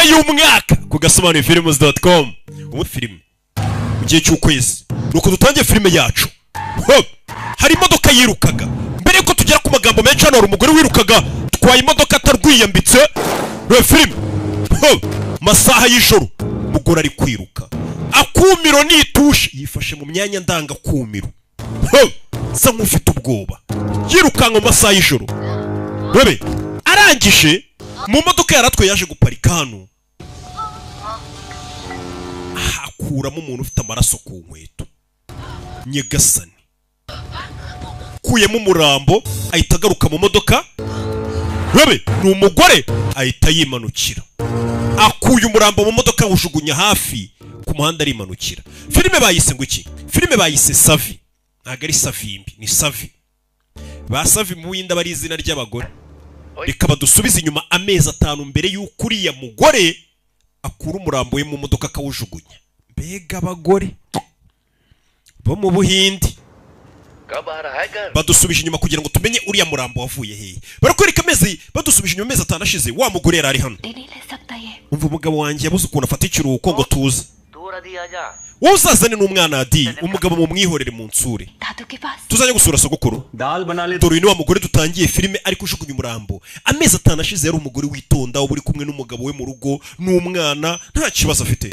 y'umwaka ku gasobanurifilms.com. Ubu filime mu gihe cy'ukwezi nuko dutangiye filime yacu. Hari imodoka yirukaga. Mbere yuko tugera ku magambo menshi hano hari umugore wirukaga twaye imodoka atarwiyambitse. Filime masaha y'ijoro umugore ari kwiruka akumiro nitushe yifashe mu myanya ndanga kumiro. Sa nk'ufite ubwoba yirukanka mu masaha y'ijoro. Bebe arangije mu modoka yaratwe yaje guparika hano akuramo umuntu ufite amaraso ku nkweto. Nyegasani kuyemo umurambo ahita agaruka mu modoka. Bebe ni umugore ahita yimanukira akuye umurambo mu modoka awujugunya hafi ku muhanda arimanukira. Filime bayise ngo iki? Filime bayise Savi. Ntago ari Savimbi ni Savi. Ba Savi mu Buhinde bari izina ry'abagore. Reka badusubize inyuma amezi 5 mbere y'uko uriya mugore akura umurambo we mu modoka akawujugunya. Mbega abagore bo mu Buhinde badusubije inyuma kugira ngo tumenye uriya murambo wavuye hehe. Barakwereka amezi badusubije inyuma amezi 5 ashize wa mugore yari hano. Umva umugabo wanjye yabuze ukuntu afata ikiruhuko ngo tuze. Wowe uzazane n'umwana Adi umugabo mu mwihorere mu nsure. Tuzajya gusura sogokuru. Dore ni wa mugore dutangiye filime ari kujugunya umurambo. Amezi 5 ashize yari umugore witonda uri kumwe n'umugabo we mu rugo n'umwana nta kibazo afite.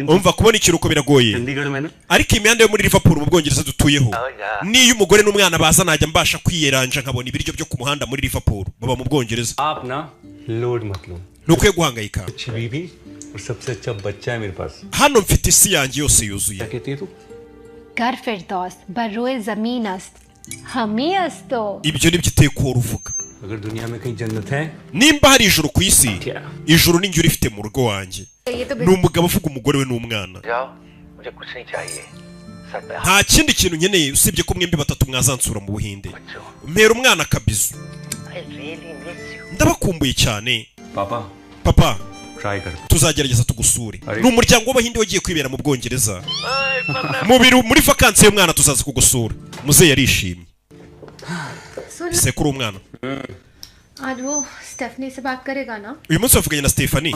Umva kubona ikiruko biragoye. Ariko imihanda yo muri Liverpool mu Bwongereza dutuyeho niyo umugore n'umwana baza najya mbasha kwiyeranja nkabona ibiryo byo ku muhanda muri Liverpool baba mu Bwongereza. Nukwiye guhangayika. Hano mfite isi yanjye yose yuzuye. Ibyo nibyo iteko uruvuga. Nimba hari ijuru ku isi, ijuru ninjye urifite mu rugo wanjye. Ni umugabo uvuga umugore we n'umwana. Nta kindi kintu nkeneye usibye ko mwembi batatu mwazansura mu Buhinde. Mpera umwana kabizu. Ndabakumbuye cyane. Papa tuzagerageza tugusure. Ni umuryango w'Abahinde wagiye kwibera mu Bwongereza. Muri vacances y'umwana tuzaza kugusura. Muzehe yarishimye. Ese kuri umwana आज वो स्टेफनी से बात करेगा ना? uyu munsi wavuganye na Stephanie.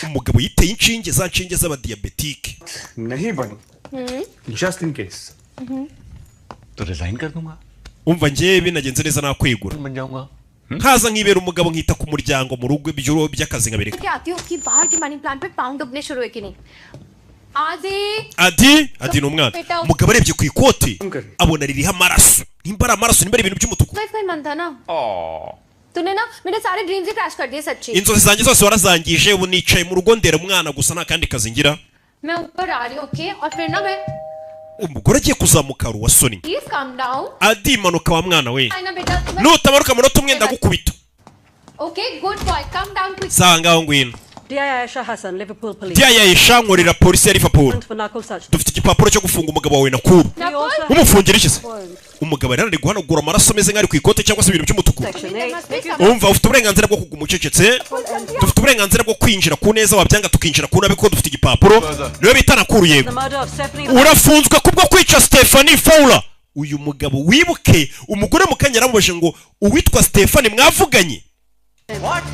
Umugabo yiteye inshinge za nshinge z'abadiabetike. नहीं बनी just in case तो resign कर दूंगा. Umva njye binagenze neza nakwegura nkaza nkibera umugabo nkita ku muryango mu rugo ibyo by'akazi ngabereka. क्या आती हो कि बाहर की मनी प्लांट पे पाउंड डूबने शुरू हुए कि नहीं? Adi n'umwana umugabo arebye ku ikoti abona ririho amaraso. Nimba ari amaraso nimba ari ibintu by'umutuku. Inzozi zanjye zose warazangije ubu nicaye mu rugo ndera umwana gusa nta kandi kazi ngira. Umugore agiye kuzamuka ruwasoni. Adi manuka wa mwana we nutamaruka mu roto umwe ndagukubita. Sanga aho ngwino. Dia Aisha nkorera polisi ya Liverpool. Dufite igipapuro cyo gufunga umugabo wawe Nakuru. Umufungira iki se? Umugabo ari guhanagura amaraso ameze nk'ari ku ikote cyangwa se ibintu by'umutuku. Umva ufite uburenganzira bwo kuguma ucecetse. Dufite uburenganzira bwo kwinjira ku neza wabyanga tukinjira ku nabi ko dufite igipapuro. Niwe bita Nakuru yego. Urafunzwe kubwo kwica Stephanie Fowler. Uyu mugabo wibuke umugore mu kanya yaramubashe ngo uwitwa Stephanie mwavuganye.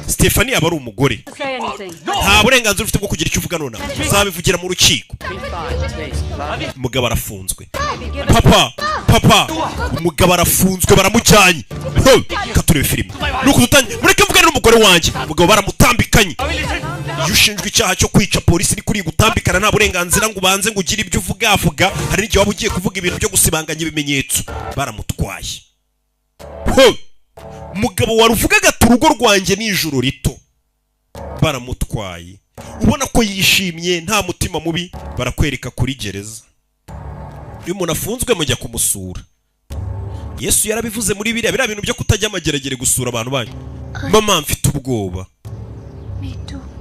Stephanie aba ari umugore. Nta burenganzira ufite bwo kugira icyo uvuga none. Uzabivugira mu rukiko. Umugabo arafunzwe. Papa umugabo arafunzwe baramujyanye. Katurebe filime. Nuko dutangiye mureke mvugane n'umugore wanjye. Umugabo baramutambikanye. Iyo ushinjwe icyaha cyo kwica polisi ni kuri gutambikana nta burenganzira ngo ubanze ngo ugire ibyo uvuga. Hari n'igihe waba ugiye kuvuga ibintu byo gusibanganya ibimenyetso. Baramutwaye. Umugabo waruvugaga turugo rwanjye n'ijuru rito baramutwaye. Ubona ko yishimye nta mutima mubi barakwereka kuri gereza. Iyo umuntu afunzwe mujya kumusura. Yesu yarabivuze muri biriya bintu byo kutajya amageragere gusura abantu banyu. Mama mfite ubwoba.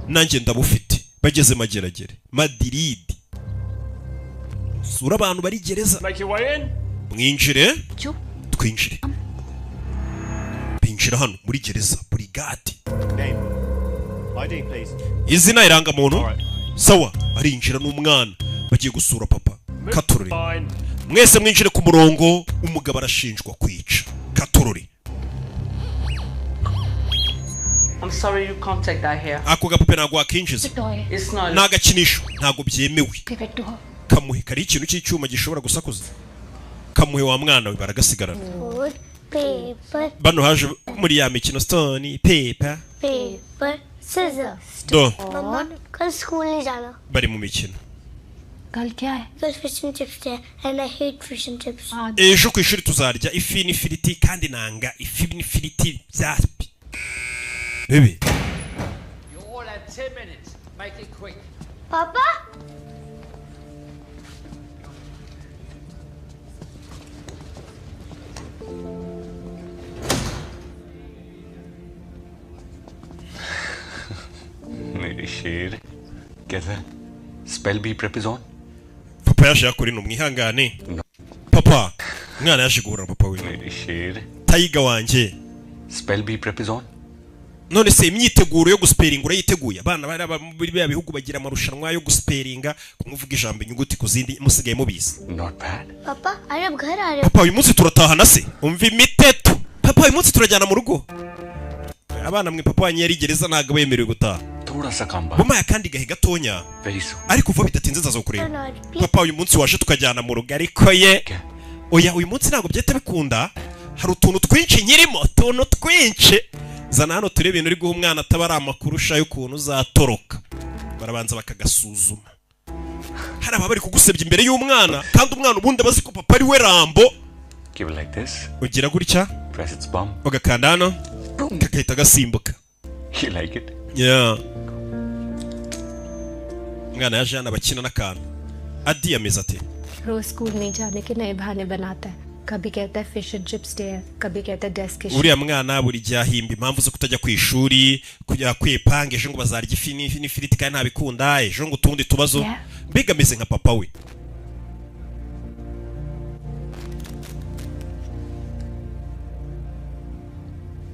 Nanjye ndabufite. Bageze mageragere Madrid. Sura abantu bari gereza. Mwinjire. Twinjire. Binjira hano muri gereza Brigade. Izina iranga muntu. Sawa arinjira n'umwana bagiye gusura papa. Katurore. Mwese mwinjire ku murongo. Umugabo arashinjwa kwica. Katurore. I'm sorry you can't take that here. ako gapupe ntago wakinjiza It's not. n'agakinisho ntago byemewe kamuhe kari ikintu cy'icyuma gishobora gusakuza kamuhe wa mwana we baragasigarana paper bano haje muri ya mikino stone paper scissors do mama कल स्कूल नहीं जाना bari mu mikino कल क्या है कल fish and chips है and I hate fish and chips ejo ku ishuri tuzarya ifi n'ifiriti kandi nanga ifi n'ifiriti byapi bebe You all have 10 minutes. Make it quick. पापा मेरी शेर कैसा है spell bee prep is on papa yaje yakora ino mwihangane papa mwana yaje guhura papa we मेरी शेर tayiga wanje spell bee prep is on none se imyiteguro yo gusperinga urayiteguye abana bari muri bya bihugu bagira amarushanwa yo gusperinga kumvuga ijambo inyuguti kuzindi musigaye mubizi not bad पापा अरे अब घर आ रहे हो papa uyu munsi turatahana se umva imiteto papa uyu munsi turajyana mu rugo abana mwe papa wanyu yari gereza ntago bemerewe gutaha थोड़ा सा काम बात bumaya kandi gahe gatonya very so ariko uva bidatinze nzaza kureba papa uyu munsi waje tukajyana mu rugo ariko ye oya uyu munsi ntago byete bikunda hari utuntu twinshi nyirimo utuntu twinshi zana hano turebe ibintu uri guha umwana atabara amakuru ushaye ukuntu uzatoroka barabanza bakagasuzuma hari ababa bari kugusebya imbere y'umwana kandi umwana ubundi abazi ko papa ari we Rambo keep it like this ugira gutya press its bum ugakanda hano kagahita gasimbuka you like it yeah mwana yaje hano bakina n'akantu adi yameze ate रोज स्कूल नहीं जाने के नए बहाने बनाता है कभी कहता है फिश एंड चिप्स डे है कभी कहता है डेस्क के uriya mwana buri gihe ahimba impamvu zo kutajya ku ishuri kujya kwipanga ejo ngo bazarya ifi n'ifiriti kandi ntabikunda ejo ngo utundi tubazo mbega ameze nka papa we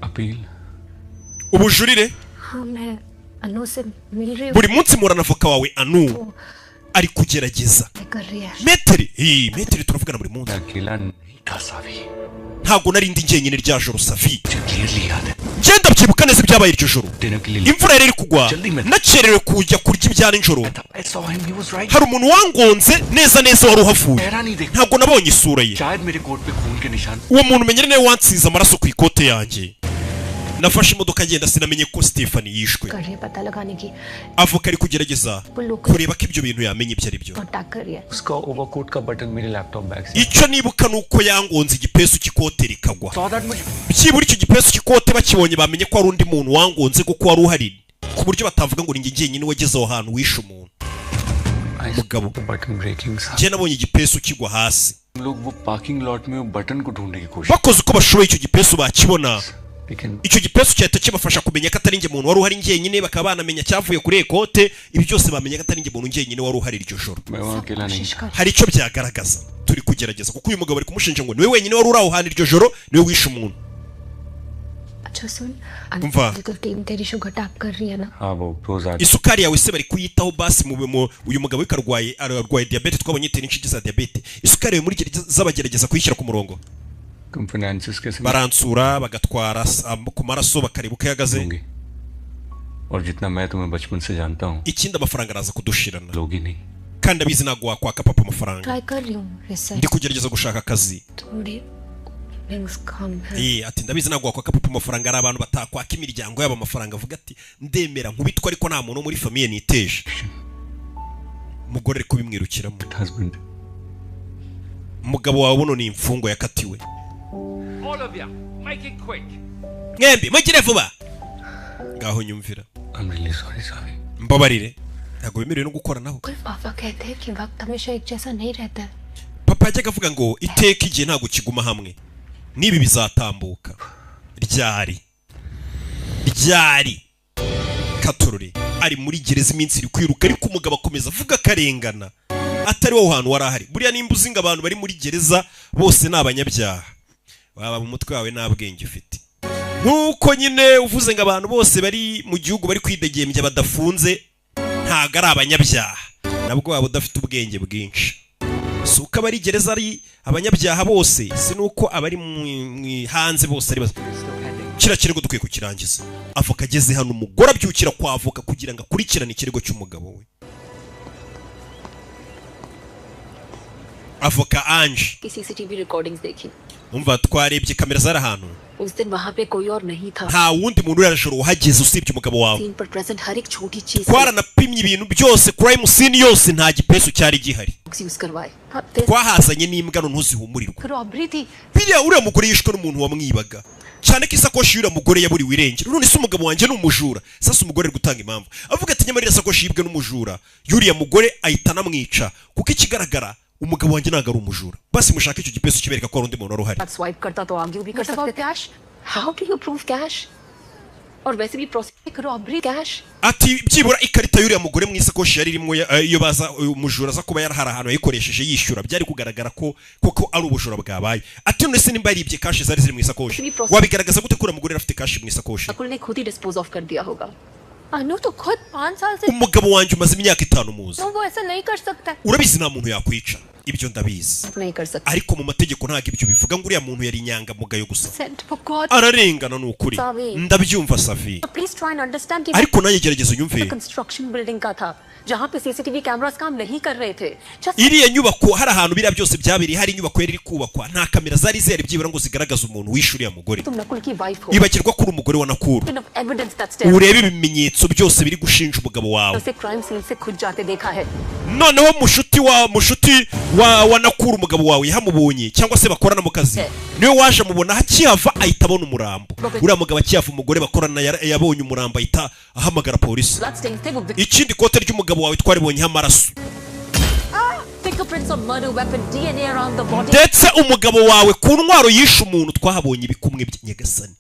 appeal ubujurire हाँ मैं अनु से मिल रही हूँ buri munsi murana avoka wawe anu ari kugerageza कर रही है meteri turavugana buri munsi अकेला नहीं था सावी ntago nari ndi njyenyine rya joro savi clearly याद है ngenda byibuka neza ibyabaye iryo joro dinner के लिए imvura yari iri kugwa nakererewe kujya kurya ibya nijoro I saw him he was right hari umuntu wangonze neza neza wari uhavuye चेहरा नहीं देखा ntago nabonye isura ye शायद मेरे कोट पे खून के निशान uwo muntu menyere nawe wansize amaraso ku ikote yanjye nafashe imodoka ngenda sinamenye ko Stephanie yishwe कर रही है पता लगाने की avoka ari kugerageza kureba ko ibyo bintu yamenye ibyo ari byo contact कर रही है उसका ओवरकोट का बटन मेरे लैपटॉप बैग से icyo nibuka nuko yangonze igipesu cy'ikote rikagwa saw that मुझे byibura icyo gipesu cy'ikote bakibonye bamenye ko ari undi muntu wangonze kuko wari uhari ku buryo batavuga ngo ni njye njyenyine wageze aho hantu wishe umuntu mugabo button breaking था njye nabonye igipesu kigwa hasi हम लोग वो parking lot में वो बटन को ढूंढने की कोशिश bakoze uko bashoboye icyo gipesu bakibona लेकिन icyo gipesu cyahita kibafasha kumenya ko atari njye muntu wari uhari njyenyine bakaba banamenya cyavuye kuri ekote ibi byose bamenya ko atari njye muntu njyenyine wari uhari iryo joro मैं वहाँ अकेला नहीं था hari icyo byagaragaza turi kugerageza kuko uyu mugabo ari kumushinja ngo niwe wenyine wari uri aho hantu iryo joro niwe wishe umuntu अच्छा सुन umva तो टीम तेरी sugar tap कर रही है ना हाँ वो रोज आती isukari yawe se bari kuyitaho basi mu uyu mugabo we arwaye diabete twabonye itera inshinge za diabete isukari yawe muri z'abagerageza kuyishyira ku murongo finances के baransura bagatwara ku maraso bakareba uko ihagaze और जितना मैं तुम्हें बचपन से जानता हूँ ikindi amafaranga araza kudushirana लोगी नहीं kandi abizi ntabwo wakwaka papa amafaranga try कर रही हूँ research ndi kugerageza gushaka akazi थोड़ी रिंग्स कम है ati ndabizi ntabwo wakwaka papa amafaranga ari abantu batakwaka imiryango yabo amafaranga avuga ati ndemera nkubitwa ariko nta muntu wo muri famiye niteje umugore ari kubimwirukiramo husband umugabo wawe buno ni imfungwa yakatiwe All of you, make it quick. mwembi mugire vuba ngaho nyumvira I'm really sorry Savi mbabarire ntabwo bemerewe no gukoranaho कुल पापा कहते हैं कि वक्त हमेशा एक जैसा नहीं रहता है papa yajyaga avuga ngo iteka igihe ntabwo kiguma hamwe n'ibi bizatambuka ryari katorore ari muri gereza iminsi iri kwiruka ariko umugabo akomeza avuga akarengana atari wowe hantu wari ahari buriya nimba uzi ngo abantu bari muri gereza bose ni abanyabyaha waba mu mutwe wawe nta bwenge ufite nk'uko nyine uvuze ngo abantu bose bari mu gihugu bari kwidegembya badafunze ntabwo ari abanyabyaha nabwo waba udafite ubwenge bwinshi si uko abari gereza ari abanyabyaha bose si nuko abari hanze bose ari kira kirego dukwiye kukirangiza. Avoka ageze hano umugore abyukira kwa avoka kugira ngo akurikirane ikirego cy'umugabo we. Avoka Ange CCTV recordings देखी. umva twarebye kamera zari ahantu. उस दिन वहाँ पे कोई और नहीं था. Nta wundi muntu urashobora uhageze usibye umugabo wawe. Scene पर present हर एक छोटी चीज. Twaranapimye ibintu byose crime scene yose nta gipesu cyari gihari. use करवाए. Twahazanye n'imbwa ntuzihumurirwa. Robbery थी. Biriya uriya mugore yishwe n'umuntu wamwibaga. Cyane ko isakoshi y'uriya mugore yaburiwe irengero. None se umugabo wanjye ni umujura. Sasa umugore ari gutanga impamvu. Avuga ati nyamara isakoshi yibwe n'umujura. Yuriya mugore ahita anamwica. Kuko ikigaragara umugabo wanjye ntago ari umujura. Basi mushaka icyo gipesu kibereka ko ari undi muntu wari. Swipe करता तो आगे भी कर सकते थे. Cash? How do you prove cash? और वैसे भी prosecute robbery cash. Ati byibura ikarita y'uriya mugore mu isakoshi yari irimo iyo baza umujura za kuba yarahara ahantu yayikoresheje yishyura byari kugaragara ko koko ari ubujura bwabaye. Ati none se nimba yaribye cash zari ziri mu isakoshi wabigaragaza gute ko uriya mugore afite cash mu isakoshi? अकुल ने खुद ही dispose off कर दिया होगा. अनु तो खुद 5 साल से umugabo wanjye umaze imyaka 5 muzi. वो ऐसा नहीं कर सकता. Urabizi nta muntu yakwica. Ibyo ndabizi. नहीं कर सकता. Ariko mu mategeko ntago ibyo bivuga ngo uriya muntu yari inyanga mugayo gusa. Sent for God. Ararengana n'ukuri. Ndabyumva Safi. Please try and understand. Ariko nanjye gerageza unyumve. Construction building का था. जहाँ पे CCTV cameras काम नहीं कर रहे थे. Iriya nyubako hari ahantu biriya byose byabiri hari inyubako yari kubakwa nta kamera zari zihari byibura ngo zigaragaza umuntu wishuriye umugore. तुम नकुल की wife हो. Ibakirwa kuri umugore wa Nakuru. Evidence that's there. Urebe ibimenyetso byose biri gushinja umugabo wawe. उसे crime scene से खुद जाते देखा है. Noneho mushuti wa Nakuru umugabo wawe yahamubonye cyangwa se bakorana mu kazi. Niwe waje mubona hakihava ahita abona umurambo. Uriya mugabo akihava umugore bakorana yabonye umurambo ahita ahamagara polisi. Ikindi kote ry'umugabo wawe twaribonye amaraso. Fingerprints on murder weapon, DNA around the body. Ndetse umugabo wawe ku ntwaro yishe umuntu twahabonye ibikumwe by'inyagasani.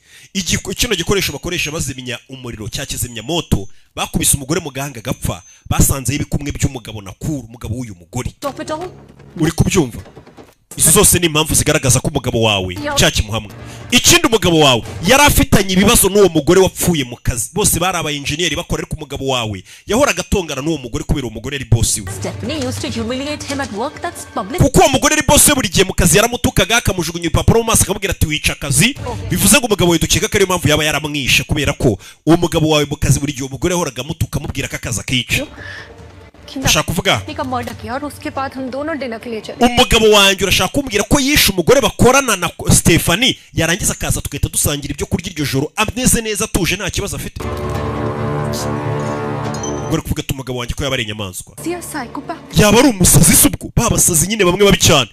Kino gikoresho bakoresha bazimya umuriro cyakizimya moto bakubise umugore mu gahanga gapfa basanze ibikumwe by'umugabo Nakuru umugabo w'uyu mugore. Uri kubyumva? Izo zose ni impamvu zigaragaza ko umugabo wawe cyakimuhamwe. Ikindi umugabo wawe yari afitanye ibibazo n'uwo mugore wapfuye mu kazi. Bose bari aba engineer bakorera ku mugabo wawe. Yahoraga atongana n'uwo mugore kubera uwo mugore ari boss we. Stephanie used to humiliate him at work. That's public. Kuko uwo mugore ari boss we buri gihe mu kazi yaramutukaga akamujugunya ipapuro mu maso akamubwira ati wica akazi. Bivuze ngo umugabo we dukeka ko ari impamvu yaba yaramwishe kubera ko uwo mugabo wawe mu kazi buri gihe umugore yahoraga amutuka amubwira ko akazi akica. Urashaka kuvuga umugabo wanjye urashaka kumbwira ko yishe umugore bakorana na Stephanie yarangiza akaza tugahita dusangira ibyo kurya iryo joro ameze neza atuje nta kibazo afite. Ugomba kuvuga ati umugabo wanjye ko yaba ari inyamaswa yaba ari umusazi se ubwo babasazi nyine bamwe babi cyane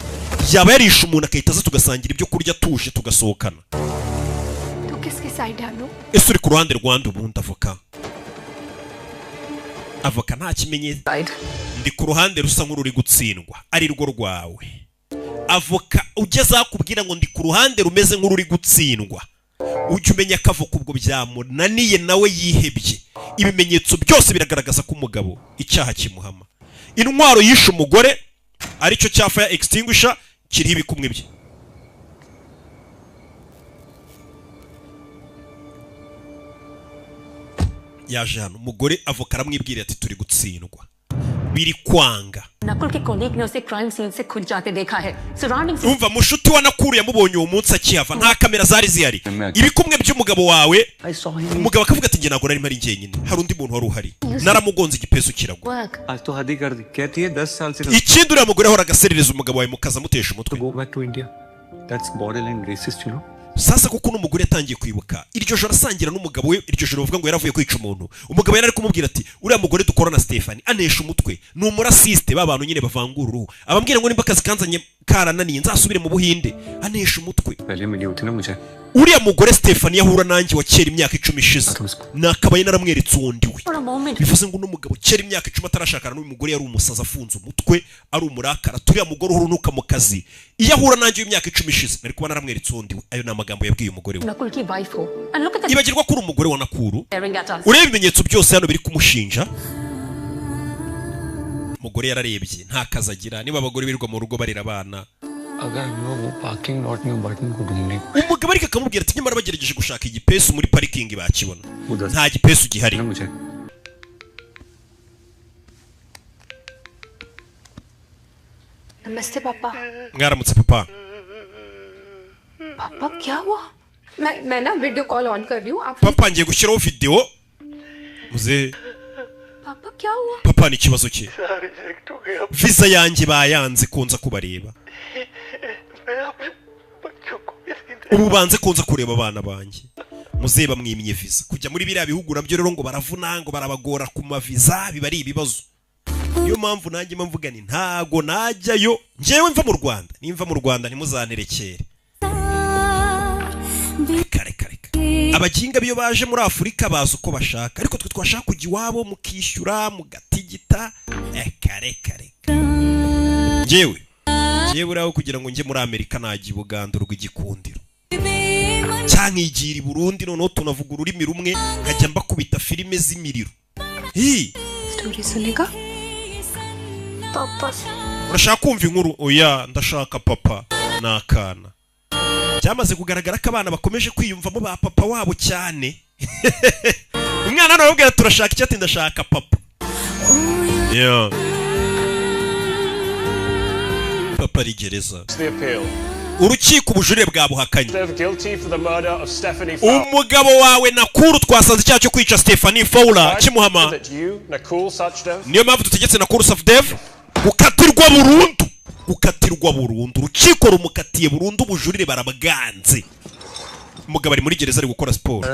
yaba yarishe umuntu akahita aza tugasangira ibyo kurya tuje tugasohokana. Ese uri ku ruhande rwanda ubundi avoka avoka nta kimenyetso ndi ku ruhande rusa nk'ururi gutsindwa ari rwo rwawe. Avoka ugeze akubwira ngo ndi ku ruhande rumeze nk'ururi gutsindwa ujye umenya ko avoka ubwo byamunaniye nawe yihebye. Ibimenyetso byose biragaragaza ko umugabo icyaha kimuhama. Intwaro yishe umugore aricyo cya fire extinguisher kiriho ibikumwe bye. Yaje hano umugore avoka aramwibwira ati turi gutsindwa biri kwanga. Nakul के colleague ने उसे crime scene से खुद जाते देखा है. Surroundings. Umva mushuti wa Nakuru yamubonye uwo munsi akihava nta kamera zari zihari. Ibikumwe by'umugabo wawe umugabo akavuga ati nge ntabwo nari mpari njyenyine hari undi muntu wari uhari naramugonze igipesu kiragwa. आज तो हद ही कर दी कहती है 10 साल से. Ikindi uriya mugore ahora agaserereza umugabo wawe mukaza amutesha umutwe. Go back to India. That's borderline racist, you know. Sasa kuko n'umugore yatangiye kwibuka iryo joro asangira n'umugabo we iryo joro bavuga ngo yaravuye kwica umuntu. Umugabo yari ari kumubwira ati uriya mugore dukorana Stephanie anesha umutwe ni umurasiste babantu nyine bavangura uruhu abambwira ngo nimba akazi kanzanye karananiye nzasubire mu Buhinde anesha umutwe. पहले मिली होती ना मुझे. Uriya mugore Stephanie yahura nanjye wa kera imyaka 10 ishize nakabaye naramweretse undi we. Bivuze ngo n'umugabo kera imyaka 10 atarashakana n'uyu mugore yari umusaza afunze umutwe ari umurakara turiya mugore urunuka mu kazi iyo ahura nanjye imyaka 10 ishize nari kuba naramweretse undi we. Ayo namagambo yabwiye umugore we. Nakul की wife हो. And look at the Ibagirwa kuri umugore wa Nakuru. Urebe ibimenyetso byose hano biri kumushinja. Umugore yararebye nta kazi agira niba abagore birirwa mu rugo barira abana. अगर वो parking lot में बटन को ढूंढने umugabo ariko akamubwira ati nyamara bagerageje gushaka igipesu muri parking bakibona nta gipesu gihari. नमस्ते पापा. Mwaramutse papa. पापा क्या हुआ? मैं ना वीडियो कॉल ऑन कर रही हूँ आप papa ngiye gushyiraho video muze पापा क्या हुआ papa ni kibazo ki visa yanjye bayanze kunza kubareba ubu banze kunza kureba abana banjye muze bamwimye visa kujya muri biriya bihugu nabyo rero ngo baravuna ngo barabagora ku maviza biba ari ibibazo niyo mpamvu nanjye mvuga ni ntago najyayo njyewe mva mu Rwanda nimva mu Rwanda ntimuzanterekere kare abaginga biyo baje muri Afurika baza uko bashaka ariko twe twashaka kujya iwabo mukishyura mugatigita kare njyewe uraho kugira ngo njye muri Amerika najya Buganda rw'igikundiro cyangwa igira i Burundi noneho tunavuga ururimi rumwe nkajya mbakubita filime z'imiriro story सुनेगा पापा urashaka kumva inkuru oya ndashaka papa nakana cyamaze kugaragara ko abana bakomeje kwiyumvamo ba papa wabo cyane umwana nawe ubwira turashaka icyo ati ndashaka papa papa ari gereza urukiko ubujurire bwabuhakanye umugabo wawe Nakuru twasanze icyaha cyo kwica Stephanie Fowler kimuhama niyo mpamvu dutegetse Nakuru Safdev gukatirwa burundu urukiko rumukatiye burundu ubujurire barabaganze umugabo ari muri gereza ari gukora siporo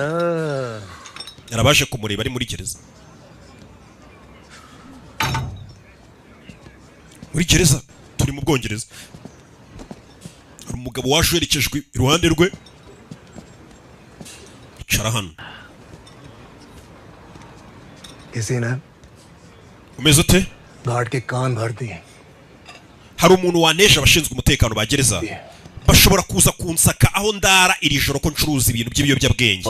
arabaje kumureba ari muri gereza turi mu Bwongereza hari umugabo waje yerekejwe iruhande rwe icara hano umeze ute guard के कान भर दिए hari umuntu wanesha abashinzwe umutekano ba gereza bashobora kuza kunsaka aho ndara iri joro ko ncuruza ibintu by'ibiyobyabwenge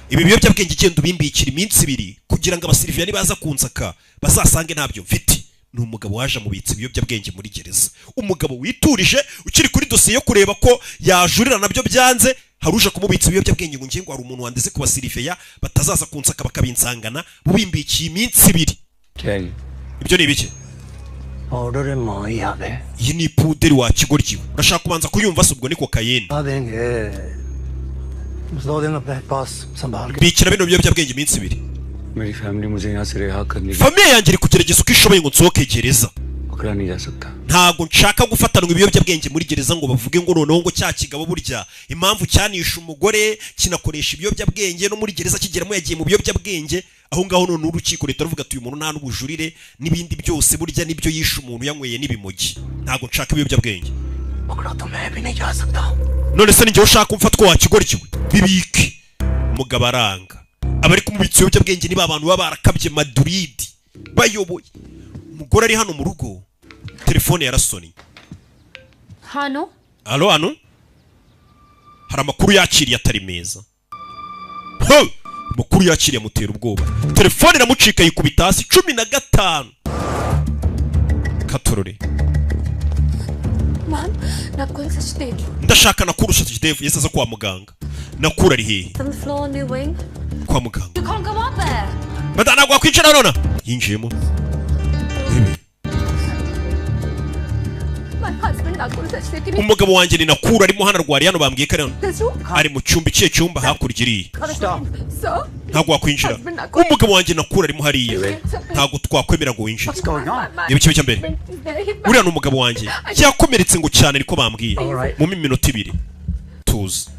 ibi biyobyabwenge igenda ubimbikira iminsi 2 kugira ngo abasiriviyani baza kunsaka bazasange ntabyo mfite ni umugabo waje mubitse ibiyobyabwenge muri gereza umugabo witurije ukiri kuri dosiye yo kureba ko yajurira nabyo byanze haruje kumubitsa ibiyobyabwenge ngo ngiye ngo hari umuntu wandeze ku basiriviya batazaza kunsaka bakabinsangana bubimbikiye iminsi 2 ibyo ni ibiki order है मां ही आ गए iyi ni puderi wa kigoryiwe urashaka kubanza kuyumva se ubwo niko kayeni आ देंगे बस 2 दिन अपने पास संभाल के bikira bino biyobyabwenge iminsi 2 मेरी फैमिली मुझे यहाँ से रिहा करने famiye yanjye iri kugerageza uko ishoboye ngo nsohoke gereza पकड़ा नहीं जा सकता ntago nshaka gufatanwa ibiyobyabwenge muri gereza ngo bavuge ngo noneho ngo cya kigabo burya impamvu cyanisha umugore kinakoresha ibiyobyabwenge no muri gereza kigeramo yagiye mu biyobyabwenge aho ngaho none urukiko leta ruvuga ati uyu muntu nta n'ubujurire n'ibindi byose burya nibyo yishe umuntu yanyweye n'ibimogi ntago nshaka ibiyobyabwenge पकड़ा तो मैं भी नहीं जा सकता none se ninjye ushaka umfatwa wa kigoryiwe bibike umugabo aranga abari kumubitsa ibiyobyabwenge niba abantu baba barakabye maduridi bayoboye umugore ari hano mu rugo telefone yarasoni hano hano hari amakuru yakiriye atari meza amakuru yakiriye amutera ubwoba telefone iramucika yikubita hasi 15 katorore Nakuru Sachdev ndashaka Nakuru Sachdev yese aza kwa muganga Nakuru ari hehe kwa muganga You can't go up there badana gwa kwicara nona yinjiyemo umugabo wanjye ni Nakuru arimo hano arwari hano bambwiye ko ari mu cyumba ikihe cyumba hakurya iriya ntabwo wakwinjira umugabo wanjye Nakuru arimo hariya ntabwo twakwemera ngo winjire niba ikibi cya mbere uriya ni umugabo wanjye yakomeretse ngo cyane niko bambwiye mu minota 2 tuzi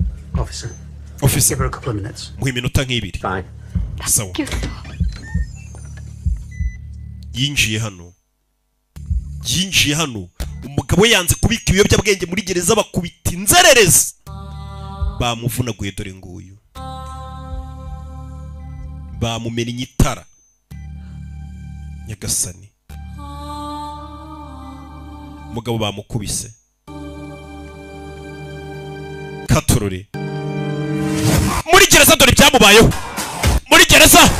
officer mu minota nk'ibiri sawa yinjiye hano umugabo yanze kubika ibiyobyabwenge muri gereza bakubita inzererezi bamuvunaguye dore nguyu bamumennye itara nyagasani umugabo bamukubise katorore muri gereza dore byamubayeho muri gereza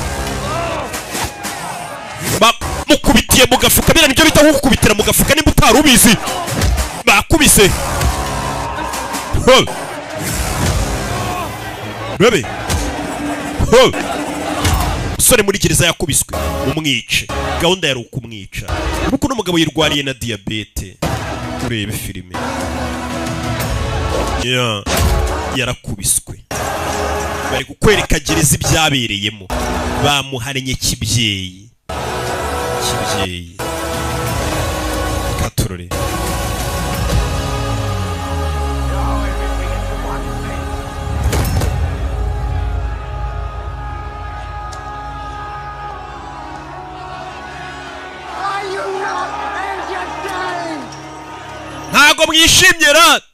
mukubitiye mu gafuka bira nibyo bita gukubitira mu gafuka nimba utari ubizi bakubise bebe sore muri gereza yakubiswe umwice gahunda yari ukumwica kuko no mugabo yirwariye na diabete urebe filime yarakubiswe bari kukwereka gereza ibyabereyemo bamuharanye kibyeyi katurore ntago mwishimye rat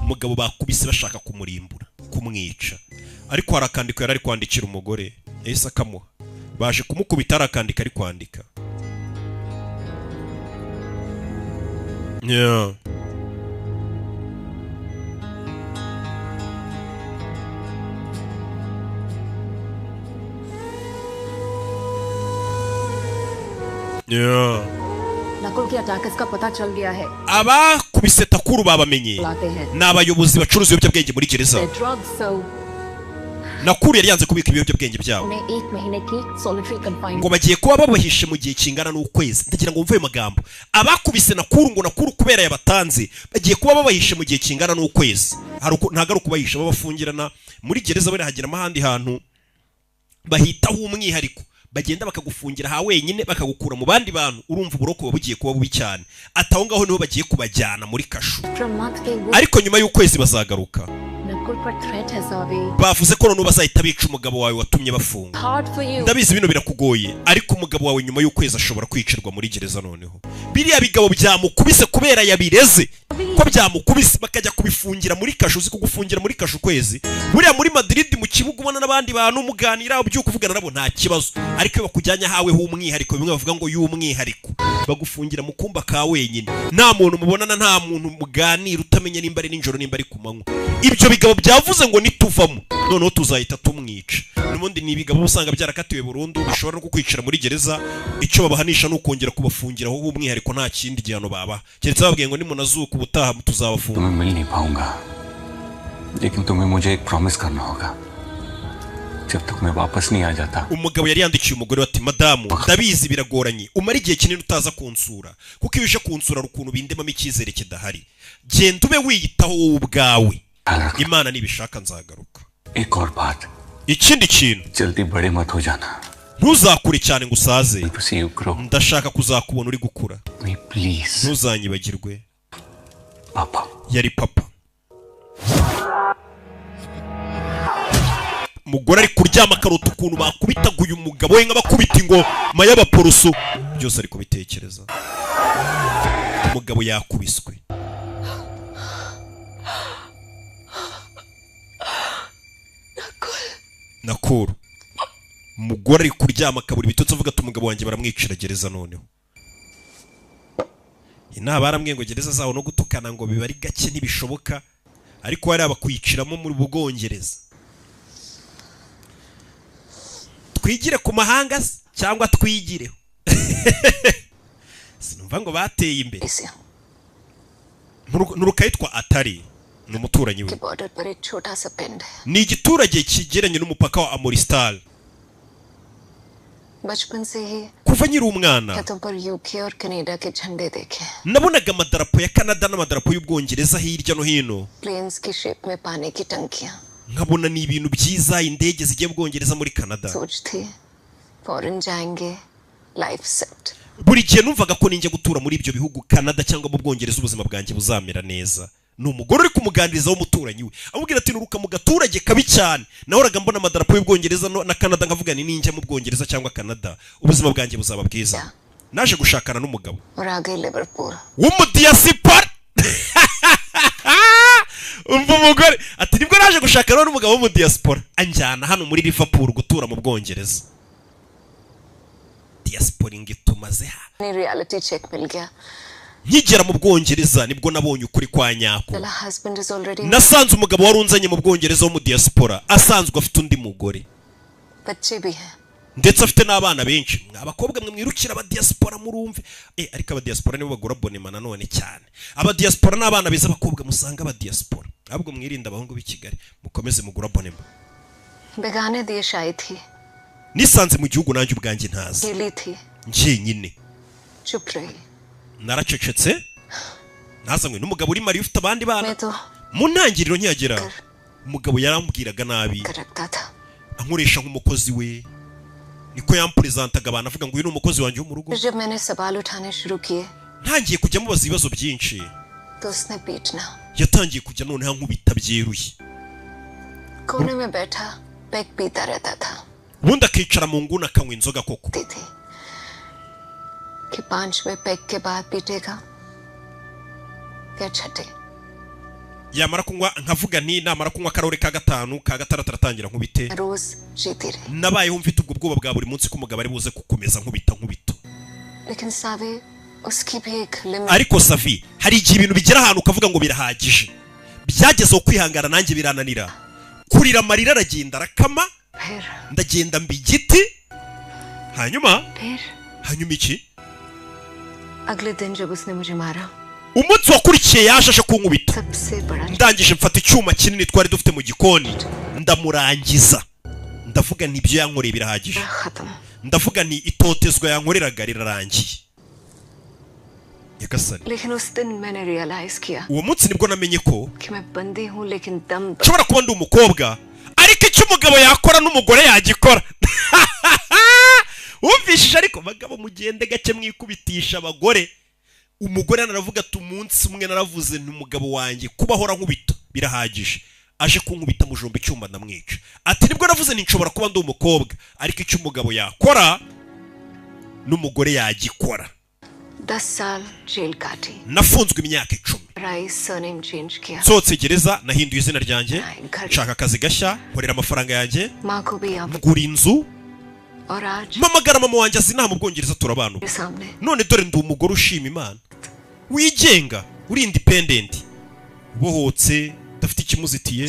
umugabo bakubise bashaka kumurimbura kumwica ariko harakandika yari ari kwandikira umugore yahise akamuha baje kumukubita harakandika ari kwandika Nakul की अटैक का पता चल गया है abakubise takuru babamenye n'abayobozi bacuruza ibiyobyabwenge muri gereza nakuru yari yanze kubika ibiyobyabwenge byabo ngo bagiye kuba babahishe mu gihe kingana n'ukwezi ndagira ngo mvuye magambo abakubise nakuru ngo nakuru kubera yabatanze bagiye kuba babahishe mu gihe kingana n'ukwezi ntago ari kubahisha babafungirana muri gereza bari hagira amahandi hantu bahitaho umwihariko bagenda bakagufungira ha wenyine bakagukura mu bandi bantu urumva uburoko bugiye kuba bubi cyane ataho ngaho niho bagiye kubajyana muri kashu ariko nyuma y'ukwezi bazagaruka bavuze ko none bazahita bica umugabo wawe watumye bafunga ndabizi bino birakugoye ariko umugabo wawe nyuma y'ukwezi ashobora kwicirwa muri gereza noneho biriya bigabo byamukubise kubera yabireze ko byamukubise bakajya kubifungira muri kashu uzi kugufungira muri kashu kwezi buriya muri Madrid mu kibuga ubona n'abandi bantu muganira ubyuka uvugana nabo nta kibazo ariko iyo bakujyanye hawe h'umwihariko bimwe bavuga ngo y'umwihariko bagufungira mu kumba ka wenyine nta muntu mubonana nta muntu muganira utamenya nimba ari ninjoro nimba ari ku manywa ibyo bigabo byavuze ngo nituvamo noneho tuzahita tumwica n'ubundi ni ibigabo usanga byarakatiwe burundu bishobora no kukwicira muri gereza icyo babahanisha no kongera kubafungira aho umwihariko nta kindi gihano baba keretse babwiye ngo nimunazuka ubutaha tuzabafunga तुम्हें मिल नहीं पाऊंगा लेकिन तुम्हें मुझे एक प्रॉमिस करना होगा जब तक मैं वापस नहीं आ जाता umugabo yari yandikiye umugore ati madamu ndabizi biragoranye umara igihe kinini utaza kunsura kuko iyo uje kunsura rukuntu bindemamo icyizere kidahari genda ube wiyitaho wowe ubwawe imana nibishaka nzagaruka एक और बात ikindi kintu जल्दी बड़े मत हो जाना ntuzakure cyane ngo usaze see you grow ndashaka kuzakubona uri gukura please ntuzanyibagirwe papa yari papa umugore ari kuryama karota ukuntu bakubitaguye umugabo we nk'abakubita ingoma y'abaporoso byose ari kubitekereza umugabo yakubiswe nakuru umugore ari kuryama akabura ibitotsi avuga ati umugabo wanjye baramwicira gereza noneho inaba barambwiye ngo gereza zawo no gutukana ngo biba ari gake ntibishoboka ariko hari abakwiciramo muri Bwongereza twigire ku mahanga cyangwa twigireho sinumva ngo bateye imbere nurukayitwa atari n'umuturanyi we ni igiturage kigeranye n'umupaka wa Amoristal kuva nyiri umwana nabonaga amadarapo ya Canada n'amadarapo y'Ubwongereza hirya no hino nkabona ni ibintu byiza indege zigiye mu Bwongereza muri Canada buri gihe numvaga ko ninjye gutura muri ibyo bihugu Canada cyangwa mu Bwongereza ubuzima bwanjye buzamera neza ni umugore uri kumuganiriza w'umuturanyi we amubwira ati nuruka mu gaturage kabi cyane nahoraga mbona amadarapo y'Ubwongereza na Canada nkavuga ni ninjye mu Bwongereza cyangwa Canada ubuzima bwanjye buzaba bwiza naje gushakana n'umugabo w'umudiyasipora umva umugore ati nibwo naje gushakana n'umugabo w'umudiyasipora anjyana hano muri Liverpool gutura mu Bwongereza diaspora ingitumaze ha ni reality check मिल गया nkigera mu Bwongereza nibwo nabonye ukuri kwa nyako nasanze umugabo warunzanye mu Bwongereza wo mu diaspora asanzwe afite undi mugore ndetse afite n'abana benshi abakobwa mwe mwirukira aba diaspora murumve ariko aba diaspora nibo bagura bonema nanone cyane aba diaspora n'abana beza abakobwa musanga aba diaspora ahubwo mwirinda abahungu b'i Kigali mukomeze mugura bonema begane desh aayi thi nisanze mu gihugu nanjye ubwanjye ntazi njye nyine चुप रही naracecetse nazanywe n'umugabo uri mari ufite abandi bana mu ntangiriro nkiyagera umugabo yarambwiraga nabi ankoresha nk'umukozi we niko yampresentaga abantu avuga ngo uyu ni umukozi wanjye wo mu rugo जब मैंने सवाल उठाने शुरू किए ntangiye kujya mubaza ibibazo byinshi तो उसने पीटना yatangiye kujya noneho nkubita byeruye कोने में बैठा पैक पीता रहता था ubundi akicara mu nguni akanywa inzoga koko कि 5वें पैक के बाद पीटेगा क्या छठे yamara kunywa nkavuga nti namara kunywa karore ka gatanu ka gatandatu aratangira nkubite रोज जीती रही nabayeho mfite ubwo bwoba bwa buri munsi ko umugabo ari buze gukomeza nkubita लेकिन सावे उसकी भी एक limit ariko Savi hari igihe ibintu bigera ahantu ukavuga ngo birahagije byagezeho kwihangana nanjye birananira kurira amarira aragenda arakama ndagenda mbi igiti hanyuma iki अगले दिन जब उसने मुझे मारा umunsi wakurikiye yaje aje kunkubita ndangije mfata icyuma kinini twari dufite mu gikoni ndamurangiza ndavuga nti ibyo yankoreye birahagije ndavuga nti itotezwa yankoreraga rirarangiye yagasani लेकिन उस दिन मैंने रियलाइज किया uwo munsi nibwo namenye ko कि मैं बंदी हूं लेकिन दम nshobora kuba ndi umukobwa ariko icyo umugabo yakora n'umugore yagikora wumvishije ariko bagabo mugende gake mwikubitisha abagore umugore anaravuga ati umunsi umwe naravuze nti umugabo wanjye kubahora nkubita birahagije aje kunkubita mujomba icyuma ndamwica ati nibwo navuze nti nshobora kuba ndi umukobwa ariko icyo umugabo yakora n'umugore yagikora 10 साल जेल काटी nafunzwe imyaka 10 rice surname change किया nsohotse gereza nahinduye izina ryanjye nshaka akazi gashya nkorera amafaranga yanjye मां को भी आप ngura inzu और आज mpamagara mama wanjye azina mu Bwongereza turabana सामने none dore ndi umugore ushima Imana wigenga uri independent bohotse dafite ikimuzitiye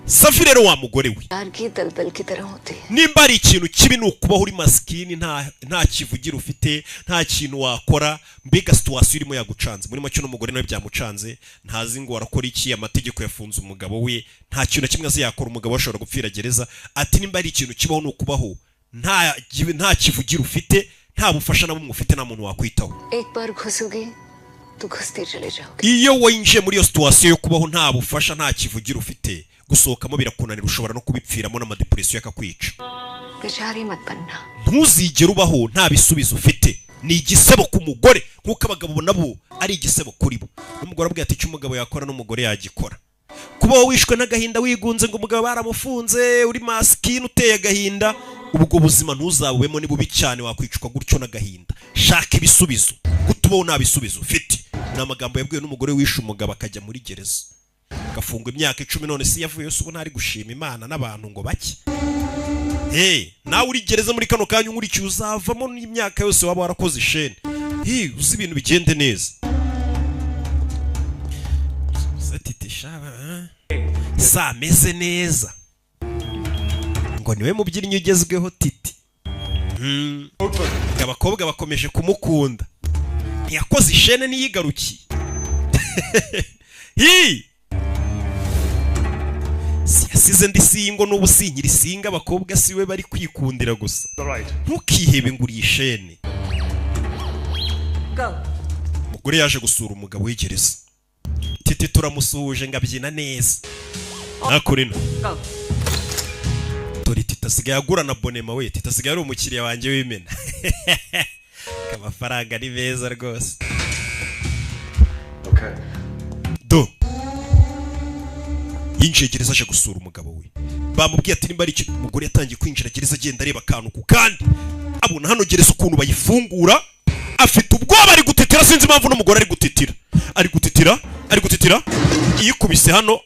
Savi rero wa mugore we यार की दलदल की तरह होती है nimba ari ikintu kibi nukubaho uri maskini nta kivugira ufite nta kintu wakora mbega situation irimo yagucanze muri macyo n'umugore nawe byamucanze ntazi ngo warakora iki amategeko yafunze umugabo we nta kintu kimwe azi yakora umugabo ashobora gupfira gereza ati nimba ari ikintu kibaho nukubaho nta kivugira ufite nta bufasha nabo mufite nta muntu wakwitaho एक बार घुसोगी तो घुसते चले जाओगे iyo winjiye muri iyo situation yo kubaho nta bufasha nta kivugira ufite gusohokamo birakunanira ushobora no kubipfiramo n'amadepression yakakwica बेचारी मत बनना ntuzigere ubaho nta bisubizo ufite ni igisebo ku mugore nkuko abagabo nabo ari igisebo kuri bo n'umugore abwiye ati icyo umugabo yakora n'umugore yagikora kuba wishwe n'agahinda wigunze ngo umugabo baramufunze uri maskini uteye agahinda ubwo buzima ntuzabubemo ni bubi cyane wakwicwa gutyo n'agahinda shaka ibisubizo kutubaho nta bisubizo ufite ni amagambo yabwiwe n'umugore wishe umugabo akajya muri gereza gafungwa imyaka 10 none si yavuye ubu ntari gushima Imana n'abantu ngo bake nawe uri gereza muri kano kanya nkurikiye uzavamo n'imyaka yose waba warakoze ishene uzi ibintu bigende neza sa meze neza ngo niwe mubyinnyi ugezweho titi abakobwa bakomeje kumukunda ntiyakoze ishene niyigarukiye yasize ndi singo n'ubu sinkiri singa abakobwa siwe bari kwikundira gusa ntukihebe ngo uri ishene umugore yaje gusura umugabo w'igereza titi turamusuhuje ngo abyina neza nakurino dore titi asigaye agura na bonema we titi asigaye ari umukiriya wanjye w'imena amafaranga ni meza rwose do yinjiye gereza aje gusura umugabo we bamubwiye ati nimba ari ikintu umugore yatangiye kwinjira gereza agenda areba akantu ku kandi abona hano gereza ukuntu bayifungura afite ubwoba ari gutitira sinzi impamvu n'umugore ari gutitira yikubise hano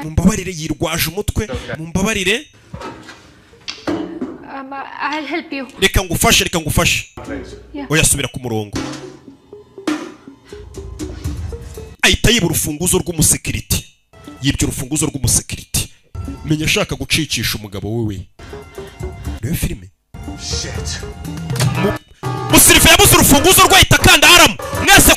mumbabarire yirwaje umutwe mumbabarire I'll help you. reka ngufashe oya subira ku murongo ahita yiba urufunguzo rw'umusekiriti yibye urufunguzo rw'umusekiriti menya ashaka gucikisha umugabo we reba filime musirife yabuze urufunguzo rwahita kanda haramu mwese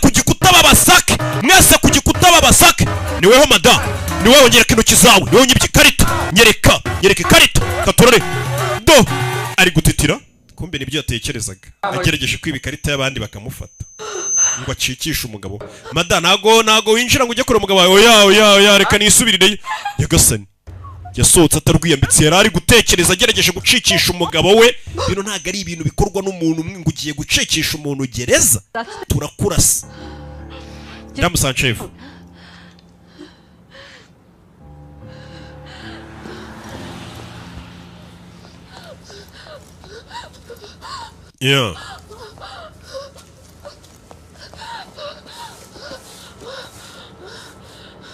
ku gikuta babasake niweho madamu niweho nyereka intoki zawe niweho nyibye ikarita nyereka ikarita katorore do ari gutitira kumbe nibyo yatekerezaga agerageje kwiba ikarita y'abandi bakamufata ngo acikishe umugabo mada nago winjira ngo ujye kure umugabo wawe oya reka nisubirire yagasani yasohotse atarwiyambitse yari ari gutekereza agerageje gucikisha umugabo we bino ntago ari ibintu bikorwa n'umuntu umwe ngo ugiye gucikisha umuntu gereza turakurasa Damu Sanchez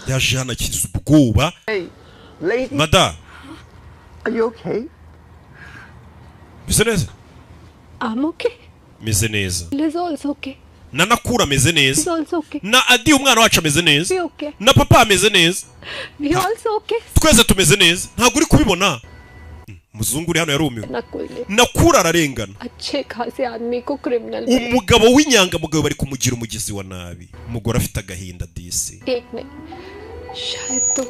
yaje hano akiza ubwoba mada Are you okay? meze neza I'm okay. meze neza Liz also okay. na Nakura ameze He's neza also okay. na Adi umwana wacu ameze neza We okay. na papa ameze neza We also okay. twese tumeze neza ntabwo uri kubibona muzungu uri hano yarumiwe Nakura ararengana अच्छे खासे आदमी को criminal umugabo w'inyangamugayo bari kumugira umugizi wa nabi umugore afite agahinda disi एक नहीं शायद तो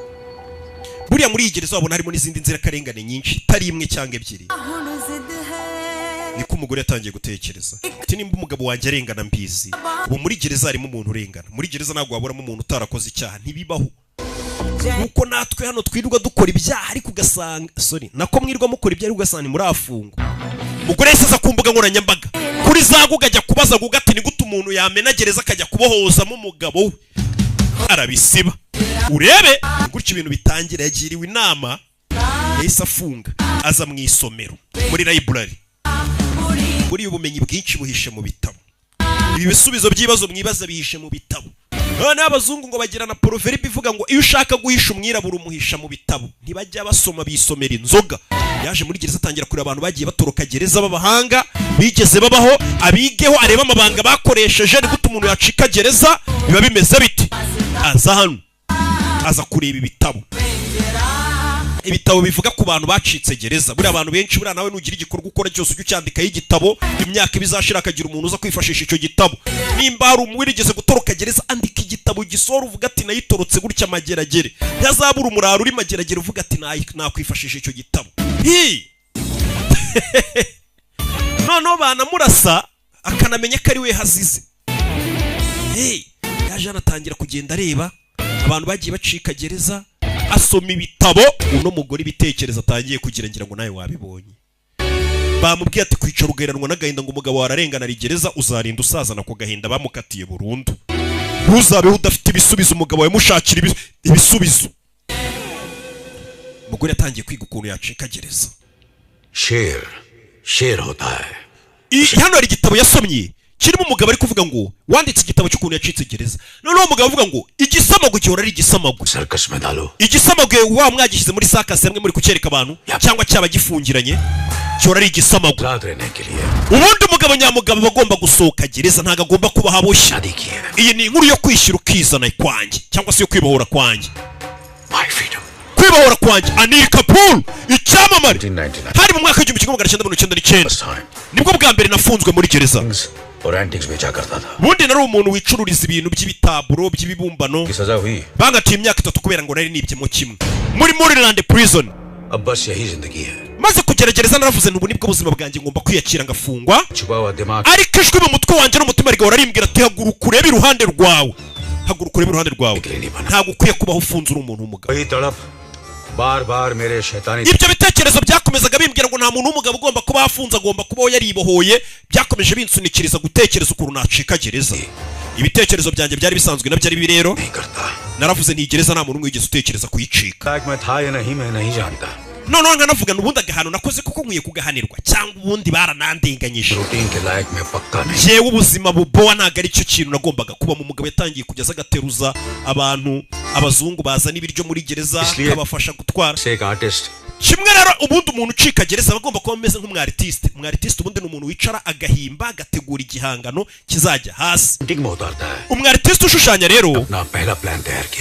buriya muri iyi gereza wabona harimo n'izindi nzirakarengane nyinshi itari imwe cyangwa ebyiri niko umugore yatangiye gutekereza ati nimba umugabo wanjye arengana mbizi ubu muri gereza harimo umuntu urengana muri gereza ntabwo waburamo umuntu utarakoze icyaha ntibibaho nuko natwe hano twirirwa dukora ibyaha ariko ugasanga nako mwirwa mukora ibyaha ariko ugasanga muri afungo umugore yahise aza ku mbuga nkoranyambaga kuri za Google ajya kubaza Google ati ni gute umuntu yamena gereza akajya kubohozamo umugabo we arabisiba urebe gutyo ibintu bitangira yagiriwe inama yahise afunga aza mu isomero muri library muri ubumenyi bwinshi buhishe mu bitabo ibi bisubizo by'ibibazo mwibaza bihishe mu bitabo none abazungu ngo bagira na proverbe ivuga ngo iyo ushaka guhisha umwirabura umuhisha mu bitabo ntibajya basoma bisomera inzoga yaje muri gereza atangira kureba abantu bagiye batoroka gereza b'abahanga bigeze babaho abigeho areba amabanga bakoresheje ni gute umuntu yacika gereza biba bimeze biti aza hano aza kureba ibitabo bivuga ku bantu bacitse gereza buri abantu benshi buri nawe nugira igikorwa ukora cyose ujye cyandika y'igitabo imyaka ibizashira akagira umuntu uza kwifashisha icyo gitabo nimba hari umwirigeze gutoroka gereza andika igitabo gisora uvuga ati nayitorotse gutya mageragere yazabura umuraro uri mageragere uvuga ati nakwifashisha icyo gitabo noneho banamurasa akanamenya ko ari we hazize yaje anatangira kugenda areba abantu bagiye bacika gereza asoma ibitabo uno mugore ibitekerezo atangiye kugira ngira ngo nawe wabibonye bamubwiye ati kwicara ugeranwa n'agahinda ngo umugabo wararengana ari gereza uzarinda usazana ko gahinda bamukatiye burundu ntuzabeho udafite ibisubizo umugabo we mushakira ibisubizo umugore yatangiye kwiga ukuntu yacika gereza शेर होता है hano hari igitabo yasomye kirimo umugabo ari kuvuga ngo wanditse igitabo cy'ukuntu yacitse gereza noneho umugabo avuga ngo igisamago gihora ari igisamago igisamago wa mwagishyize muri sakasi hamwe muri kucyereka abantu cyangwa cyaba gifungiranye gihora ari igisamago ubundi umugabo nyamugabo bagomba gusohoka gereza ntago agomba kuba haboshye iyi ni inkuru yo kwishyira ukizana kwanjye cyangwa se yo kwibohora kwanjye kwibohora kwanjye Anil Kapoor icyamamare hari mu mwaka w'1999 nibwo bwa mbere nafunzwe muri gereza bundi nari umuntu wicururiza ibintu by'ibitaburo by'ibibumbano bangatiye imyaka 3 kubera ngo nari nibyemo kimwe muri Maryland prison maze kugerageza naravuze n'ubu nibwo buzima bwanjye ngomba kwiyakira ngafungwa ariko ijwi mu mutwe wanjye n'umutima rigahora rimbwira ati haguruka urebe iruhande rwawe ntabwo ukwiye kubaho ufunze uri umuntu w'umugabo ibyo bitekerezo byakomezaga bimbwira ngo nta muntu w'umugabo ugomba kuba afunze agomba kubaho yaribohoye byakomeje binsunikiriza gutekereza ukuntu nacika gereza ibitekerezo byanjye byari bisanzwe nabyo ari bibi rero naravuze nti gereza nta muntu wigeze utekereza kuyicika noneho nkanavuga n'ubundi agahano nakoze kuko nkwiye kugahanirwa cyangwa ubundi baranandenganyije jewe ubuzima bubowa ntago ari cyo kintu nagombaga kuba mu mugabo yatangiye kugeza agateruza abantu abazungu bazana ibiryo muri gereza abafasha gutwara kimwe rero ubundi umuntu ucika gereza bagomba kuba ameze nk'umwartiste ubundi ni umuntu wicara agahimba agategura igihangano kizajya hasi umwartiste ushushanya rero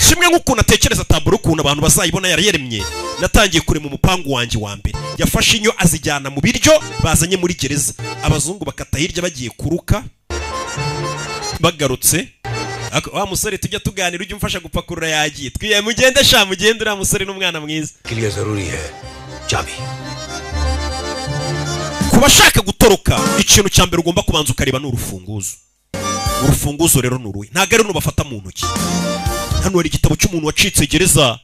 kimwe nk'ukuntu atekereza taburo ukuntu abantu bazayibona yarayeremye natangiye kurema umupangu wanjye wa mbere yafashe inyo azijyana mu biryo bazanye muri gereza abazungu bakata hirya bagiye kuruka bagarutse wa musore tujya tuganira ujye umfasha gupakurura yagiye twiye mugende uriya musore n'umwana mwiza bashaka gutoroka ikintu cya mbere ugomba kubanza ukareba n'urufunguzo. Urufunguzo rero nuruhe ntago ari nubafata mu ntoki. Hano hari igitabo cy'umuntu wacitse gereza.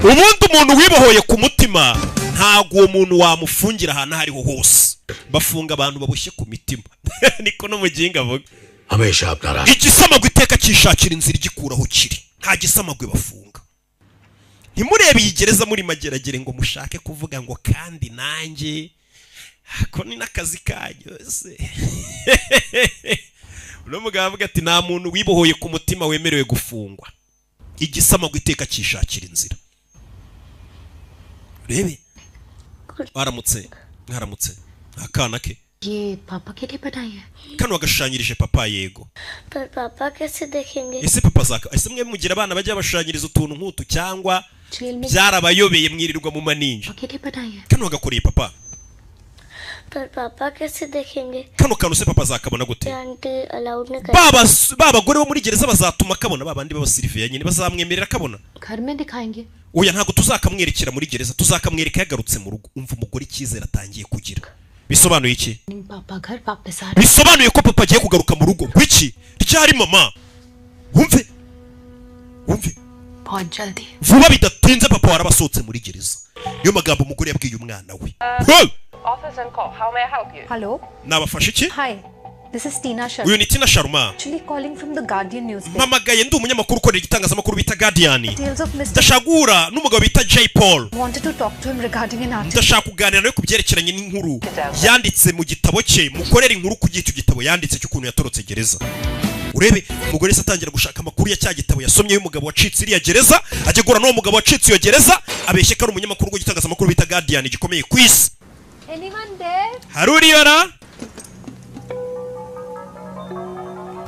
Umuntu wibohoye ku mutima ntago uwo muntu wamufungira ahantu hariho hose. Bafunga abantu baboshye ku mitima. Niko no muginga avuga. Igisamagwe iteka cyishakira inzira igikuraho kiri. Nta gisamagwe bafunga. Ntimurebe iyi gereza muri mageragere ngo mushake kuvuga ngo kandi nanjye ko ni nakazi kanyu se. Uno mugabo avuga ati nta muntu wibohoye ku mutima wemerewe gufungwa. Igisamagwe iteka cyishakira inzira. Rebe aramutse akana ke ये पापा के लिए बनाई है kano agashanyirije papa yego. पर पापा कैसे देखेंगे? Ese papa zaka ese mwe mugira abana bajya bashanyiriza utuntu nk'utu cyangwa byarabayobeye mwirirwa mu maninja. के लिए बनाई है Kano agakoreye papa. पर पापा कैसे देखेंगे? Kano kanu se papa zakabona gute? Aunty allowed नहीं Baba gore bo muri gereza bazatuma kabona babandi babasiriviya nyine bazamwemerera kabona. घर में दिखाएंगे Oya ntago tuzakamwerekera muri gereza tuzakamwereka yagarutse mu rugo. Umva umugore icyizere atangiye kugira. Bisobanuye iki? पापा घर वापस आ रहे Bisobanuye ko papa agiye kugaruka mu rugo. Wiki? Ryari mama? Wumve बहुत जल्दी vuba bidatinze papa warabasohotse muri gereza. Niyo magambo umugore yabwiye umwana we. Office and call. How may I help you? Hello Nabafashe iki? Hi this is Tina Sharma Uyu ni Tina Sharma. Actually calling from the guardian newspaper Mpamagaye ndi umunyamakuru ukorera igitangazamakuru bita Guardian. Tales of Mr. Ndashagura n'umugabo bita J Paul. wanted to talk to him regarding an article Ndashaka kuganira nawe kubyerekeranye n'inkuru yanditse mu gitabo cye. Mukorera inkuru ku gicyo gitabo yanditse cy'ukuntu yatorotse gereza. Urebe umugore se atangira gushaka amakuru ya cya gitabo yasomye y'umugabo wacitse iriya gereza, agegura n'uwo mugabo wacitse iyo gereza, abeshye ko ari umunyamakuru w'igitangazamakuru bita Guardian gikomeye ku isi. anyone there Haruriyora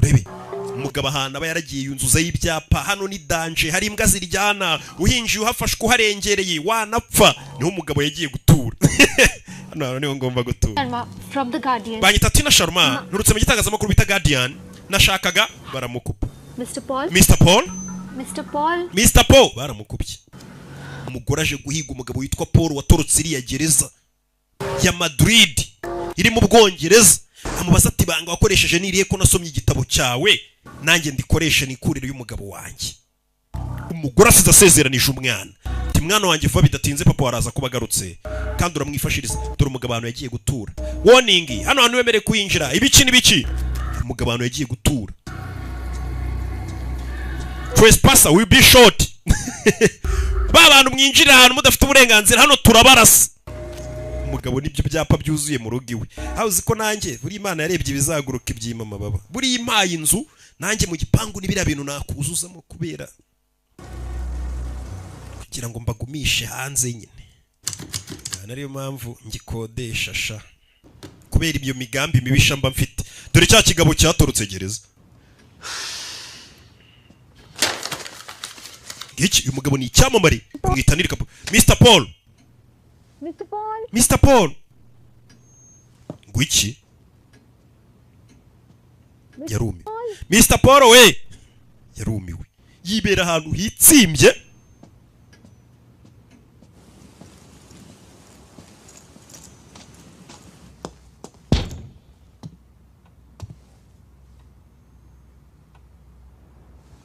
Rebe umugabo ahantu aba yaragiye yunzuza y'ibyapa. Hano ni danje, hari imbwa ziryana, uhinjiye uhafashwe uharengereye wanapfa. Niho umugabo yagiye gutura. Hano niho ngomba gutura. Sharma from the Guardian Banyita Tina Sharma nturutse mu gitangazamakuru bita Guardian. Nashakaga baramukupa. Mr. Paul Mr. Paul baramukubye. Umugore aje guhiga umugabo witwa Paul watorotse iriya gereza ya Madrid iri mu Bwongereza. Amubaza ati banga wakoresheje niriye ko nasomye igitabo cyawe nanjye ndikoresha nikurire y'umugabo wanjye. Umugore asize asezeranije umwana ati mwana wanjye vuba bidatinze papa waraza kubagarutse kandi uramwifashiriza dore umugabo abantu yagiye gutura. Warning hano hantu wemere kuyinjira ibiki n'ibiki. Umugabo abantu yagiye gutura. Trespasser will be shot. Ba bantu mwinjira ahantu mudafite uburenganzira hano turabarasa. Umugabo nibyo byapa byuzuye mu rugo iwe. Hauzi ko nanjye buri Imana yarebye bizaguruka ibyimama baba. Buri impaye inzu nanjye mu gipangu nibira bintu nakuzuzamo kubera kugira ngo mbagumishe hanze nyine. Nariyo mpamvu ngikodesha sha. Kubera ibyo migambi mibisha mba mfite. Dore cya kigabo cyatorotse gereza. Iki uyu mugabo ni icyamamare mwitanirika Mr. Paul. Ngwiki yarumiwe. Mr. Paul we yarumiwe. Yibera ahantu hitsimbye.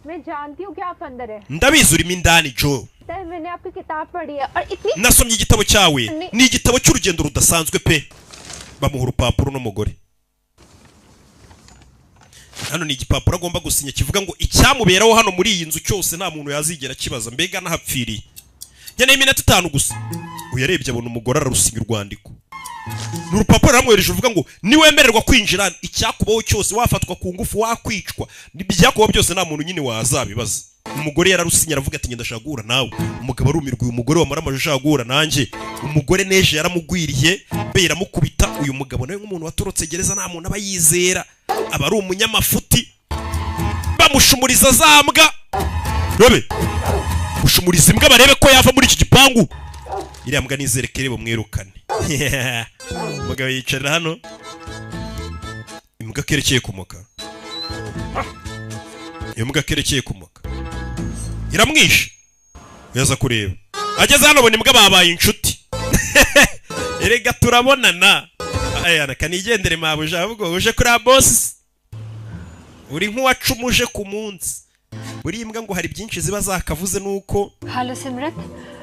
मैं जानती हूँ कि आप अंदर है Ndabizi urimo indani Joe. मैंने आपकी किताब पढ़ी है और इतनी Nasomye igitabo cyawe. Ni igitabo cy'urugendo rudasanzwe pe. Bamuha urupapuro n'umugore. Hano ni igipapuro agomba gusinya kivuga ngo icyamuberaho hano muri iyi nzu cyose nta muntu yazigera kibaza mbega nahapfiriye. Nkeneye iminota 5 gusa. Uyarebye abona umugore ararusinya urwandiko. N'urupapuro ramwereje uvuga ngo niwemererwa kwinjira icyakubaho cyose wafatwa ku ngufu wakwicwa n'ibyakubaho byose nta muntu nyine wazabibaza. Umugore yararusinya aravuga ati ndashaka guhura nawe. Umugabo arumirwa uyu mugore wamara amajisho guhura nanjye. Umugore neje yaramugwiriye be yaramukubita. Uyu mugabo nawe nk'umuntu watorotse gereza nta muntu aba yizera. Aba ari umunyamafuti. Bamushumuriza zambwa. Robe. Mushumuriza imbwa barebe ko yava muri iki gipangu. Iriya mbwa nizerekere bamwirukane. Umugabo yicara hano. Imbwa kerekeye kumuka. Iyo mbwa kerekeye kumuka. Iramwishe. Yaza kureba. Ageze hano bona imbwa babaye inshuti. erega turabonana ayana kanigendere mabuja ahubwo uje kuri boss uri nk'uwacumuje ku munsi buri imbwa ngo hari byinshi ziba zakavuze nuko hello Simrat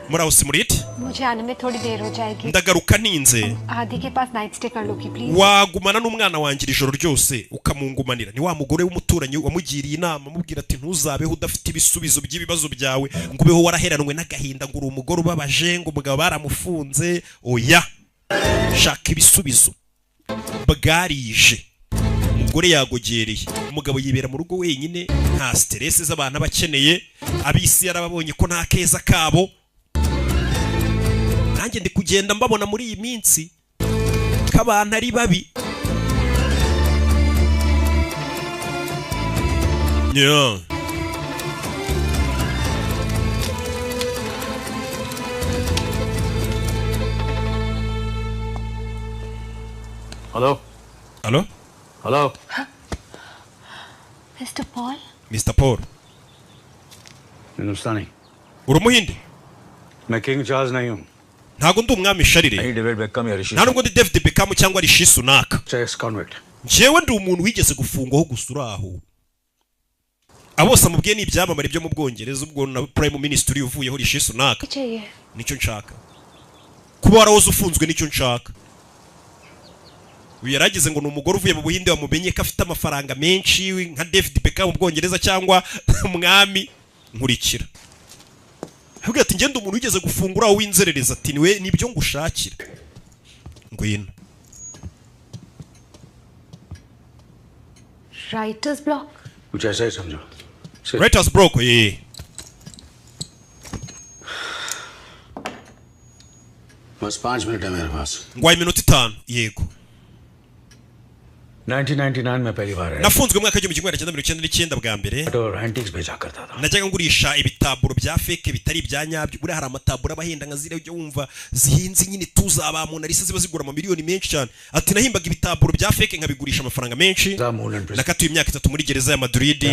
muraho Simuriti मुझे आने में थोड़ी देर हो जाएगी ndagaruka ninze आदि के पास night stay कर लो की please wagumana n'umwana wangira ijoro ryose ukamungumanira ni wa mugore w'umuturanyi wamugiriye inama mubwira ati ntuzabeho udafite ibisubizo by'ibibazo byawe ngo ubeho waraheranwe n'agahinda ngo uri umugore ubabaje ngo umugabo baramufunze oya shaka ibisubizo bwarije umugore yagogereye umugabo yibera mu rugo wenyine nta stress z'abantu abakeneye abisi yarababonye ko nta keza kabo nanjye ndi kugenda mbabona muri iyi minsi k'abantu ari babi yeah. Hello? Hello? Hello? Mr. Paul? Mr. Paul. Hindustani. Urumuhinde? मैं king Charles नहीं हूँ. Ntago ndi umwami Sharire. नहीं David become या ऋषि. Nta nubwo ndi David Beckham cyangwa Rishi Sunak. Sex convict. Jewe ndi umuntu wigeze gufungwaho gusura aho. Abose amubwiye ni ibyamamare byo mu Bwongereza ubwo na Prime Minister uvuyeho Rishi Sunak. Nicyo nshaka. Kuba warahoze ufunzwe nicyo nshaka. Uyaragize ngo ni umugore uvuye mu Buhinde wamumenye ko afite amafaranga menshi nka David Beckham mu Bwongereza cyangwa umwami nkurikira. Ahubwo ati ngende umuntu wigeze gufungura aho winzerereza ati niwe nibyo ngushakira. Ngwino. Writer's block. कुछ ऐसा ही समझो. Writer's block ये. बस 5 मिनट है मेरे पास. Ngwaye iminota 5 yego. 1999 में पहली बार है. Nafunzwe mu mwaka w'igihumbi kimwe magana cyenda n'icyenda bwa mbere. और एंटिक्स बेचा करता था. Najyaga ngurisha ibitaburo bya fake bitari ibya nyabyo. Buri hari amataburo abahenda nka zire ujye wumva zihinze nyine tuza abantu narisa ziba zigura ama miliyoni menshi cyane. Ati nahimbaga ibitaburo bya fake nkabigurisha amafaranga menshi. Nakatuye imyaka 3 muri gereza ya Madrid.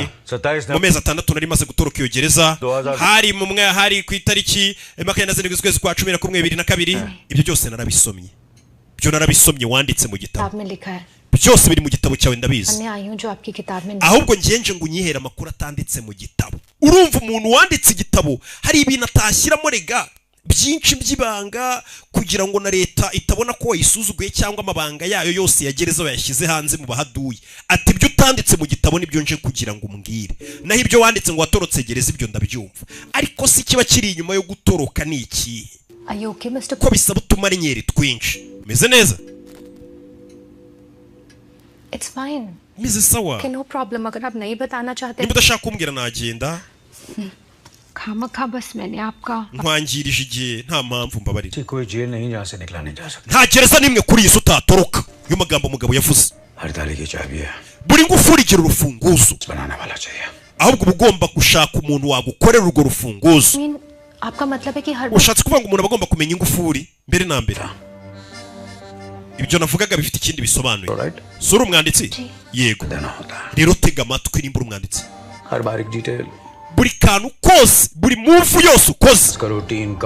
Mu mezi 6 nari maze gutoroka iyo gereza. Hari mu mwe hari ku itariki 27 z'ukwezi kwa 11 2002. Ibyo byose narabisomye. Byo narabisomye wanditse mu gitabo. Byose biri mu gitabo cyawe ndabizi. Ahubwo ngenje ngo unyihera amakuru atanditse mu gitabo. Urumva umuntu wanditse igitabo hari ibintu atashyiramo rega byinshi by'ibanga kugira ngo na leta itabona ko wayisuzuguye cyangwa amabanga yayo yose yagereza yashyize hanze mu bahaduye. Ati ibyo utanditse mu gitabo nibyo nje kugira ngo umbwire. Naho ibyo wanditse ngo watorotse gereza ibyo ndabyumva. Ariko si kiba kiri inyuma yo gutoroka niki? Ko bisaba utumarenyeri twinshi. Meze neza? It's fine. Mrs. Sawa. Okay, no problem. अगर आप नहीं बताना चाहते niba udashaka kumbwira nagenda खामखा बस मैंने आपका nkwangirije igihe nta mpamvu mbabarira कोई जेल नहीं जहाँ से निकला नहीं जा सकता. nta gereza nimwe kuri iyi utatoroka yo magambo umugabo yavuze. हर ताले की चाबी है. buri ngufuri igira urufunguzo बनाने वाला चाहिए. ahubwo ugomba gushaka umuntu wagukorera urwo rufunguzo. आपका मतलब है कि हर ushatse kuvuga ngo umuntu agomba kumenya ingufuri mbere na mbere. Ibyo navugaga bifite ikindi bisobanuye. Sura umwanditsi? Yego. Rero tega amatwi nimba umwanditsi. हर बारीक detail. Buri kantu kose, buri move yose ukoze.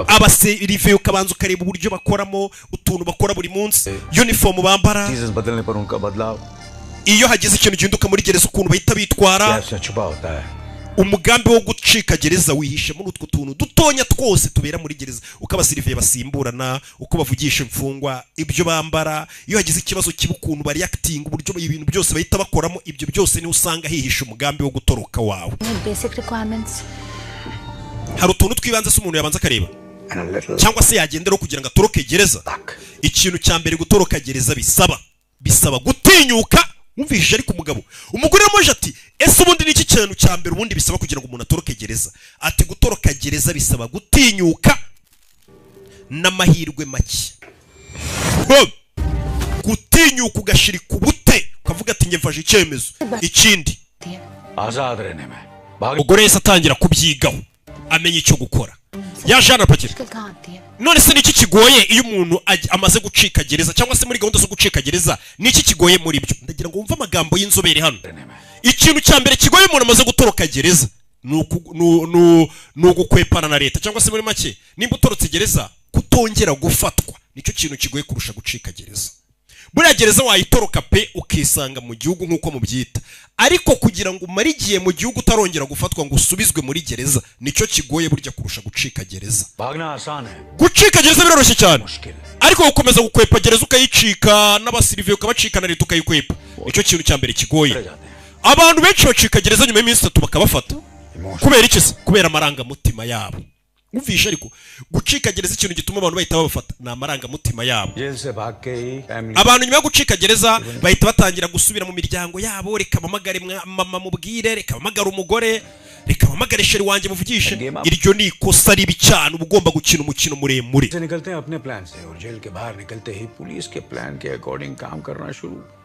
Abaserive ukabanza ukareba uburyo bakoramo, utuntu bakora buri munsi, uniform bambara. चीजें बदलने पर उनका बदलाव. Iyo hagize ikintu gihinduka muri gereza ukuntu bahita bitwara. Umugambi wo gucika gereza wihishe muri utwo tuntu dutonya twose tubera muri gereza ukabasirive basimburana uko bavugisha imfungwa ibyo bambara iyo hagize ikibazo kibukuntu bari acting uburyo ibintu byose bahita bakoramo ibyo byose ni usanga hihisha umugambi wo gutoroka wawe. Basic requirements. Hari utuntu twibanze se umuntu yabanza akareba cyangwa se yagendera kugira ngo atoroke gereza. Ikintu cya mbere gutoroka gereza bisaba gutinyuka. Umvishije ariko umugore yamoje ati ese ubundi niki kintu cya mbere ubundi bisaba kugira ngo umuntu atoroke gereza. Ati gutoroka gereza bisaba gutinyuka n'amahirwe make. Gutinyuka ugashirika ubute ukavuga ati ngevaje icyemezo. Ikindi आजाद रहने में. umugore yese atangira kubyigaho amenya icyo gukora. Yajana pakira. None se niki kigoye iyo umuntu amaze gucika gereza cyangwa se muri gahunda zo gucika gereza niki kigoye muri byo? Ndagira ngo wumve amagambo y'inzobere hano. Ikintu cya mbere kigoye umuntu amaze gutoroka gereza nugukwepana na leta cyangwa se muri make nimba utorotse gereza kutongera gufatwa nicyo kintu kigoye kurusha gucika gereza. Buriya gereza wayitoroka pe ukisanga mu gihugu nk'uko mubyita, ariko kugira ngo umare igihe mu gihugu utarongera gufatwa ngo usubizwe muri gereza nicyo kigoye burya kurusha gucika gereza. Gucika gereza biroroshye cyane, ariko gukomeza gukwepa gereza ukayicika n'abasiriviye ukabacika na leta ukayikwepa nicyo kintu cya mbere kigoye. Abantu benshi bacika gereza nyuma y'iminsi 3 bakabafata. Kubera iki se? Kubera amarangamutima yabo. Umvisha ariko gucika gereza ikintu gituma abantu bahita babafata na amarangamutima yabo. Abantu nyuma yo gucika gereza bahita batangira gusubira mu miryango yabo, reka bamagare mama mubwire, reka bamagare umugore, reka bamagare sheri wanjye muvugishe. Iryo ni ikosa ribi cyane, uba ugomba gukina umukino muremure.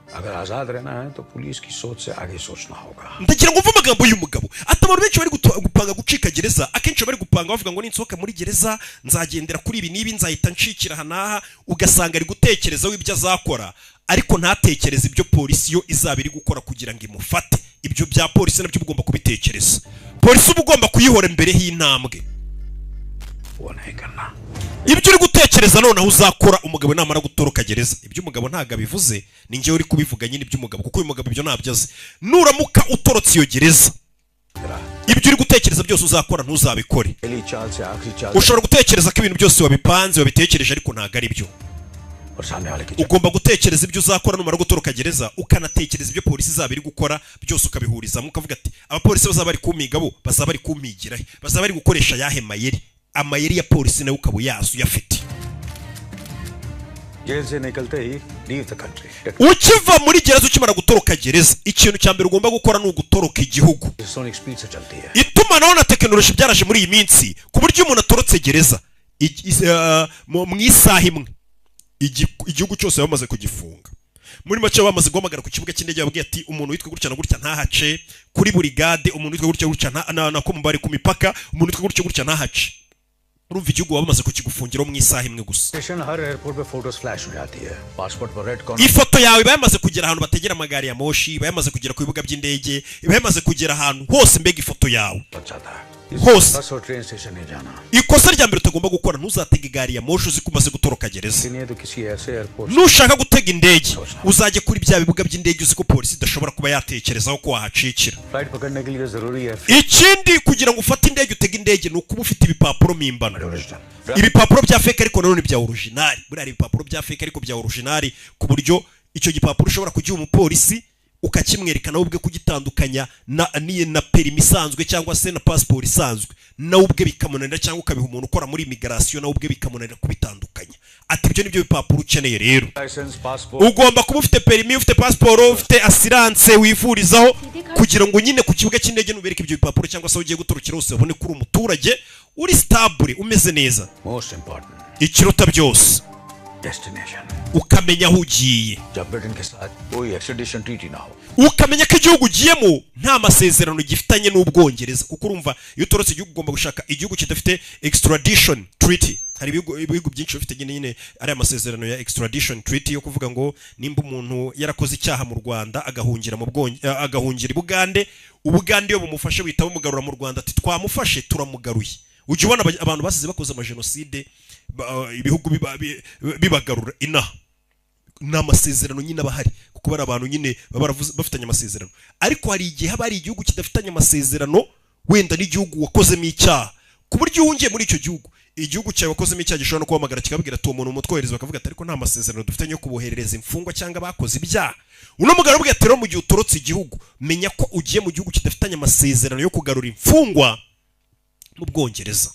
अगर आजाद रहना है तो पुलिस की सोच से आगे सोचना होगा. Ndagira ngo mvuga amagambo y'umugabo atabantu benshi bari gupanga gucika gereza, akenshi bari gupanga bavuga ngo ninsohoka muri gereza nzagendera kuri ibi nibi nzahita nshikira hanaha, ugasanga ari gutekereza w'ibyo azakora ariko ntatekereza ibyo polisi yo izaba iri gukora kugira ngo imufate. Ibyo bya polisi nabyo ugomba kubitekereza. Polisi uba ugomba kuyihora mbere y'intambwe. Ibyo uri gutekereza none aho uzakora umugabo namara gutoroka gereza. Ibyo umugabo ntaga bivuze, ni ngewe uri kubivuga nyine ibyo umugabo, kuko uyu mugabo ibyo nabyaze. Nuramuka utorotse iyo gereza, ibyo uri gutekereza byose uzakora ntuzabikore. Ushobora gutekereza ko ibintu byose wabipanze wabitekereje ariko ntaga ari byo. Ugomba gutekereza ibyo uzakora numara gutoroka gereza, ukanatekereza ibyo polisi izaba iri gukora byose ukabihurizamo, ukavuga ati abapolisi bazaba bari kumiga bo bazaba bari kumigira, bazaba bari gukoresha yahe mayeri. Amayeri ya polisi nawe ukaba yasu yafite. Ukiva muri gereza ukimara gutoroka gereza, ikintu cya mbere ugomba gukora ni ugutoroka igihugu. Itumanaho na tekinoloji byaraje muri iyi minsi ku buryo umuntu atorotse gereza mu isaha imwe igihugu cyose bamaze kugifunga. Muri make bamaze guhamagara ku kibuga cy'indege babwiye ati umuntu witwa gutya na gutya ntahace, kuri burigade umuntu witwa gutya gutya nako mubari ku mipaka umuntu witwa gutya gutya ntahace. Urumva igihugu bamaze kukigufungira mu isaha imwe gusa. Ifoto yawe bayamaze kugera ahantu bategera amagari ya moshi, bayamaze kugera ku bibuga by'indege, bayamaze kugera ahantu hose mbega ifoto yawe hose. Ikosa rya mbere utagomba gukora, ntuzatege gari ya moshi uzi ko umaze gutoroka gereza. Nushaka gutega indege uzajye kuri bya bibuga by'indege uzi ko polisi idashobora kuba yatekerezaho ko wahacikira. Ikindi kugira ngo ufate indege utege indege ni ukuba ufite ibipapuro mimbano. Ibipapuro bya fake ariko nanone bya original. Buriya ibipapuro bya fake ariko bya original ku buryo icyo gipapuro ushobora kugiha umupolisi ukakimwerekana ubwe kugitandukanya na perimi isanzwe cyangwa se na passport isanzwe, na ubwe bikamunanira, cyangwa ukabiha umuntu ukora muri immigration na ubwe bikamunanira kubitandukanya. Ati ibyo nibyo bipapuro ukeneye rero. Ugomba kuba ufite perimi, ufite passport, ufite assurance wivurizaho, kugira ngo nyine ku kibuga cy'indege nubereke ibyo bipapuro cyangwa se ugiye gutorokera hose ubone kuri umuturage uri stable umeze neza. Ikiruta byose ukamenya aho ugiye, ukamenya ko igihugu ugiyemo nta masezerano gifitanye n'Ubwongereza, kuko urumva iyo utorotse igihugu ugomba gushaka igihugu kidafite extradition treaty. Hari ibihugu byinshi bifite nyine ari amasezerano ya extradition treaty yo kuvuga ngo nimba umuntu yarakoze icyaha mu Rwanda agahungira agahungira i Bugande, Ubugande yo bumufashe wita bamugarura mu Rwanda ati twamufashe turamugaruye. Ujye ubona abantu basize bakoze amagenocide ibihugu bibagarura inaha n'amasezerano nyine abahari, kuko bari abantu nyine bafitanye amasezerano. Ariko hari igihe haba hari igihugu kidafitanye amasezerano wenda n'igihugu wakozemo icyaha, ku buryo uhungiye muri icyo gihugu, igihugu cyawe wakozemo icyaha gishobora no kuhamagara kikabwira ati uwo muntu umutwohereza, bakavuga ati ariko nta masezerano dufitanye yo kuboherereza imfungwa cyangwa bakoze ibyaha. Uno mugabo ubwe ati rero mu gihe utorotse igihugu menya ko ugiye mu gihugu kidafitanye amasezerano yo kugarura imfungwa mu Bwongereza.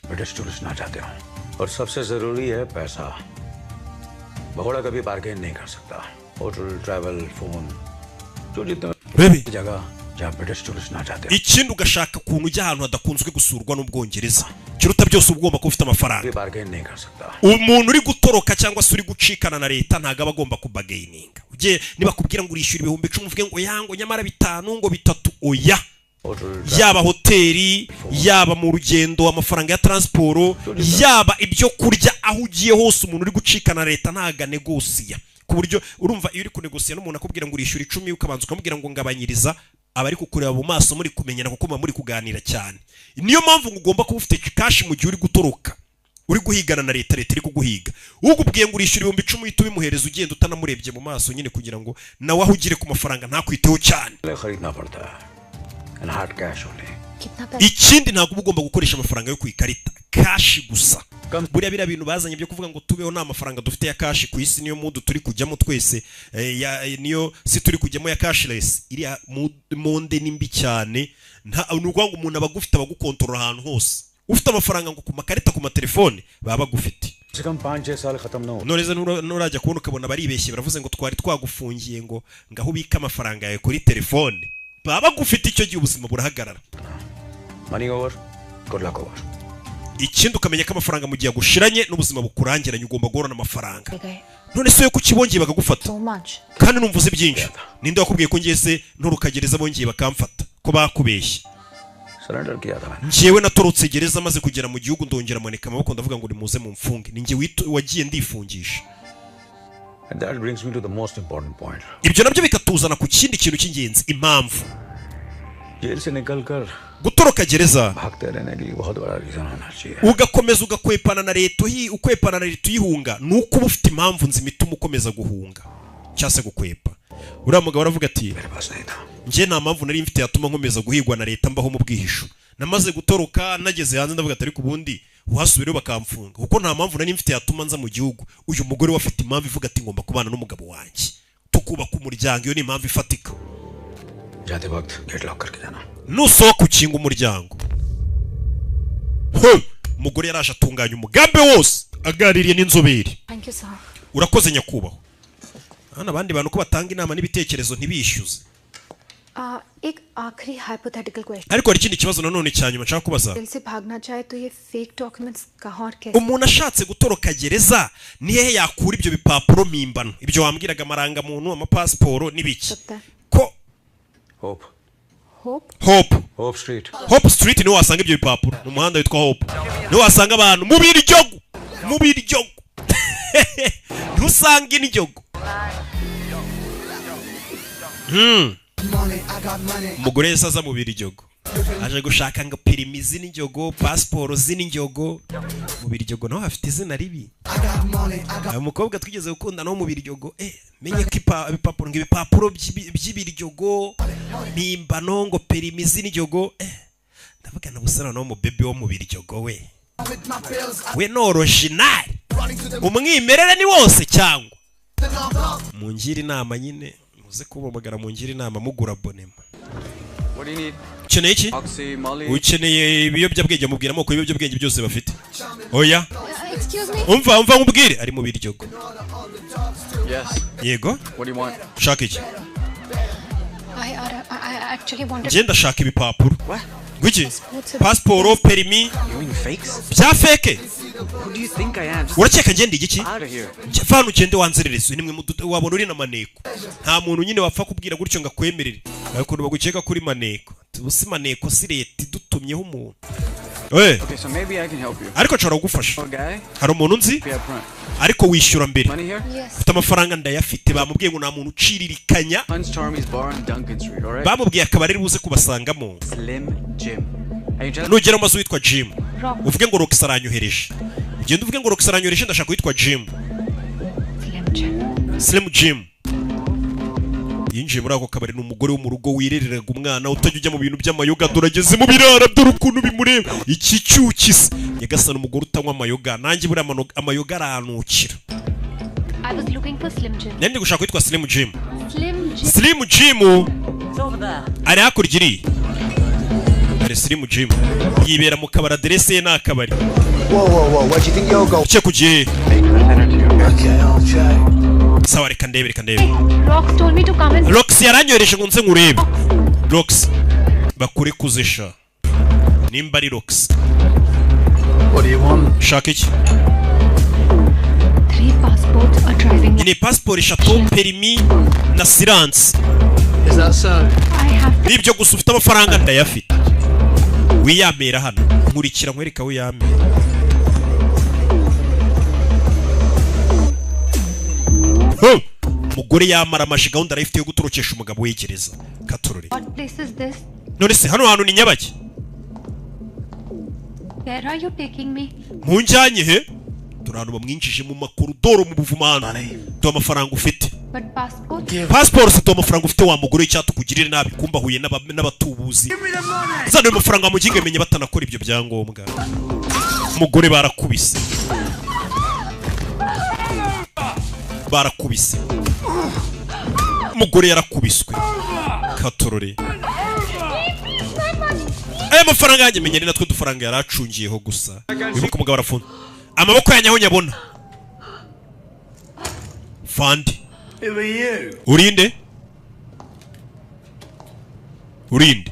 British tourist ना चाहते हो, और सबसे जरूरी है पैसा. भगोड़ा कभी बार्गेन नहीं कर सकता. होटल, ट्रैवल, फोन, जो जितना जगह जहाँ ब्रिटिश टूरिस्ट ना चाहते हो. Ikindi ugashaka kuntu ujya ahantu hadakunzwe gusurwa n'Ubwongereza. Kiruta byose ugomba kuba ufite amafaranga. Bargain नहीं कर सकता. Umuntu uri gutoroka cyangwa se uri gucikana na leta ntago aba agomba kubagaininga. Uje nibakubwira ngo urishyura 10,000 uvuge ngo yango nyamara 5 ngo 3 oya. Yaba hoteli, yaba mu rugendo amafaranga ya transport, yaba ibyo kurya aho ugiye hose umuntu uri gucikana leta ntaga negosiya. Ku buryo urumva iyo uri kunegosiya n'umuntu akubwira ngo urishyura 10 ukabanza ukamubwira ngo ngabanyiriza, aba ari kukureba mu maso muri kumenyana kuko muri kuganira cyane. Niyo mpamvu ugomba kuba ufite cash mu gihe uri gutoroka, uri guhigana na leta iri kuguhiga ugubwiye ngo urishyura 10,000 uhita ubimuhereza ugenda utanamurebye mu maso nyine kugira ngo nawe aho ugire ku mafaranga ntakwiteho cyane ikindi ntabwo ugomba gukoresha amafaranga yo ku ikarita cash gusa buriya biriya bintu bazanye byo kuvuga ngo tubeho nta mafaranga dufite ya cash ku isi niyo mudu turi kujyamo twese niyo si turi kujyamo ya cashless iriya monde nimbi cyane nta nuko ngo umuntu abagufite abagukontorora ahantu hose ufite amafaranga ngo ku makarita ku matelefone baba bagufite noneze nurajya kubona ukabona baribeshye baravuze ngo twari twagufungiye ngo ngaho ubika amafaranga yawe kuri telefone baba bagufite icyo gihe ubuzima burahagarara money over good luck over ikindi ukamenya ko amafaranga mu gihe gushiranye n'ubuzima bukurangiranye ugomba guhorana amafaranga none se yo kukibongeye bagagufata kandi numvuze byinshi ninde wakubwiye ko ngeze nturukagereza bongeye bakamfata ko bakubeshye njyewe natorotse gereza maze kugera mu gihugu ndongera manika amaboko ndavuga ngo nimuze mu mfunge ninjye wagiye ndifungisha ibyo nabyo bikatuzana ku kindi kintu cy'ingenzi impamvu gutoroka gereza ugakomeza ugakwepana na leta uyihunga nuko uba ufite impamvu nzima ituma ukomeza guhunga cyangwa se gukwepa uriya mugabo aravuga ati njye nta mpamvu nari mfite yatuma nkomeza guhigwa na leta mbaho mu bwihisho namaze gutoroka nageze hanze ndavuga ati ariko ubundi uhasubireho bakamfunga kuko nta mpamvu nari mfite yatuma nza mu gihugu uyu mugore we afite impamvu ivuga ati ngomba kubana n'umugabo wanjye tukubaka umuryango iyo ni impamvu ifatika nusohoka ukinga umuryango umugore yaraje atunganya umugambi wose aganiriye n'inzobere urakoze nyakubahwa hano abandi bantu ko batanga inama n'ibitekerezo ntibishyuze एक आखिरी hypothetical question ariko hari ikindi kibazo nanone cyanyuma nshaka kubaza से भागना चाहे तो ये fake documents कहां और कैसे umuntu ashatse gutoroka gereza ni hehe yakura ibyo bipapuro mimbano ibyo wambwiraga amaranga muntu amapasiporo n'ibiki ko Hope Street niho wasanga ibyo bipapuro mu muhanda witwa Hope niho wasanga abantu mu biryogo ntusanga injyogo umugore wese aza mu biryogo aje gushaka ngo perimi z'injyogo pasiporo z'injyogo mu biryogo naho hafite izina ribi umukobwa twigeze gukunda no mu biryogo menye ko ibipapuro by'ibiryogo mimbano ngo perimi z'injyogo ndavuga na busana no mu bebe wo mu biryogo we no original umwimerere ni wose cyangwa mungira inama nyine muze kubomagara mungira inama mugura abonema ukeneye iki ukeneye ibiyobyabwenge mubwira amoko y'ibiyobyabwenge byose bafite oya umva nkubwire ari mu biryogo yego ushaka iki njye ndashaka ibipapuro gwiki pasiporo perimi bya feke urakeka ngende igiki vana ugende wanzerereze nimwe wabona uri na maneko nta muntu nyine wapfa kubwira gutyo ngo akwemerere ariko bagukeka kuri maneko tubusi maneko si leta idutumyeho umuntu ariko nshobora kugufasha hari umuntu nzi ariko wishyura mbere ufite amafaranga ndayafite bamubwiye ngo nta muntu uciririkanya bamubwiye akabari ari buze kubasangamo nugera mu mazu witwa Jim uvuge ngo Rox aranyohereje ugende uvuge ngo Rox aranyohereje ndashaka witwa Jim Slim Jim yinjiye muri ako kabari n'umugore wo mu rugo wirereraga umwana utajya ujya mu bintu by'amayoga dorageze mu birara dore ukuntu bimureba iki cyukise nyagasana umugore utanywa amayoga nanjye buri amayoga aranukira nende gushaka witwa Slim Jim ari hakurya iri ari Slim Jim yibera mu kabari aderese ye n'akabari cye kugiye sawa reka ndebe Rox yaranyohereje ngo nze nkurebe Rox bakure kuzisha nimba ari Rox shaka iki ni passport eshatu perimi na silence nibyo gusa ufite amafaranga ndayafite wiyamera hano nkurikira nkwereka wiyamera umugore yamara amaji gahunda arayifite yo gutorokesha umugabo wegereza katurore none se hano hantu ni nyabaki Where are you taking me? Munjanye he? Turano bamwinjije mu makoridoro mu buvumano. Do amafaranga ufite. But passport? Passport si do amafaranga ufite wa mugore cyatu kugirira nabi kumba huye n'abatubuzi. Zano amafaranga muginge menye batanakora ibyo byangombwa. Mugore barakubise. Barakubise. Mugore yarakubiswe. Katorore. Aya mafaranga yanjye menye natwe dufaranga yaracungiyeho gusa. Bibuka umugabo arafunze. Amaboko yanyaho nyabona. Fandi. Urinde? Urinde.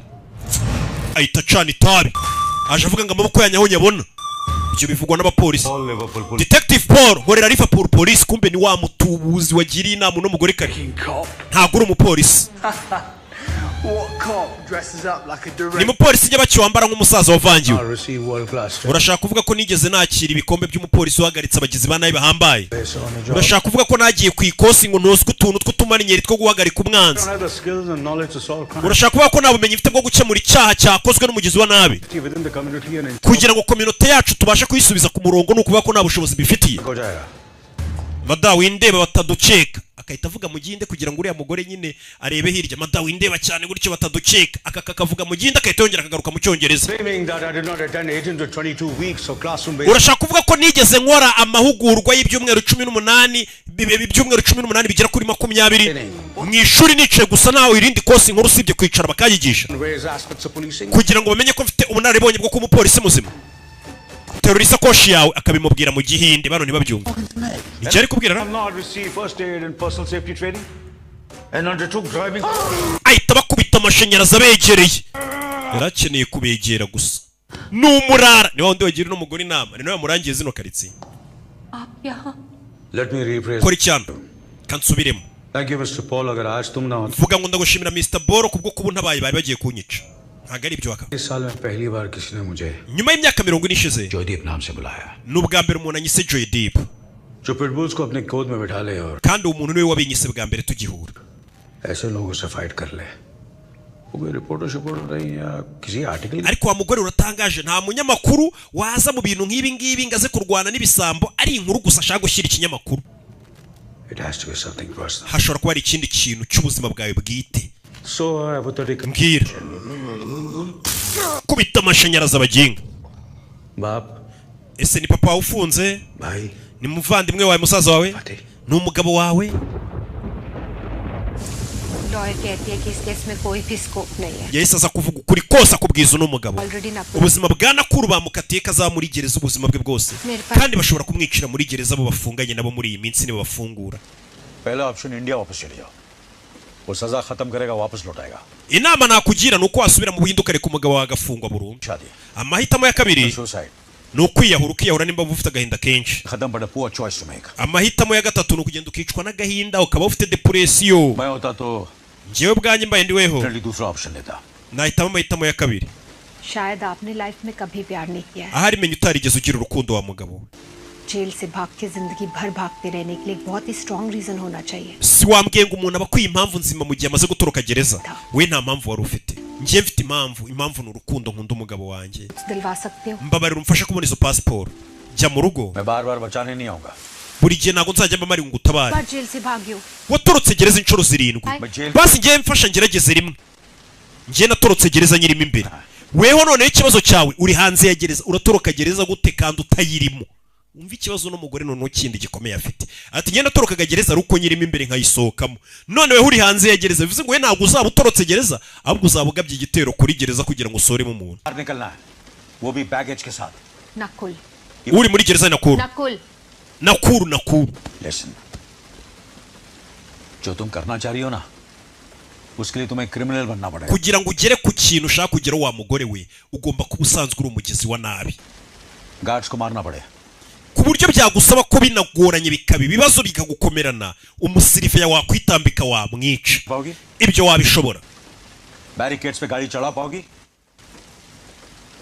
Ahita cana itabi. Aje avuga ngo amaboko yanyaho nyabona. Ibyo bivugwa n'abapolisi. Detective Paul, horera Liverpool police kumbe ni wa mutubuzi wagiriye inama n'umugore kare. Ntago uri umupolisi. Ni mupolisi njye wambara nk'umusaza wavangiwe. Urashaka kuvuga ko nigeze nakira ibikombe by'umupolisi uhagaritse abagizi ba nabi bahambaye. Urashaka kuvuga ko nagiye ku ikosi ngo noswe utuntu tw'utumarinyeri two guhagarika umwanzi. Urashaka kuvuga ko nabumenye mfite bwo gukemura icyaha cyakozwe n'umugizi wa nabi. Kugira ngo community yacu tubashe kuyisubiza ku murongo no kuvuga ko nabushobozi bifitiye. Madawu indeba bataduceka. Akahita avuga mu ginde kugira ngo uriya mugore nyine arebe hirya. Madawu indeba cyane gutyo bataduceka. Akakavuga mu ginde akahita yongera akagaruka mu cyongereza. Urashaka kuvuga ko nigeze nkora amahugurwa y'ibyumweru 18 ibyumweru 18 bigera kuri 20 mu ishuri nicaye gusa nawe irindi kosi nkuru usibye kwicara bakayigisha kugira ngo bamenye ko mfite ubunararibonye bwo kuba umupolisi muzima. Terorisa koshi yawe akabimubwira mu gihinde bano nibabyumva. Icyo ari kubwira ahita bakubita amashanyarazi abegereye. Yarakeneye kubegera gusa. N'umurara niba wundi wagira n'umugore inama ni nawe yamurangiye zino karitsiye. Kora icyambo kansubiremo. Vuga ngo ndagushimira Mr. Boro kubwo kuba ntabaye bari bagiye kunyica. Ntabwo ari ibyo wakaba. Nyuma y'imyaka 40 ishize n'ubwa mbere umuntu anyise Joydeep. Kandi umuntu niwe wabinyise bwa mbere tugihura. Ariko wa mugore uratangaje nta munyamakuru waza mu bintu nk'ibi ngibi ngaze kurwana n'ibisambo ari inkuru gusa ashaka gushyira ikinyamakuru. Hashobora kuba ari ikindi kintu cy'ubuzima bwawe bwite. Mbwira. Kubita amashanyarazi abaginga. Ese ni papa ufunze? Ni muvandimwe wawe musaza wawe? Ni umugabo wawe? Yahise aza kuvuga ukuri kose akubwiza n'umugabo. Ubuzima bwa Nakuru bamukatiye kazamuri gereza ubuzima bwe bwose. Kandi bashobora kumwicira muri gereza abo bafunganye nabo muri iyi minsi nibo bafungura. Pehla option India वापस चलिए वो सजा खत्म करेगा वापस लौटाएगा. Inama nakugira nuko wasubira mu buhinduka reka umugabo wagafungwa burundu. Amahitamo ya kabiri nukwiyahura ukiyahura nimba ufite agahinda kenshi. खत्म पड़ा पूरा choice to make. Amahitamo ya gatatu nukugenda ukicwa n'agahinda ukaba ufite depression. मैं होता तो Njyewe bwanjye mbaye ndiweho दूसरा option लेता. Nahitamo amahitamo ya kabiri. शायद आपने लाइफ में कभी प्यार नहीं किया है. Ahari menye utarigeze ugira urukundo wa mugabo. Jail से भाग के जिंदगी भर भागते रहने के लिए बहुत ही स्ट्रांग रीजन होना चाहिए. Si wambwiye ngo umuntu abakwiye impamvu nzima mu gihe amaze gutoroka gereza. We nta mpamvu wari ufite. Njye mfite impamvu ni urukundo nkunda umugabo wanjye. दिलवा सकते हो. Mbabarira umfashe kubona izo passport. Jya mu rugo. मैं बार-बार बचाने नहीं आऊंगा. Buri gihe ntago nzajya mbamari ngo utabare. बार जेल से भागियो. Watorotse gereza inshuro 7. Basi njye mfasha ngerageze rimwe. Njye natorotse gereza nyirimo imbere. Weho none ikibazo cyawe uri hanze ya gereza uratoroka gereza gute kandi utayirimo. Umva ikibazo n'umugore none ukindi gikomeye afite. Ati ngenda torokaga gereza ruko nyirimo imbere nkayisohokamo. None we uri hanze ya gereza bivuze ngo we ntago uzaba utorotse gereza ahubwo uzabugabye igitero kuri gereza kugira ngo usoremo umuntu. निकलना है वो भी बैगेज के साथ. Nakul. Uri muri gereza Nakuru. Nakuru. Listen. जो तुम करना चाह रही हो ना उसके लिए तुम्हें क्रिमिनल बनना पड़ेगा. Kugira ngo ugere ku kintu ushaka kugera wa mugore we ugomba kuba usanzwe uri umugizi wa nabi. Guards को मारना पड़े. Ku buryo byagusaba ko binagoranye bikaba ibibazo bikagukomerana umusirife ya wakwitambika wa mwica. Ibyo wabishobora. Barricades पे गाड़ी चढ़ा पाओगी?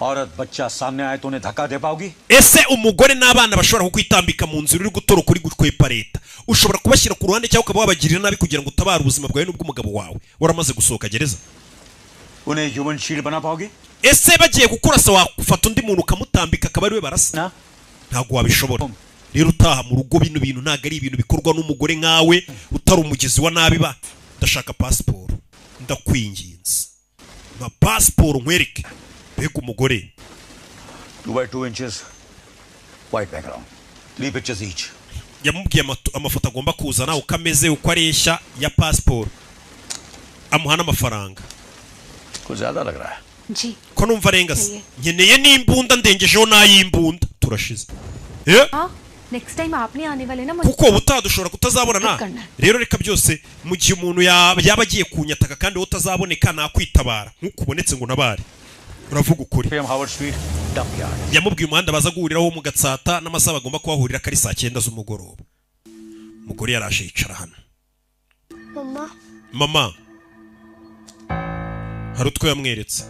औरत बच्चा सामने आए तो उन्हें धक्का दे पाओगी? Ese umugore n'abana bashobora kukwitambika mu nzira uri gutoroka uri gutwepa leta. Ushobora kubashyira ku ruhande cyangwa ukaba wabagirira nabi kugira ngo utabare ubuzima bwawe n'ubw'umugabo wawe waramaze gusohoka gereza. उन्हें ह्यूमन शील्ड बना पाओगी? ese bagiye gukurasa wafata undi muntu ukamutambika akaba ari we barasa ntago wabishobora rero utaha mu rugo bino bintu ntago ari ibintu bikorwa n'umugore nkawe utari umugezi wa nabi ba ndashaka passport ndakwinginze ma passport nkwereke bega umugore 2 by 2 inches white background 3 pictures each yamubwiye amafoto agomba kuzana uko ameze uko areshya ya passport amuha n'amafaranga ko ज़्यादा लग रहा है जी ko numva arengase nkeneye n'imbunda ndengejeho n'ayimbunda turashize हाँ next time आपने आने वाले ना kuko butadushobora kutazabonana rero reka byose mu gihe umuntu yaba agiye kunyataka kandi wowe utazaboneka nakwitabara nkuko ubonetse ngo nabare uravuga ukuri yamubwiye umuhanda baza guhuriraho mu Gatsata n'amasaha bagomba kuhahurira kari saa 9 z'umugoroba umugore yarashe yicara hano mama hari utwo yamweretse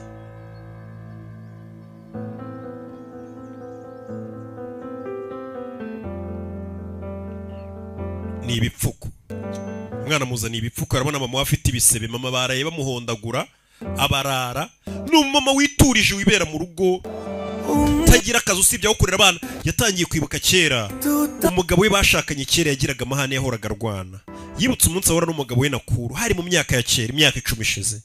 ni ibipfuko umwana muzana ibipfuko arabona mama afite ibisebe mama baraye bamuhondagura abarara n'umama witurije wibera mu rugo tagira akazi usibye aho kurera abana yatangiye kwibuka kera umugabo we bashakanye kera yagiraga amahane yahoraga arwana yibutse umunsi ahora n'umugabo we Nakuru hari mu myaka ya kera imyaka 10 ishize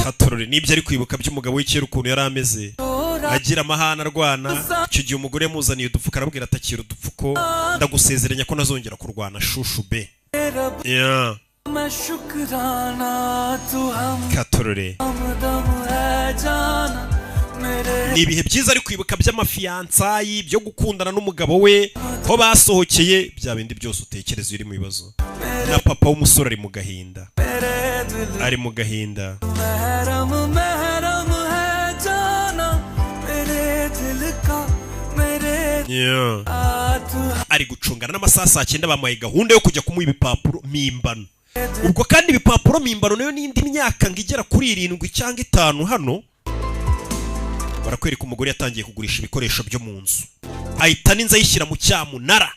Katorore nibyo ari kwibuka by'umugabo we kera ukuntu yari ameze agira amahane arwana icyo gihe umugore yamuzaniye udupfuko arabwira atakira udupfuko ndagusezeranya ko nazongera kurwana shushu be Katorore ni ibihe byiza ari kwibuka by'amafiyansayi byo gukundana n'umugabo we ko basohokeye bya bindi byose utekereza uri mu bibazo na papa w'umusore ari mu gahinda ari gucungana n'amasaha saa 9 bamuhaye gahunda yo kujya kumuha ibipapuro mimbano ubwo kandi ibipapuro mimbano nayo n'indi myaka ngigera kuri 7 cyangwa 5 hano barakwereka umugore yatangiye kugurisha ibikoresho byo mu nzu ahita n'inza yishyira mu cyamunara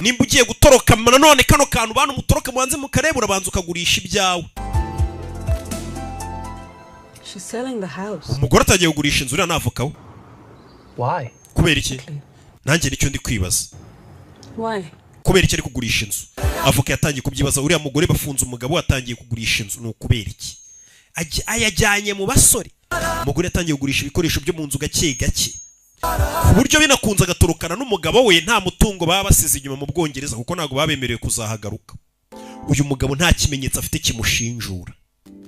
nimba ugiye gutoroka nanone kano kantu bantu mutoroka mubanze mukareba urabanza ukagurisha ibyawe umugore atagiye kugurisha inzu uriya navokaho kubera iki nanjye nicyo ndi kwibaza kubera iki ari kugurisha inzu avoka yatangiye kubyibaza uriya mugore bafunze umugabo atangiye kugurisha inzu ni ukubera iki ayajyanye mu basore umugore yatangiye kugurisha ibikoresho byo mu nzu gake gake ku buryo binakunze agatorokana n'umugabo we nta mutungo baba basize inyuma mu Bwongereza kuko ntabwo babemerewe kuzahagaruka uyu mugabo nta kimenyetso afite kimushinjura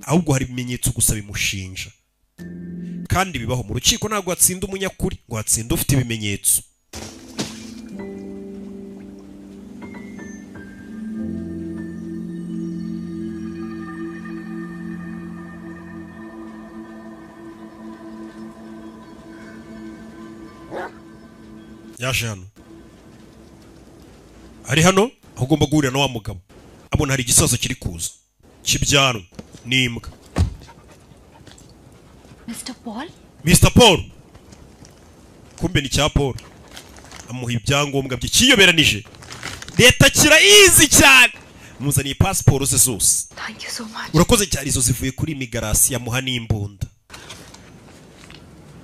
ahubwo hari ibimenyetso gusa bimushinja kandi bibaho mu rukiko ntabwo hatsinda umunyakuri ngo hatsinda ufite ibimenyetso yaje hano ari hano aho ugomba guhurira na wa mugabo abona hari igisazo kiri kuza kibyano n'imbwa Mr. Paul kumbe ni cya Paul amuha ibyangombwa bye kiyoberanije leta kira easy cyane muzaniye passport ze zose thank you so much urakoze cyane izo zivuye kuri imigrasi yamuha n'imbunda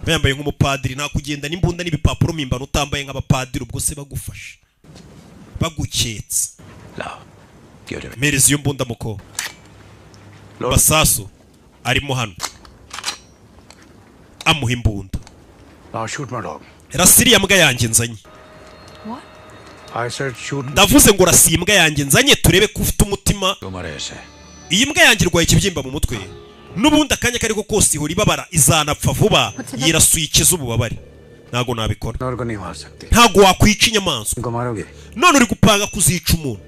bayambaye nk'umupadiri nta kugenda n'imbunda n'ibipapuro mimbano utambaye nk'abapadiri ubwo se bagufasha baguketse merezi iyo mbunda muko basaso arimo hano amuha imbunda rasiri ya mbwa yanjye nzanye ndavuze ngo rasi mbwa yanjye nzanye turebe ko ufite umutima iyi mbwa yanjye irwaye ikibyimba mu mutwe n'ubundi akanya kariko kose ihora ibabara izanapfa vuba yirasuye ikizububabare ntago nabikora ntago wakwica inyamaswa none uri gupanga kuzica umuntu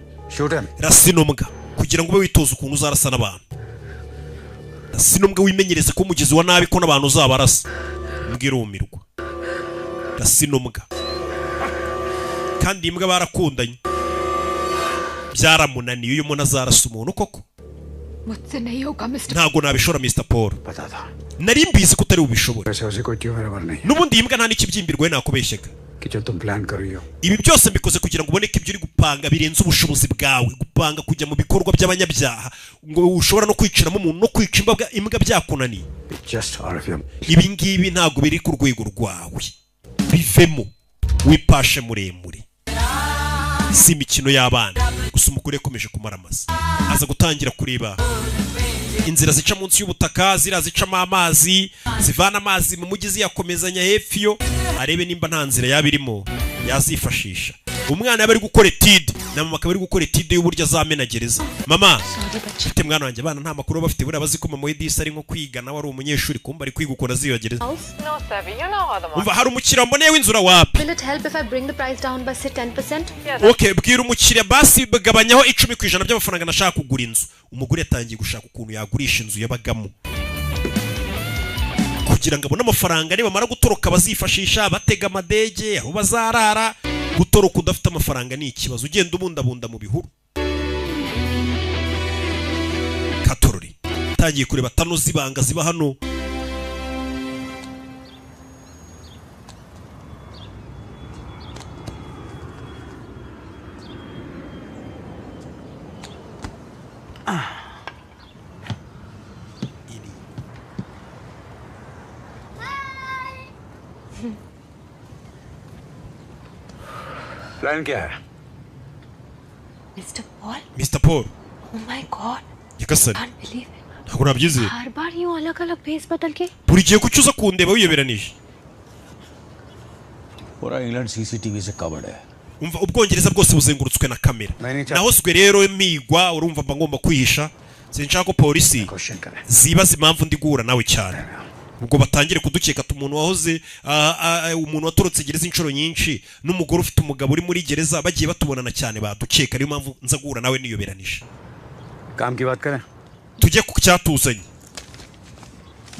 rasi n'umbwa kugira ngo ube witoza ukuntu uzarasa n'abantu rasi n'umbwa wimenyereze ko umugizi wa nabi ko n'abantu uzabarasa mbwira umirwa rasi n'umbwa kandi imbwa barakundanye byaramunaniye uyu muntu azarasa umuntu koko ntago nabishora Mr. Paul nari mbizi ko utari ubishobora n'ubundi imbwa nta n'ikibyimbirwe nakubeshyega ibi byose mbikoze kugira ngo ubone ko ibyo uri gupanga gupanga birenze ubushobozi bwawe, gupanga kujya mu bikorwa by'abanyabyaha ngo ushobora no kwiciramo umuntu no kwica imbwa byakunaniye. Ibi ngibi ntabwo biri ku rwego rwawe, bivemo wipashe muremure. Si imikino y'abana gusa. Umugore yakomeje kumaramaza, aza gutangira kureba inzira zica munsi y'ubutaka, zira zicamo amazi, zivana amazi mu mujyi ziyakomezanya hepfo yo, arebe nimba nta nzira yabirimo yazifashisha. Umwana yaba ari gukora etide na mama akaba ari gukora etide y'uburyo azamenagereza. Mama ufite mwana wanjye, abana nta makuru bafite, buriya bazi ko mama w'idisi ari nko kwiga, nawe ari umunyeshuri kumba ari kwiga ukora ziyogereza. Umva hari umukiriya mboneye w'inzura wapi? Will it help if I bring the price down by say 10%? Okay, bwira umukiriya basi bagabanyaho 10% by'amafaranga nashaka kugura inzu. Umugore yatangiye gushaka ukuntu yagurisha inzu yabagamo kugira ngo abone amafaranga, niba mara gutoroka bazifashisha batega amadege aho bazarara. Gutoroka udafite amafaranga ni ikibazo, ugenda ubundabunda mu bihuru. Katorori tangiye kureba tano zibanga ziba hano. Plan क्या है? Mr. Paul. Oh my God. Yakasani. Can't believe it. Ntabwo nabyizeye. हर बार यूं अलग-अलग फेस बदल के. Buri gihe kucyuza kundeba wiyoberanije. पूरा England CCTV से कवर्ड है. Umva Ubwongereza bwose buzengurutswe na kamera. Naho swe rero migwa urumva mba ngomba kwihisha. Sinshaka ko polisi zibaza impamvu ndi guhura nawe cyane. Ubwo batangire kudukeka umuntu wahoze umuntu watorotse gereza inshuro nyinshi n'umugore ufite umugabo uri muri gereza bagiye batubonana cyane badukeka, niyo mpamvu nza guhura nawe niyoberanije. काम की बात करें? Tujye ku cyatuzanye.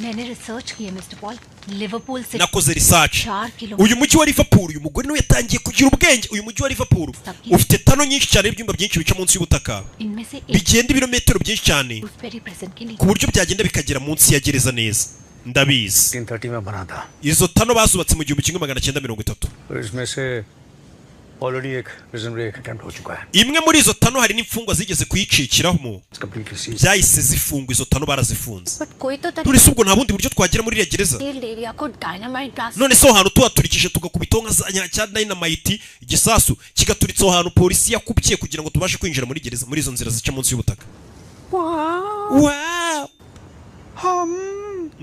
मैंने रिसर्च की है mister Paul. Liverpool से nakoze research. Uyu mujyi wa Liverpool, uyu mugore niwe yatangiye kugira ubwenge. Uyu mujyi wa Liverpool ufite tano nyinshi cyane, ibyumba byinshi bica munsi y'ubutaka, bigenda ibirometero byinshi cyane ku buryo byagenda bikagera munsi ya gereza neza. Ndabizi 330 में बना था. Izo tano bazubatse mu 1930. इसमें से already एक prison break attempt हो चुका है. Imwe muri izo tano hari n'imfungwa zigeze kuyicikiraho, byahise zifungwa. Izo tano barazifunze. Turi subwo nta bundi buryo twagera muri iriya gereza. None so hantu tuhaturikije tugakubitaho nka cya dynamite, igisasu kigaturitse aho hantu polisi yakubye kugira ngo tubashe kwinjira muri gereza, muri izo nzira zica munsi y'ubutaka. Wow.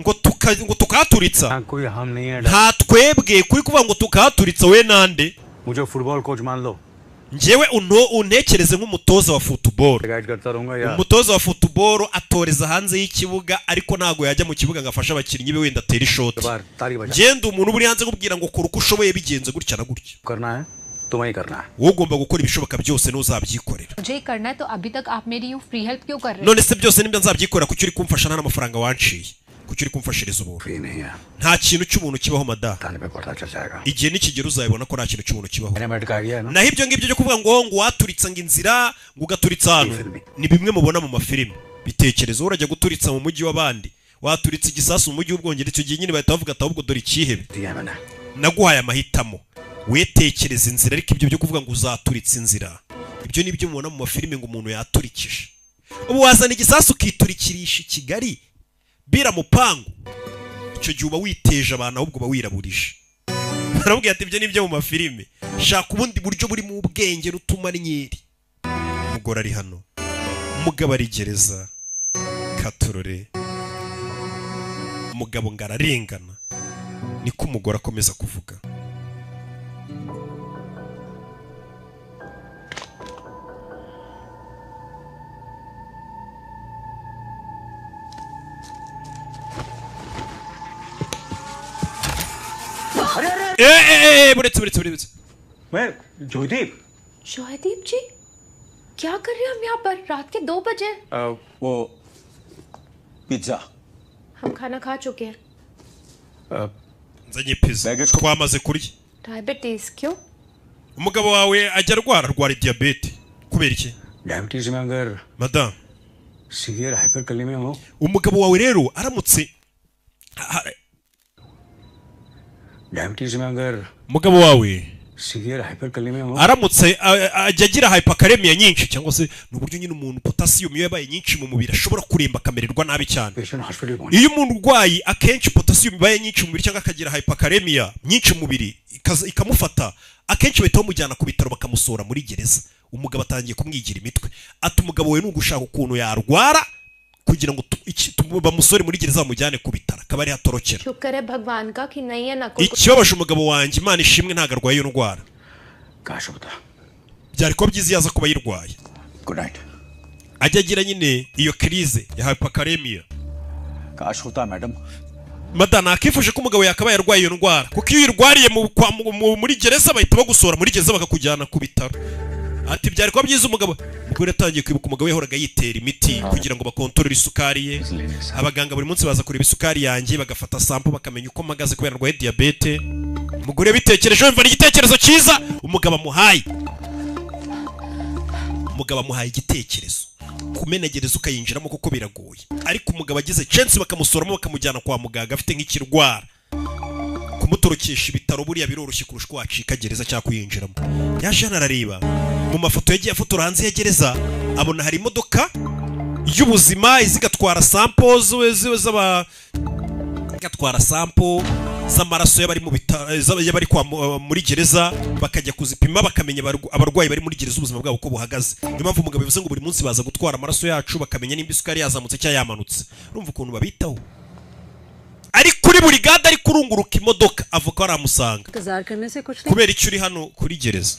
ngo tukahaturitsa. Nta twebwe kuri kuvuga ngo tukahaturitsa. We nande? मुझे football coach मान लो. Njyewe untekereze nk'umutoza wa football. Umutoza wa football atoreza hanze y'ikibuga ariko ntago yajya mu kibuga ngafasha abakinnyi be wenda atera ishot. Genda umuntu buri hanze kubwira ngo kora uko ushoboye bigenze gutya na gutya. करना है तुम्हें करना है. Wowe ugomba gukora ibishoboka byose n'uzabyikorera. मुझे करना है तो अभी तक आप मेरी यूं फ्री हेल्प क्यों कर रहे हो? None se byose nibyo nzabyikorera kuki uri kumfasha nta n'amafaranga wanciye? Kuki uri kumfashiriza ubu? Nta kintu cy'umuntu kibaho mada. Igihe nikigera uzabibona ko nta kintu cy'umuntu kibaho. Naho ibyo ngibyo byo kuvuga ngo waturitsa ngo inzira ngo ugaturitsa hano ni bimwe mubona mu mafilime. Bitekerezo urajya guturitsa mu mujyi w'abandi, waturitsa igisasu mu mujyi w'Ubwongereza, icyo gihe nyine bahita bavuga ati ahubwo dore ikihebe. Naguhaye amahitamo, wetekereza inzira, ariko ibyo byo kuvuga ngo uzaturitsa inzira, ibyo ni byo mubona mu mafilime ngo umuntu yaturikije. Ubu wazana igisasu ukiturikirisha i Kigali bira mupangu, icyo gihe uba witeje abantu ahubwo uba wiraburije. Barabwira ati ibyo nibyo mu mafilime, shaka ubundi buryo buri mu bwenge rutuma nyeri. Umugore ari hano, umugabo ari gereza. Katorore umugabo ngararengana, niko umugore akomeza kuvuga. बुरेच मैं जोयदीप जी क्या कर रहे हैं हम यहाँ पर रात के 2 बजे? वो पिज्जा हम खाना खा चुके हैं. nzanye pizza twamaze kurya. Diabetes क्यों? Umugabo wawe ajya arwara diabete kubera iki? Diabetes में अगर madam सीवियर हाइपरकैलेमिया हो, umugabo wawe rero aramutse diabetes में अगर umugabo wawe सीवियर हाइपरकैलेमिया हो aramutse ajya agira hyperkalemia nyinshi cyangwa se n'uburyo nyine umuntu potassium yabaye nyinshi mu mubiri ashobora kuremba akamererwa nabi cyane iyo umuntu urwayi akenshi potassium ibaye nyinshi mu mubiri cyangwa akagira hyperkalemia nyinshi mu mubiri ikamufata akenshi bahita bamujyana ku bitaro bakamusora muri gereza umugabo atangiye kumwigira imitwe ati umugabo we n'ugushaka ukuntu yarwara kugira ngo bamusore muri gereza bamujyane ku bitaro akaba ari hatorokera ikibabaje umugabo wanjye Imana ishimwe ntago arwaye iyo ndwara byari kuba byiza yaza kuba yirwaye ajya agira nyine iyo crise ya hyperkalemia madana akifuje ko umugabo yakabaye arwaye iyo ndwara kuko iyo uyirwariye muri gereza bahita bagusora muri gereza bakakujyana ku bitaro ati byari kuba byiza umugabo atangiye kwibuka umugabo yahoraga yitera imiti kugira ngo bakontorore isukari ye abaganga buri munsi baza kureba isukari yanjye bagafata sample bakamenya uko mpagaze kubera ndwaye diabete umugore bitekereje yumva ni igitekerezo cyiza umugabo amuhaye igitekerezo kumenegereza ukayinjiramo kuko biragoye ariko umugabo agize chance bakamusoramo bakamujyana kwa muganga afite nk'ikirwara kumutorokesha ibitaro buriya biroroshye kurusha ko wacika gereza cyangwa kuyinjiramo yaje arareba mu mafoto yagiye afotora hanze ya gereza abona hari imodoka y'ubuzima izigatwara samples gatwara sample z'amaraso y'abari mu bitaro y'abari muri gereza bakajya kuzipima bakamenya abarwayi bari muri gereza ubuzima bwabo uko buhagaze niyo mpamvu umugabo bivuze ngo buri munsi baza gutwara amaraso yacu bakamenya nimba isukari yazamutse cyangwa yamanutse urumva ukuntu babitaho ari kuri buri gada ari kurunguruka imodoka avuga aramusanga kubera icyo uri hano kuri gereza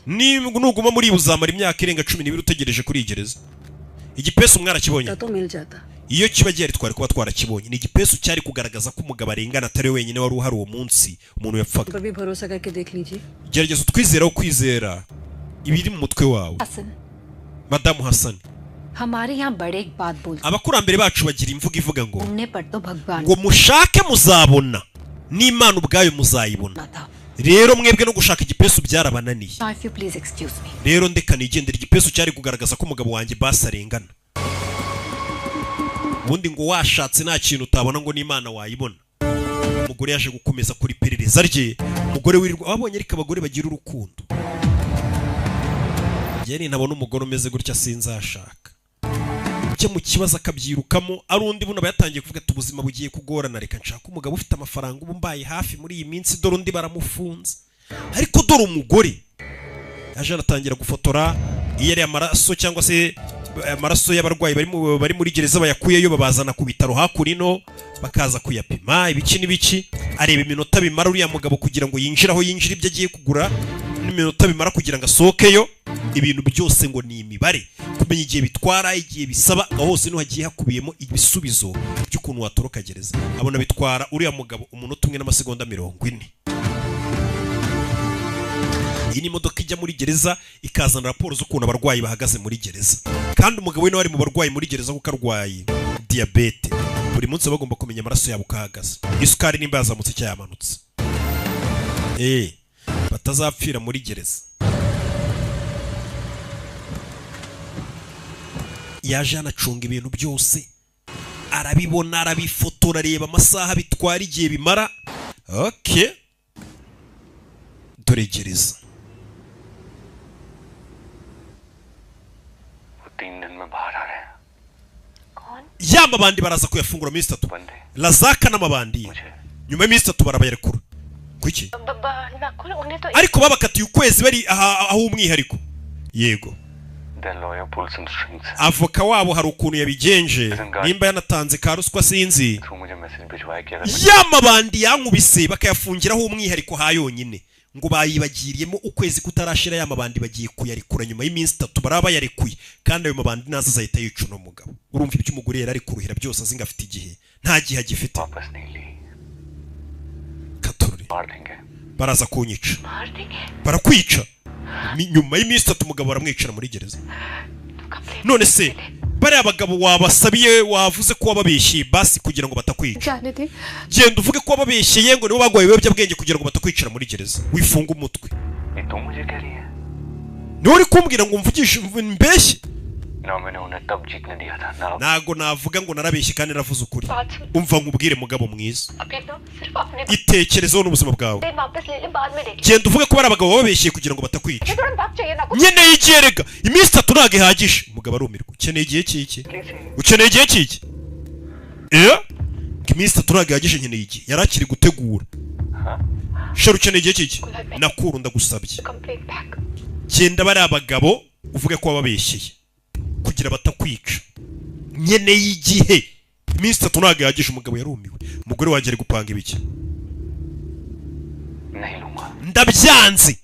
nuguma muri uzamara imyaka irenga 12 utegereje kuri gereza igipesu mwarakibonye iyo kiba gihari twari kuba twarakibonye ni igipesu cyari kugaragaza ko umugabo arengana atari wenyine wari uhari uwo munsi umuntu yapfaga gerageza utwizera kwizera ibiri mu mutwe wawe Madamu Hassan abakurambere bacu bagira imvugo ivuga ngo mushake muzabona n'Imana ubwayo muzayibona rero mwebwe no gushaka igipesu byarabananiye rero ndeka nigendera igipesu cyari kugaragaza ko umugabo wanjye basarengana ubundi ngo washatse nta kintu utabona ngo n'Imana wayibona umugore yaje gukomeza kuri perereza rye umugore wirirwa wabonye ariko abagore bagira urukundo yari nabona umugore umeze gutya sinzashaka cyo mu kibazo akabyirukamo ari undi buno bayatangiye kuvuga ati ubuzima bugiye kugorana reka nshaka umugabo ufite amafaranga ubu mbaye hafi muri iyi minsi dore undi baramufunze ariko dore umugore yaje aratangira gufotora iyo ari amaraso cyangwa se amaraso y'abarwayi bari muri gereza bayakuyeyo babazana ku bitaro hakurino bakaza kuyapima ibiki n'ibiki areba iminota bimara uriya mugabo kugira ngo yinjire aho yinjira ibyo agiye kugura n'iminota bimara kugira ngo asohokeyo ibintu byose ngo ni imibare kumenya igihe bitwara igihe bisaba aho hose no hagiye hakubiyemo ibisubizo by'ukuntu watoroka gereza abona bitwara uriya mugabo umunota umwe n'amasegonda 40 iyi ni imodoka ijya muri gereza ikazana raporo z'ukuntu abarwayi bahagaze muri gereza kandi umugabo we nawe ari mu barwayi muri gereza kuko arwaye diabete buri munsi bagomba kumenya amaraso yabo kahagaze isukari nimba yazamutse cyangwa yamanutse batazapfira muri gereza yaje anacunga ibintu byose arabibona arabifotora areba amasaha bitwara igihe bimara dore gereza 3 दिन में बाहर आ रहे हैं yama bandi baraza kuyafungura minsi 3 lazaka n'amabandi nyuma y'iminsi 3 barabayerekura kuki ariko babakatiye ukwezi bari aho umwihariko yego avoka wabo hari ukuntu yabigenje nimba yanatanze ka ruswa sinzi yamabandi yankubise bakayafungiraho umwihariko ha yonyine ngo bayibagiriyemo ukwezi kutarashira yamabandi bagiye kuyarekura nyuma y'iminsi 3 baraba yarekuye kandi ayo mabandi naza zahita yica no mugabo urumva ibyo umugore yari ari kuruhira byose azinga afite igihe nta gihe agifite baraza kunyica barakwica nyuma y'iminsi 3 umugabo baramwicira muri gereza none se bari abagabo wabasabiye wavuze ko wababeshye basi kugira ngo batakwica genda uvuge ko wababeshye ngo nibo bagwaye ibiyobyabwenge kugira ngo batakwicira muri gereza wifunga umutwe niwe uri kumbwira ngo mvugishe mbeshye ना मैंने उन्हें तब जीतने दिया था ना nago navuga ngo narabeshye kandi naravuze ukuri umva nkubwire mugabo mwiza itekerezo n'ubuzima bwawe genda uvuge ko bari abagabo babeshye kugira ngo batakwica nyene yigerega iminsi 3 ntago ihagije umugabo arumirwa ukeneye igihe kiki iminsi 3 ntago ihagije nyene yiki yarakiri gutegura shero ukeneye igihe kiki nakuru ndagusabye genda bari abagabo uvuge ko wababeshyeye kugira batakwica nyene y'igihe iminsi 3 ntago ihagije umugabo yarumiwe umugore wanjye ari gupanga ibiki ndabyanze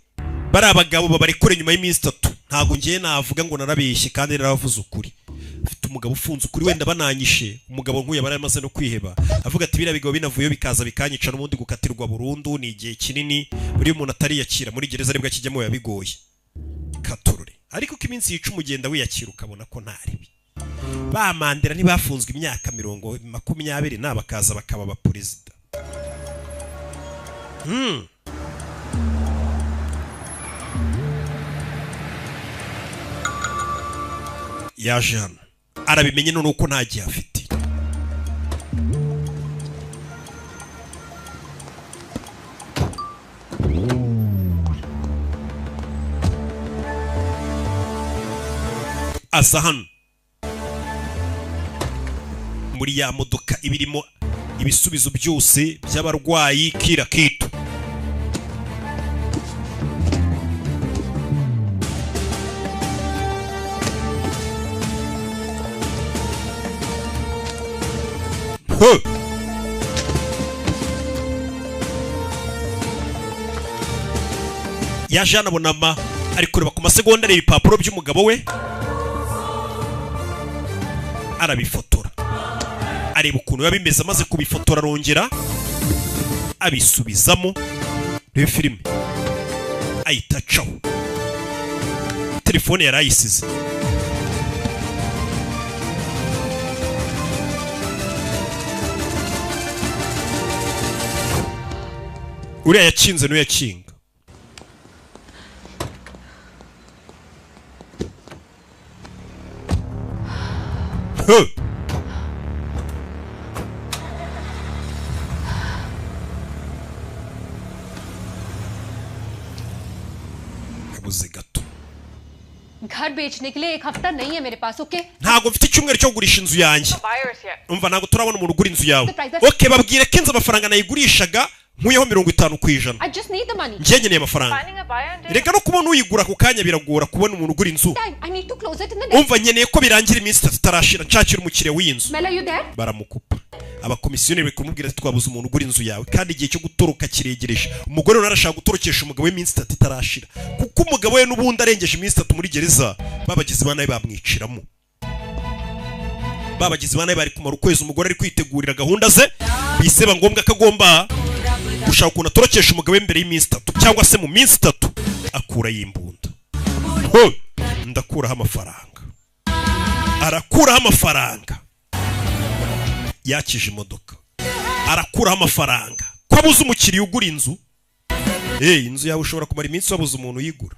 bari abagabo babarekure nyuma y'iminsi 3 ntago ngiye navuga ngo narabeshye kandi naravuze ukuri afite umugabo ufunze ukuri wenda bananyishe umugabo nkuye baramaze no kwiheba avuga ati bira bigabo binavuye bikaza bikanyica n'ubundi gukatirwa burundu ni igihe kinini buri umuntu atari yakira muri gereza aribwa kijyamo yabigoye katurure ariko ko iminsi yica umugenda wiyakira ukabona ko ntaribi ba Mandela ntibafunzwe imyaka 20 n'abakaza bakaba ba president yaje hano arabimenye none uko ntagiye afite asa hano muri ya modoka ibirimo ibisubizo byose by'abarwayi kira kitu yaje anabonama ari kureba ku masegonda areba ibipapuro by'umugabo we arabifotora areba ukuntu yabimeze amaze kubifotora arongera abisubizamo reba filime ayitacaho telefone yarayisize uriya yakinze n'uyakinga kabuze gato घर बेचने के लिए 1 हफ्ता नहीं है मेरे पास okay ntago mfite icyumweru cyo gurisha inzu yanjye umva ntago turabona umuntu ugura inzu yawe okay babwire ko inzu amafaranga nayigurishaga nkuyeho 50% I just need the money njye nkeneye amafaranga reka no kubona uyigura ku kanya biragora kubona umuntu ugura inzu I need to close it in the next umva nkeneye ko birangira iminsi 3 itarashira nshakira umukire w'inzu Mela you there baramukupa abakomisiyoneri bikumubwira ati twabuze umuntu ugura inzu yawe kandi igihe cyo gutoroka kiregereje umugore narashaka gutorokesha umugabo w'iminsi 3 itarashira kuko umugabo we n'ubundi arengeje iminsi 3 muri gereza babagize banaye bamwiciramo babagize banaye bari kumara ukwezi umugore ari kwitegurira gahunda ze biseba ngombwa kagomba gushaka ukuntu atorokesha umugabo imbere y'iminsi 3 cyangwa se mu minsi 3 akura yimbunda ndakuraho amafaranga arakuraho amafaranga yakije imodoka arakuraho amafaranga ko abuze umukiriya ugura inzu inzu yawe ushobora kumara iminsi wabuze umuntu uyigura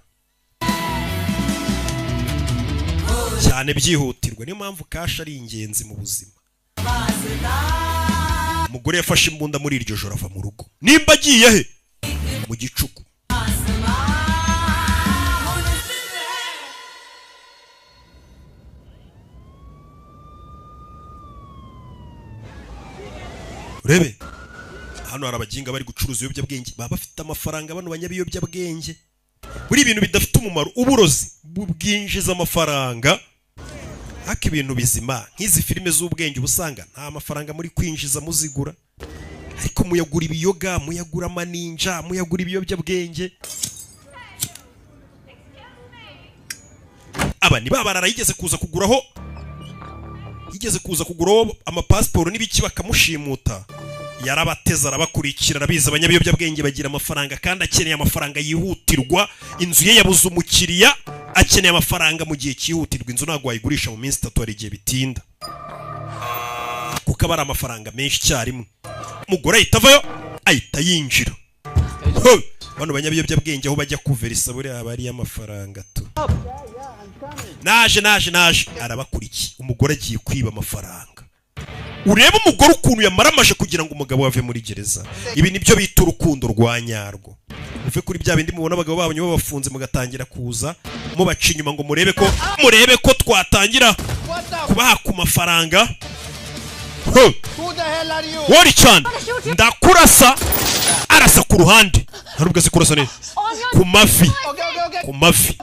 cyane byihutirwa niyo mpamvu cash ari ingenzi mu buzima umugore yafashe imbunda muri iryo joro ava mu rugo nimba agiye he mu gicuku urebe hano hari abaginga bari gucuruza ibiyobyabwenge baba bafite amafaranga bano banyabiyobyabwenge buri ibintu bidafite umumaro uburozi bubwinjiza amafaranga haka ibintu bizima nk'izi filime z'ubwenge ubusanga nta mafaranga muri kwinjiza muzigura ariko muyagura ibiyoga muyagura amaninja muyagura ibiyobyabwenge aba ni babarara yigeze kuza kuguraho amapasiporo n'ibiki bakamushimuta yarabateza arabakurikira arabiza abanyabiyobyabwenge bagira amafaranga kandi akeneye amafaranga yihutirwa inzu ye yabuze umukiriya akeneye amafaranga mu gihe cyihutirwa inzu ntabwo wayigurisha mu minsi 3 ari igihe bitinda kuko aba ari amafaranga menshi cyarimwe umugore ahita avayo ahita yinjira bano banyabiyobyabwenge aho bajya kuverisa buriya aba ari amafaranga tu naje arabakurikiye. Umugore agiye kwiba amafaranga. Ureba umugore ukuntu yamaramaje kugira ngo umugabo ave muri gereza. Ibi nibyo bita urukundo rwa nyarwo. Muve kuri bya bindi mubona abagabo banyu babafunze mugatangira kuza mubaca inyuma ngo murebe ko twatangira kubaha ku mafaranga. Wari cyane ndakurasa arasa ku ruhande. Ntarubwo azi kurasa neza. Ku mavi.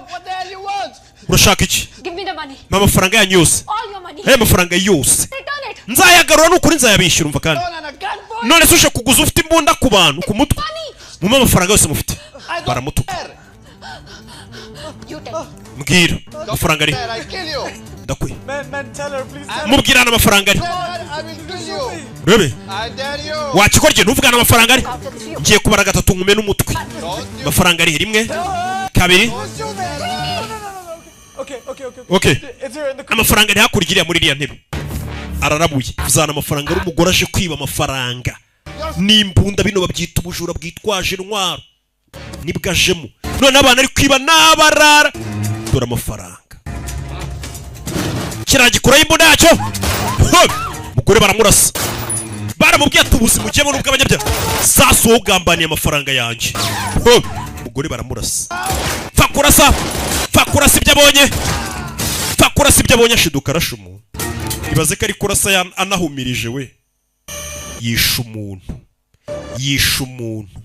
Urashaka iki? Amafaranga yanyu yose. Amafaranga yose. Nzayagarura n'ukuri nzayabishyura umva kandi. None se ushe kuguza ufite imbunda ku bantu ku mutwe. Mu amafaranga yose mufite. Baramutuka. Mbwira amafaranga ari. Ndakwe. Mubwirana amafaranga ari. Rebe. Wakikorye ntuvugana amafaranga ari. Ngiye kubara gatatu ngume n'umutwe. Amafaranga ari rimwe, kabiri. Okay. Amafaranga ari hakurya muri iriya ntebe. Ararabuye. Uzana amafaranga ari umugore aje kwiba amafaranga. N'imbunda bino babyita ubujura bwitwaje intwaro. Nibwajemo. None abana ari kwiba n'abarara. Dore amafaranga. Kiragikura imbunda yacyo. Mugore baramurasa. Baramubwiye ati ubuzima ugiyemo n'ubw'abanyabyaha. Saso ugambaniye amafaranga yanjye. Mugore baramurasa. Fakurasa ibyo abonye ashiduka arashumu. Ibaze ko ari kurasa anahumirije we. Yisha umuntu.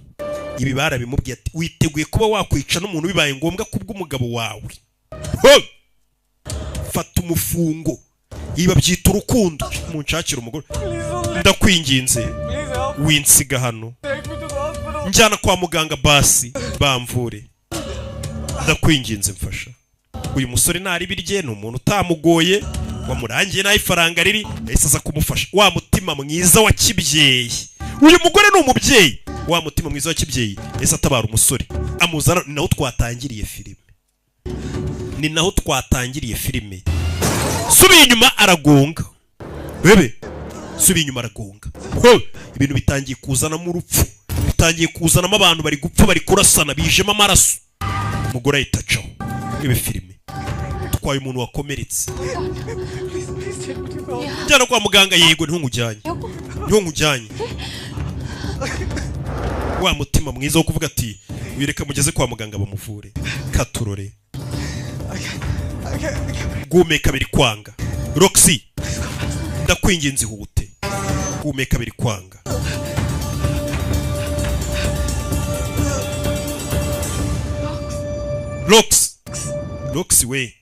Ibi barabimubwiye ati witeguye kuba wakwica n'umuntu bibaye ngombwa kubw'umugabo wawe. Fata umufungo. Iba byita urukundo. Munshakira umugore. Ndakwinginze. Winsiga hano. Njyana kwa muganga basi bamvure. Ndakwinginze mfasha. Uyu musore ntari birye n'umuntu utamugoye wamurangiye nayo ifaranga riri yahise aza kumufasha. Wa mutima mwiza wa kibyeyi. Uyu mugore ni umubyeyi. Wa mutima mwiza wa kibyeyi yahise atabara umusore amuzana. Ni naho twatangiriye filime. Subiye inyuma aragonga. Bebe subiye inyuma aragonga. Ibintu bitangiye kuzanamo urupfu. Bitangiye kuzanamo abantu bari gupfa bari kurasana bijemo amaraso. Umugore ayitacaho. Ibe filime. Twaye umuntu wakomeretse. Njyana kwa muganga yego ntungujyanye. Wa mutima mwiza wo kuvuga ati wireka mugeze kwa muganga bamuvure. Katurore. Gumeka biri kwanga. Roxy. Ndakwinginze hute. Gumeka biri kwanga. Roxy we.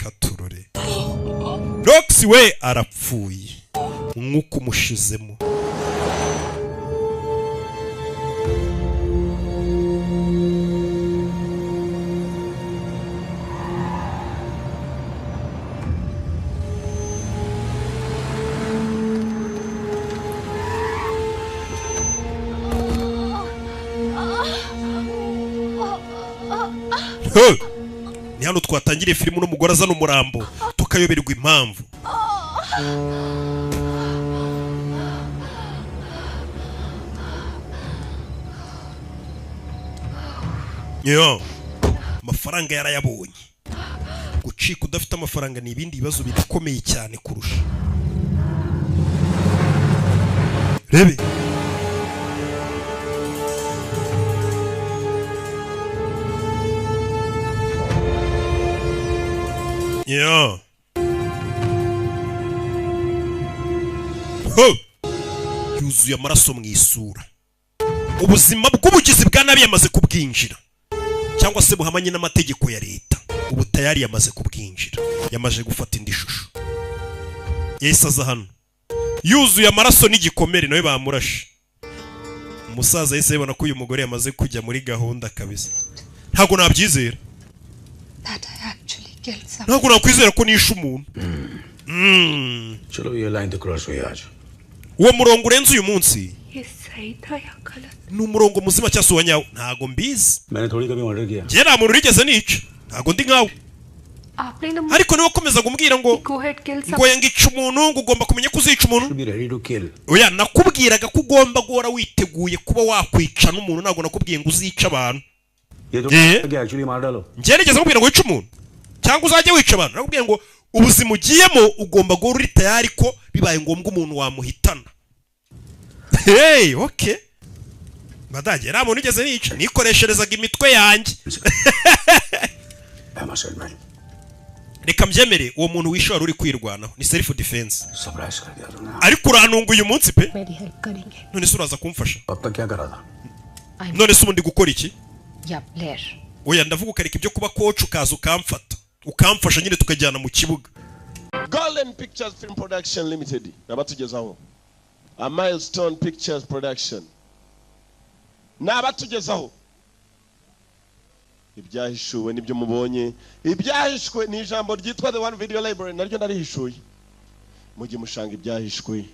Katurore. Roxy we arapfuye. Nkuko mushizemo. Ni hano twatangiriye filime n'umugore azana umurambo tukayoberwa impamvu. Amafaranga yarayabonye. Gucika udafite amafaranga ni ibindi bibazo bikomeye cyane kurusha. Rebe. Yuzuye amaraso mu isura. Ubuzima bw'ubugizi bwa nabi yamaze kubwinjira. Cyangwa se buhamanye n'amategeko ya leta. Ubu tayari yamaze kubwinjira. Yamaje gufata indi shusho. Yahise aza hano. Yuzuye amaraso n'igikomere nawe bamurashe. Umusaza yahise yibona ko uyu mugore yamaze kujya muri gahunda kabisa. Ntabwo nabyizera. Ntabwo nakwizera ko nishe umuntu. Chalo ye line to cross huyi aaj. Uwo murongo urenze uyu munsi. Ni umurongo muzima cyangwa uwanyawo ntago mbizi. Maine thodi kabhi murder kiya. Njye nta muntu urigeze nica. Ntago ndi nkawe. Ariko niwe komeza kumbwira ngo yanga ica umuntu ngo ugomba kumenya ko uzica umuntu. Oya nakubwiraga ko ugomba guhora witeguye kuba wakwica n'umuntu. Ntago nakubwiye ngo uzica abantu. ये तो क्या एक्चुअली मार डालो njye nigeze nkubwira ngo wice umuntu cyangwa uzajye wica abantu nakubwiye ngo ubuzima ugiyemo ugomba guhora uri tayari ko bibaye ngombwa umuntu wamuhitana. Hey, okay. Badage nta muntu ugeze nica nikoresherezaga imitwe yanjye. Reka mbyemere uwo muntu wishora uri kwirwanaho ni self defense. Ariko uranunga uyu munsi pe. None se uraza kumfasha? None se ubundi gukora iki? Oya ndavuga ukareka ibyo kuba coach ukaza ukamfata. Ukamfasha nyine tukajyana mu kibuga. Golden Pictures Film Production Limited. Nabatugezaho. A Milestone Pictures Production. Nabatugezaho. Ibyahishuwe nibyo mubonye. Ibyahishwe ni ijambo ryitwa The One Video Library naryo narihishuye. Mujye mushanga ibyahishwe.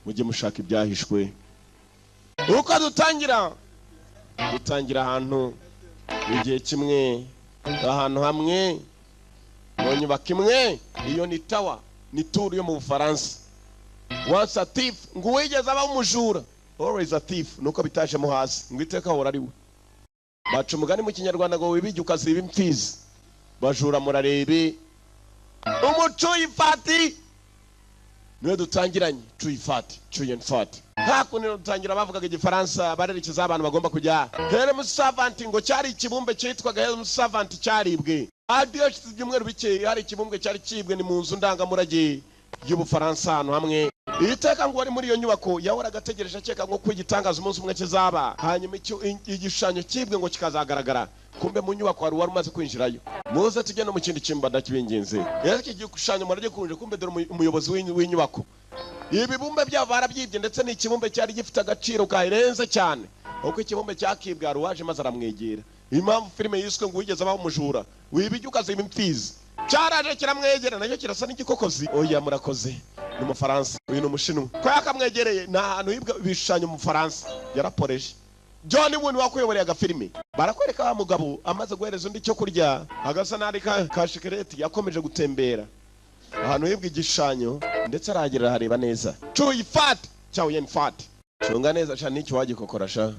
Mujye mushaka ibyahishwe. Uko dutangira ahantu igihe kimwe ahantu hamwe mu nyubako imwe iyo ni tower ni tour yo mu Bufaransa. Once a thief ngo wigeze aba umujura always a thief nuko bitaje mu hasi ngo iteka hora ari we. Baca umugani mu Kinyarwanda ngo wibijye ukaziba imfizi bajura murarebe umuco yifati niwe dutangiranye tuyifati tuyenfati hakuno dutangira bavugaga igifaransa barerekeza abantu bagomba kujya Helm Servant ngo cyari ikibumbe cyitwaga Helm Servant cyaribwe adiyo cy'ibyumweru bike hari ikibumbe cyari kibwe ni mu nzu ndangamurage y'Ubufaransa hano hamwe iteka ngo wari muri iyo nyubako yahoraga ategereje akeka ngo kwigitangaza umunsi umwe kizaba hanyuma igishushanyo kibwe ngo kikazagaragara kumbe mu nyubako wari umaze kwinjirayo muze tujye no mu kindi kimba ndakibingenze iki gishushanyo murage kunje kumbe dore umuyobozi w'inyubako ibibumbe byabo barabyibye ndetse n'ikibumbe cyari gifite agaciro karenze cyane uko ikibumbe cyakibwe aruwaje maze aramwegera impamvu filime yiswe ngo wigeze abaho umujura wibijye ukaziba imfizi cyaraje kiramwegera nacyo kirasa n'igikokozi oya murakoze ni mu Faransa uyu ni umushinwa ko yakamwegereye na ahantu hibwa ibishushanyo mu Faransa yaraporeje John Woo wakuyoboreye agafilime barakwereka wa mugabo amaze guhereza undi cyo kurya agasa nari ka shikareti yakomeje gutembera ahantu hibwa igishushanyo ndetse aragira hareba neza tuyifati cyawe yenfati cunga neza cyane n'icyo wagikokorasha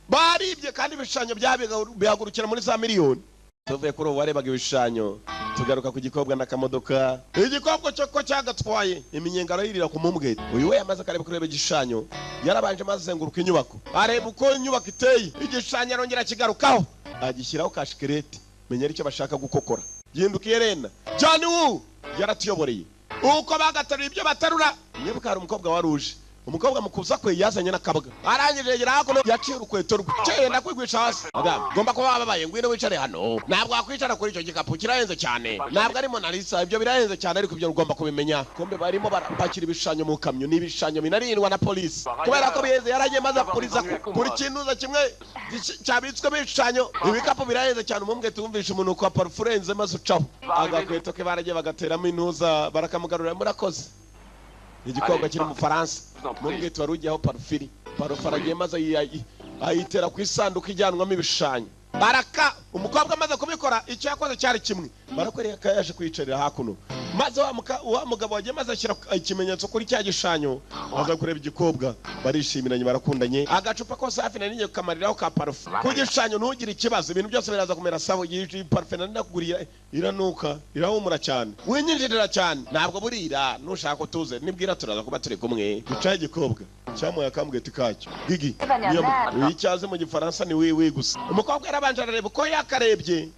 baribye kandi ibishushanyo byabihagurukira muri za miliyoni tuvuye kuri ubu warebaga ibishushanyo tugaruka ku gikobwa n'akamodoka igikobwa cyo ko cyagatwaye iminyengaro yirira ku mumbwete uyu we yamaze kareba kureba igishushanyo yarabanje mazenguruka inyubako areba uko inyubako iteye igishushanyo arongera kigarukaho agishyiraho kashikereti menya icyo bashaka gukokora yindukiye rena John Woo yaratuyoboreye uko bagatarura ibyo batarura nibuka hari umukobwa waruje umukobwa mukuza kwe yazanye n'akabaga arangije yegera hakuno yaciye urukweto rwe cyenda kwigwisha hasi ngomba kuba wababaye ngwino wicare hano ntabwo wakwicara kuri icyo gikapu kirahenze cyane ntabwo ari Mona Lisa ibyo birahenze cyane ariko ibyo ugomba kubimenya kumbe barimo barapakira ibishushanyo mu kamyo n'ibishushanyo binarindwa na polisi kubera ko biheze yaragiye maze apuriza kuri kintuza kimwe cyabitswe ibishushanyo ibikapu birahenze cyane umumbwe tumvisha umuntu kwa parfurenze maze ucaho agakweto ke baragiye bagateramo intuza barakamugarura murakoze igikobwa kiri mu Faransa mumbwe twarujyaho parfiri parufaragiye maze ayitera ku isanduku ijyanwamo ibishushanyo baraka umukobwa amaze kubikora icyo yakoze cyari kimwe barakwereka yaje kwiyicarira hakuno maze wa mugabo wagiye maze ashyira ikimenyetso kuri cya gishushanyo aza kureba igikobwa barishimiranye barakundanye agacupa kose hafi na ninye kamariraho ka parufe ku gishushanyo ntugire ikibazo ibintu byose biraza kumera sawa iyi parufe nari nakuguriye iranuka irahumura cyane winyinjirira cyane ntabwo burira nushaka kutuze nibwira turaza kuba turi kumwe bicaye igikobwa cyamuye akambwete kacyo gigi niyo icyaze mu gifaransa ni wiwi gusa umukobwa yarabanje arareba uko yakarebye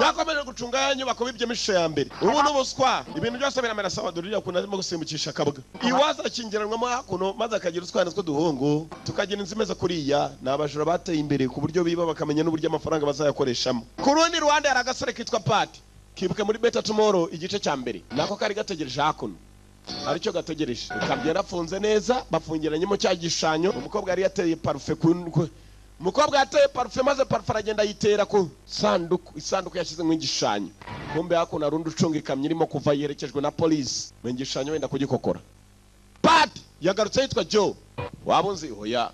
yakomeje gucunga ya nyubako bibyemo ishusho ya mbere ubu n'ubuswa ibintu byose biramera sawa durira kuntu arimo gusimbukisha akabuga iwaza akingiranwamo hakuno maze akagira utwana tw'uduhungu tukagira inzu imeze kuriya ni abajura bateye imbere ku buryo biba bakamenya n'uburyo amafaranga bazayakoreshamo ku rundi ruhande hari agasore kitwa Pati kibuke muri Better Tomorrow igice cya mbere nako kari gategereje hakuno aricyo gategereje kabyera afunze neza bafungiranyemo cya gishushanyo umukobwa yari yateye parufe umukobwa yateye parufe maze parufe aragenda yitera ku isanduku yashyize mu igishushanyo kumbe hakuno harundi ucunga ikamyo irimo kuva yerekejwe na polisi mu igishushanyo wenda kugikokora Pati yagarutse yitwa Joe waba unzi oya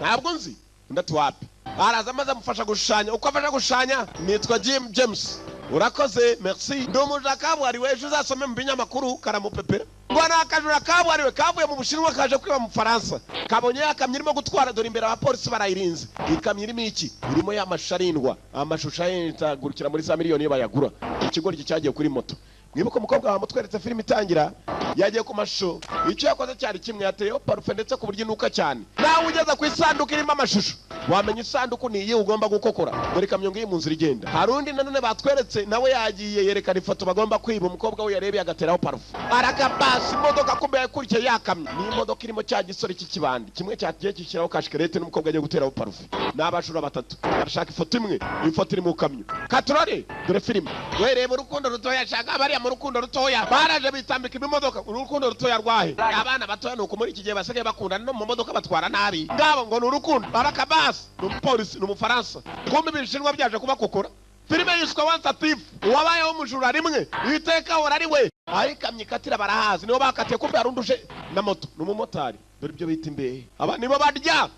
ntabwo nzi undi ati wapi araza maze amufasha gushushanya uko afasha gushushanya nitwa James urakoze merci ndumuja kabuhariwe ejo uzasome mu binyamakuru karamupepera ngo nakajura kabuhariwe kavuye mu Bushinwa kaje kwiba mu Faransa kabonye yakamye irimo gutwara dore imbere abapolisi barayirinze ikamye irimo iki irimo y'amasharindwa amashusho yentagurukira muri za miliyoni bayagura ikigo cyagiye kuri moto mwibuko mukobwa wa mutweretse filime itangira yagiye ku mashusho icyo yakoze cyari kimwe yateyeho parufe ndetse ku buryo inuka cyane nawe ugeza ku isanduku irimo amashusho wamenya isanduku ni iyi ugomba gukokora dore kamyo ngiye mu nzira igenda hari undi nanone batweretse nawe yagiye yerekana ifoto bagomba kwiba umukobwa we yarebeye agateraho parufe arakabasi imodoka kumbe yakurikiye yakamye ni imodoka irimo cya gisore cy'ikibandi kimwe cyagiye kishyiraho kashikarete n'umukobwa agiye guteraho parufe n'abashura batatu barashaka ifoto imwe ifoto iri mu kamyo katurore dore filime wereba urukundo rutoya shaka bariya mu rukundo rutoya baraje bitambika imodoka urukundo rutoya rwahe abana batoya nuko muri iki gihe basigaye bakundana no mu modoka batwara nabi ngabo ngo n'urukundo barakabasi n'umupolisi n'umufaransa kumbe ibishinwa byaje kubakokora filime yiswe Once a Thief wabayeho umujura rimwe iteka hora ari we ayikamye katira barahazi nibo bakatiye kumbe yarunduje na moto n'umumotari dore ibyo bita imbehe aba nibo barya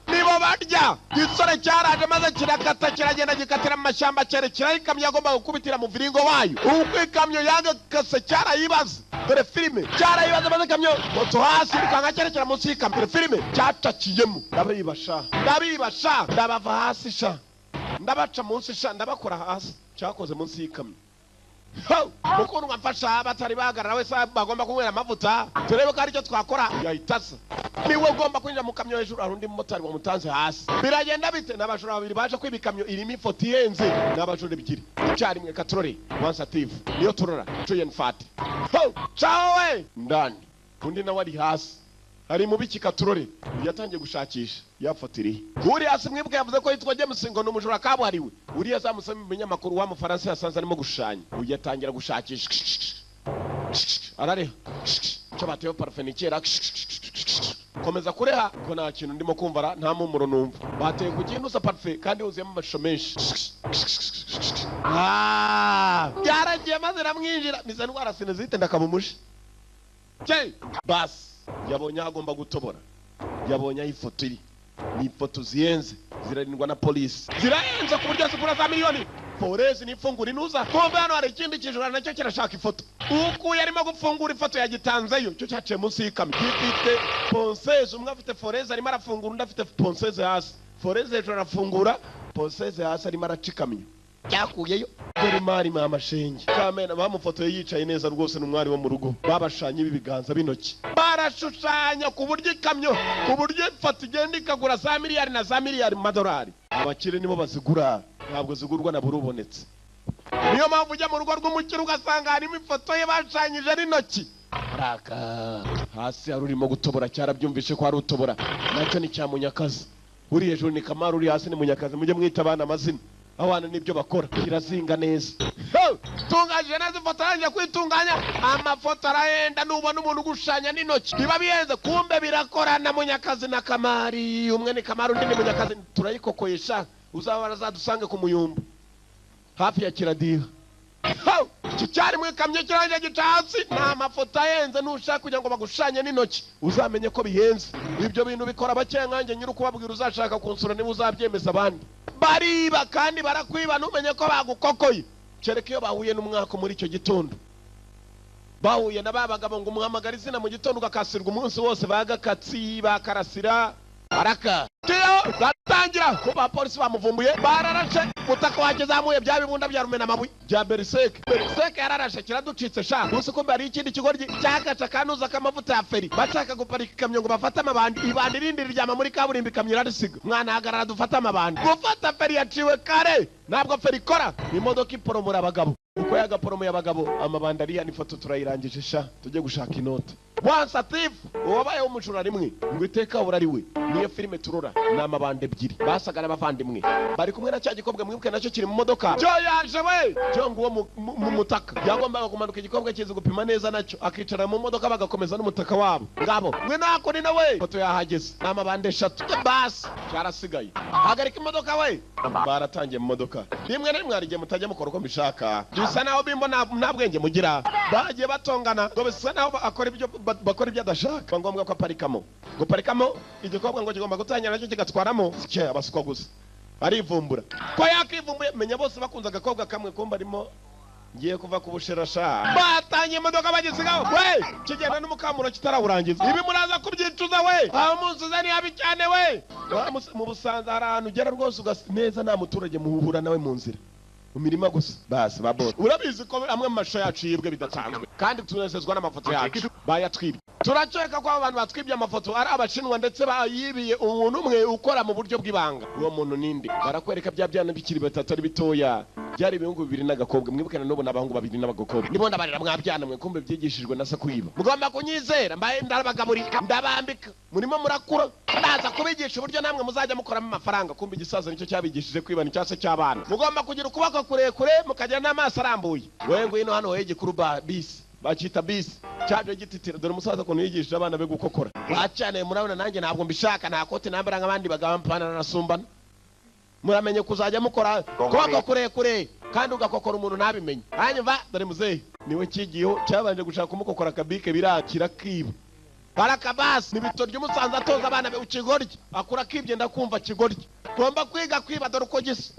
gisore cyaraje maze kirakata kiragenda gikatira mu mashyamba cyerekera ikamyo yagomba gukubitira mu viringo wayo ubwo ikamyo yagakase cyarayibaza dore filime cyarayibaza maze ikamyo moto hasi bikanga cyerekera munsi y'ikamyo dore filime cyacakiyemo ndabibasha ndabava hasi sha ndabaca munsi sha ndabakora hasi cyakoze munsi y'ikamyo mukuru mwamfasha batari bahagarara wese bagomba kunywera amavuta turebe ko ari cyo twakora yahitasa niwe ugomba kwinjira mu kamyo hejuru hari undi mumotari wamutanze hasi biragenda bite n'abajura babiri baje kwiba ikamyo irimo ifoto ihenze n'abajura ebyiri icyarimwe katurore Once a Thief niyo turora Julian Fati cawe ndani undi nawe ari hasi hari mu biki katurore yatangiye gushakisha yafatiri uri hasi mwibwe yavuze ko yitwa James ngo n'umujura kabuhariwe uri yazamusema ibinyamakuru wa mu Faransa yasanze arimo gushanya uyatangira gushakisha arare cyo bateyo parfum kera komeza kureha ko nta kintu ndimo kumva nta mumuro numva bateye ku kintu sa parfum kandi uziyemo amashusho menshi byaragiye maze ramwinjira niza ndwara sinezite ndakamumushe bas yabonye agomba gutobora yabonye ifoto iri ni ifoto ziyenze zirarindwa na polisi zirayenze ku buryo zigura za miliyoni polisi nifungura inuza kumbe hano hari ikindi kijura nacyo kirashaka ifoto uko yarimo gufungura ifoto yagitanzeyo cyo cyaciye munsi y'ikamyo gifite ponseze umwe afite foreze arimo arafungura undi afite ponseze hasi foreze hejuru arafungura ponseze hasi arimo aracikamyo cyakuyeyo dore mari mama shenge kamena bamufotoye yicaye neza rwose n'umwari wo mu rugo babashanye ibiganza binoki barashushanya ku buryo ikamyo ku buryo ifoto igenda ikagura za miliyari na za miliyari mu madolari abakire nibo bazigura ntabwo zigurwa na burubonetse niyo mpamvu ujya mu rugo rw'umukire ugasanga harimo ifoto ye bashanyije n'intoki raka hasi hari urimo gutobora cyarabyumvishe ko hari utobora nacyo ni cya Munyakazi uri hejuru ni Kamari uri hasi ni Munyakazi mujye mwita abana amazina abana nibyo bakora kirazinga neza tungaje neza ifoto yanjye kwitunganya amafoto arahenda nubona umuntu gushanya n'intoki biba bihenze kumbe birakorana Munyakazi na Kamari umwe ni Kamari undi ni Munyakazi turayikokoyesha uzabara zadusange ku Muyumbu hafi ya Kiradiha cyari mu kamyo kiranje gitatsi na mafoto ahenze nushaka kugira ngo bagushanye n'intoki uzamenye ko bihenze ibyo bintu bikora bakengange nyiri kubabwira uzashaka kunsura niba uzabyemeza abandi bariba kandi barakwiba numenye ko bagukokoye cereka iyo bahuye n'umwaka muri icyo gitondo bahuye na babagabo ngo umuhamagara izina mu gitondo ugakasirwa umunsi wose bagakatsi bakarasira araka tiyo batangira ko ba polisi bamuvumbuye bararashe mutaka wagezamuye bya bibunda bya rumena mabuye bya beriseke yararashe kiraducitse sha gusa ko bari ikindi kigoryi cyakaca kanuza kamavuta ya feri bashaka guparika ikamyo ngo bafate amabandi ibandi rindi ryama muri kaburimbi ikamyo irarisiga mwana hagarara dufate amabandi gufata feri yaciwe kare ntabwo feri ikora imodoka iporomora abagabo uko yagaporomo y'abagabo amabandi ariya ni foto turayirangije sha tujye gushaka inota Once a Thief wabayeho umujura rimwe ngo iteka hora ari we niyo filime turora n'amabandi ebyiri basagara abavandimwe bari kumwe na cya gikobwa mwibuke nacyo kiri mu modoka cyo yaje we cyo ngo mu mutaka yagombaga kumanuka igikobwa kizi gupima neza nacyo akicara mu modoka bagakomeza n'umutaka wabo ngabo mwe nako ni nawe foto yahageze n'amabandi eshatu basi cyarasigaye hagarika imodoka we baratangiye mu modoka rimwe na rimwe arigiye mutajya mukora uko mbishaka bisa naho bimbo nta bwenge mugira bagiye batongana ngo bisa naho bakora ibyo adashaka ngombwa ko aparikamo guparikamo igikobwa ngo kigomba gutangira nacyo kigatwaramo cye abasukwa gusa arivumbura ko yakivumbuye menya bose bakunze agakobwa kamwe kumba arimo ngiye kuva ku bushirasha batanye imodoka bagisigaho we kigenda n'umukamuro kitarawurangiza ibi muraza kubyicuza we aho munsuza ni habi cyane we mu Busanza hari ahantu ugera rwose neza nta muturage muhura nawe mu nzira mu mirima gusa basi babora urabizi ko amwe mu masho yacu yibwe bidatanzwe kandi tunezezwa n'amafoto yacu bayatwibye turaceka ko abantu batwibye amafoto ari abashinwa ndetse bayibiye umuntu umwe ukora mu buryo bw'ibanga uwo muntu ninde barakwereka bya byana bikiri batatu ari bitoya byari ibihungu 2 n'agakobwa mwibukana n'ubu n'abahungu 2 n'abagakobwa nibonda barira mwabyana mwe kumbe byigishijwe na sakwiba mugomba kunyizera mbaye ndabagaburira ndabambika murimo murakura ndaza kubigisha uburyo namwe muzajya mukoramo amafaranga kumbe igisaza nicyo cyabigishije kwiba ni cyase cy'abana mugomba kugira ukuboko kurekure mukagira n'amaso arambuye wewe ngwino hano hege kuruba bisi bacita bisi cyaje gititira dore umusaza ko yigishije abana be gukokora bacane murabona nanjye ntabwo mbishaka nta kote nambara nk'abandi bagampana nasumbana muramenye kuzajya mukora kuboko kurekure kandi ugakokora umuntu ntabimenye hanyuma dore muzehe niwe kigiyeho cyabanje gushaka kumukokora akabike birakira kiba barakabasi nibito ry'umusanza atoza abana be ukigorye akura kibye ndakumva kigorye ngomba kwiga kwiba dore uko gisa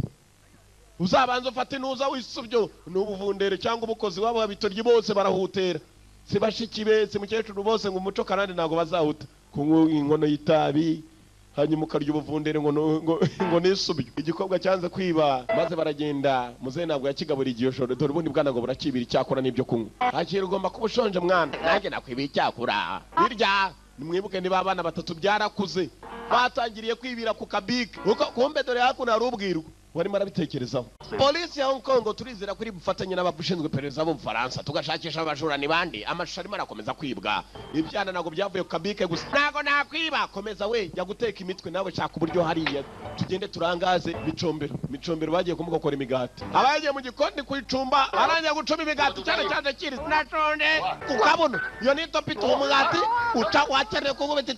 uzabanza ufate nuza wisubyo n'ubuvundere cyangwa ubukozi wabo babitorye bose barahutera sibashikibe simukecuru bose ngo umuco karande nago bazahuta kunywa inkono y'itabi hanyuma ukarya ubuvundere ngo nisubyo igikobwa cyanze kwiba maze baragenda muzehe ntabwo yakigaburiye igihe shoro dore ubundi bwana ngo burakibira icyakura n'ibyo kunywa hakiri ugomba kuba ushonje mwana nanjye nakwibiye icyakura birya nimwibuke niba abana 3 byarakuze batangiriye kwibira ku kabike kumbe dore hakuno hari ubwirwa warimo arabitekerezaho polisi ya Hong Kong turizera kuri bufatanye n'abashinzwe perereza bo mu Faransa tugashakisha abajura ni bandi amashusho arimo arakomeza kwibwa ibyana nago byavuye ku kabike gusa nago nakwiba komeza we jya guteka imitwe nawe shaka uburyo hariya tugende turangaze micombero bagiye kumukokora imigati abagiye mu gikondi kwicumba aranja gucuma imigati cyane cyane kiri natonde ukabona iyo ni topito umugati uca wakeneye kugubita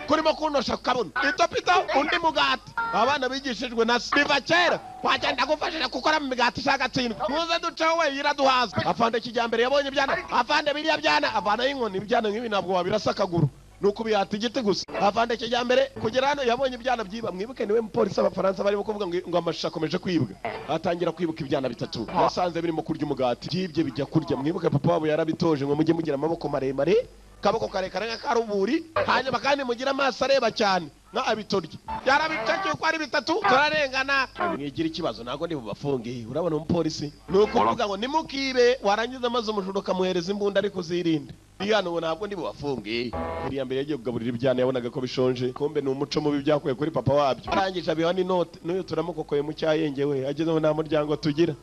kurimo kunosha ukabona itopito undi mugati abana bigishijwe na biva kera wagenda gufashije gukora mu migati shaka tsindwa muze ducaho we yiraduhaza afande kijyambere yabonye byana afande biriya byana avana y'inkoni byana nk'ibi ntabwo wabirasa akaguru nuko bihata igiti gusa afande kijyambere kugera hano yabonye ibyana byiba mwibuke niwe mupolisi abafaransa barimo kuvuga ngo amashusho akomeje kwibwa atangira kwibuka ibyana 3 yasanze birimo kurya umugati byibye bijya kurya mwibuke papa wabo yarabitoje ngo mujye mugira amaboko maremare kaboko karekare nk'akaruburi hanyuma kandi mugira amaso areba cyane na abitorye yarabicakiye ko ari 3 turarengana mwigira ikibazo nago ndi bubafunge urabona umupolisi nuko uvuga ngo nimukibe warangiza amaze umujuro kamuhereza imbunda ariko zirinde hano ntabwo ndi bubafunge iri mbere yagiye kugaburira ibyana yabonaga ko bishonje kombe ni umuco mubi byakuye kuri papa wabyo arangije abiha ni note n'uyu turamukokoye mu cyayengewe agezeho nta muryango tugira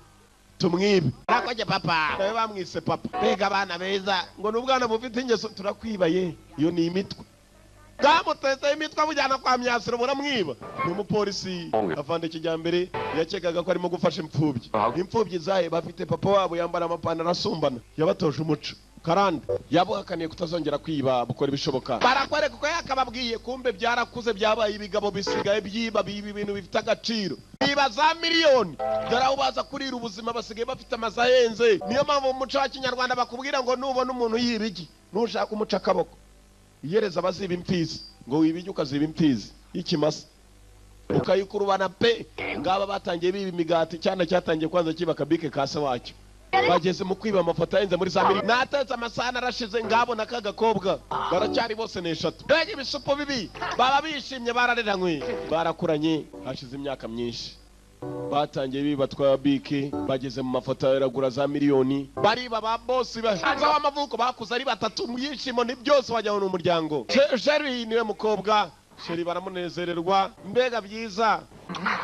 tumwibe nakoje papa nawe bamwise papa bega abana beza ngo n'ubwana bufite ingeso turakwibaye iyo ni imitwe bwamuteze imitwe bujyana kwa myasiro buramwiba ni umupolisi avande kijyambere yakekaga ko arimo gufasha imfubyi zahe bafite papa wabo yambara amapantaro asumbana yabatoje umuco karande yabuhakaniye kutazongera kwiba bukora ibishoboka barakwereka ko yakababwiye kumbe byarakuze byabaye ibigabo bisigaye byiba bibi ibintu bifite agaciro biba za miliyoni dore aho baza kurira ubuzima basigaye bafite amaza ahenze niyo mpamvu mu muco wa kinyarwanda bakubwira ngo nubona umuntu yiba igi nushaka umuca akaboko iyereza abaziba imfizi ngo wibijye ukaziba imfizi y'ikimasa ukayikurubana pe ngaba batangiye biba imigati cyane cyatangiye kwanza kiba kabike kase wacyo bageze mu kwiba amafoto ahenze muri za miliyoni natetse amasahani arashize ngabona kagakobwa baracyari bose n'eshatu mbega ibisupo bibi baba bishimye barareranywe barakuranye hashize imyaka myinshi batangiye biba twa bike bageze mu mafoto yaragura za miliyoni bariba ba boss bazaho amavuko bakuze ari 3 mu yishimo ni byose wajyaho n'umuryango Jerry niwe mukobwa Sheri baramunezererwa mbega byiza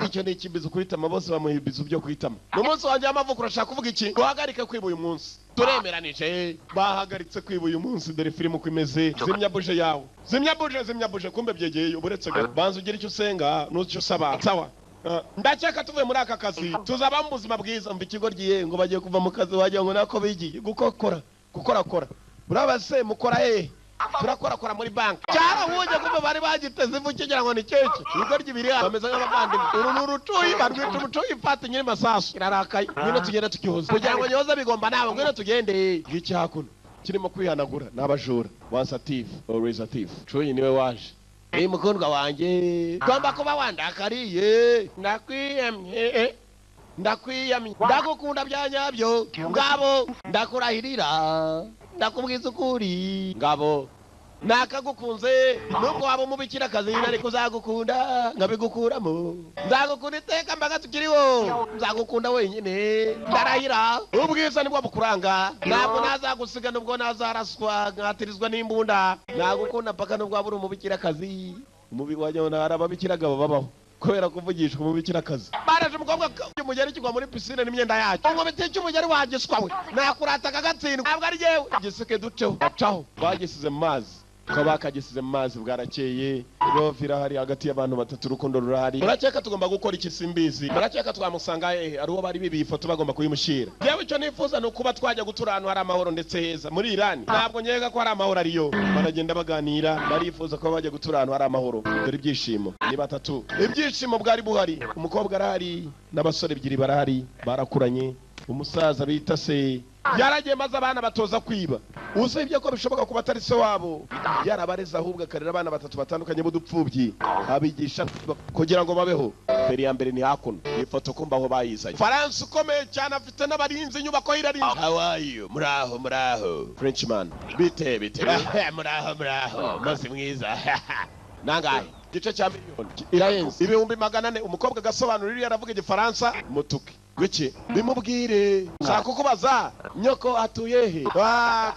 icyo ni ikibizo kwitama bose bamuhibizo byo kwitama no munsi wanje amavuko urashaka kuvuga iki guhagarika kwiba uyu munsi turemeranije bahagaritse kwiba uyu munsi dore filmu kwimeze zimya buje yawe zimya buje kumbe byegeye uburetse banza ugira icyo usenga n'icyo usaba sawa ndakeka tuvuye muri aka kazi tuzaba mu buzima bwiza mbi kigo ryiye ngo bagiye kuva mu kazi wagiye ngo nako bigiye gukora burabase mukora turakora muri banki cyarahuje kuva bari bagiteze ivu kigira ngo ni keke ibigo ry'ibiri bameze nk'abavandimwe uru n'urucuyi barwita umucuyi ifata nyiri masasu irarakaye ngwino tugende tukihoza kugira ngo nyoza bigomba nawe ngwino tugende ngiki hakuno kirimo kwihanagura n'abajura once a thief always a thief cuyi niwe waje mukundwa wanjye gomba kuba wandakariye nakwiyemye ndakwiyamye ndagukunda bya nyabyo ngabo ndakurahirira ndakubwiza ukuri ngabo nakagukunze nubwo waba umubikira akazi nari kuzagukunda nkabigukuramo nzagukunda iteka mbaga tukiriho nzagukunda wenyine ndarahira ubwiza nibwo bukuranga ntabwo nazagusiga nubwo nazaraswa nkatirizwa n'imbunda nagukunda mpaka nubwo waba uri umubikira akazi umubiri wanjye hari ababikiraga babaho kubera kuvugishwa umubikira akazi baraje umukobwa umugeri kigwa muri pisine n'imyenda yacu ngo biteke umugeri wagiswa we nakurataga gatsindwa ntabwo ari yewe giseke duceho acaho bagisize mu mazi kabakagisize mu mazi bwarakeye love irahari hagati y'abantu batatu urukundo rurahari murakeka tugomba gukora iki simbizi murakeka twamusanga ari uwo bari bibi ifoto bagomba kuyimushira yewe icyo nifuza no kuba twajya gutura ahantu hari amahoro ndetse heza muri Iran ntabwo nyega ko hari amahoro ariyo baragenda baganira barifuza ko bajya gutura ahantu hari amahoro dore ibyishimo ni batatu ibyishimo bwari buhari umukobwa arahari n'abasore ebyiri barahari barakuranye umusaza bita se yaragiye maze abana batoza kwiba usibye ko bishoboka kuba atari se wabo yarabareza ahubwo akarera abana batatu batandukanye b'udupfubyi abigisha kugira ngo babeho feri ya mbere ni hakuno ifoto kumba aho bayizanye France ukomeye cyane afite n'abarinzi inyubako irarinze how are you muraho Frenchman bite muraho mazi mwiza nangahe gice cya miliyoni irayenze ibihumbi 400 umukobwa gasobanurira yaravuga igifaransa mutuke Gwiki bimubwire shaka kukubaza nyoko atuye he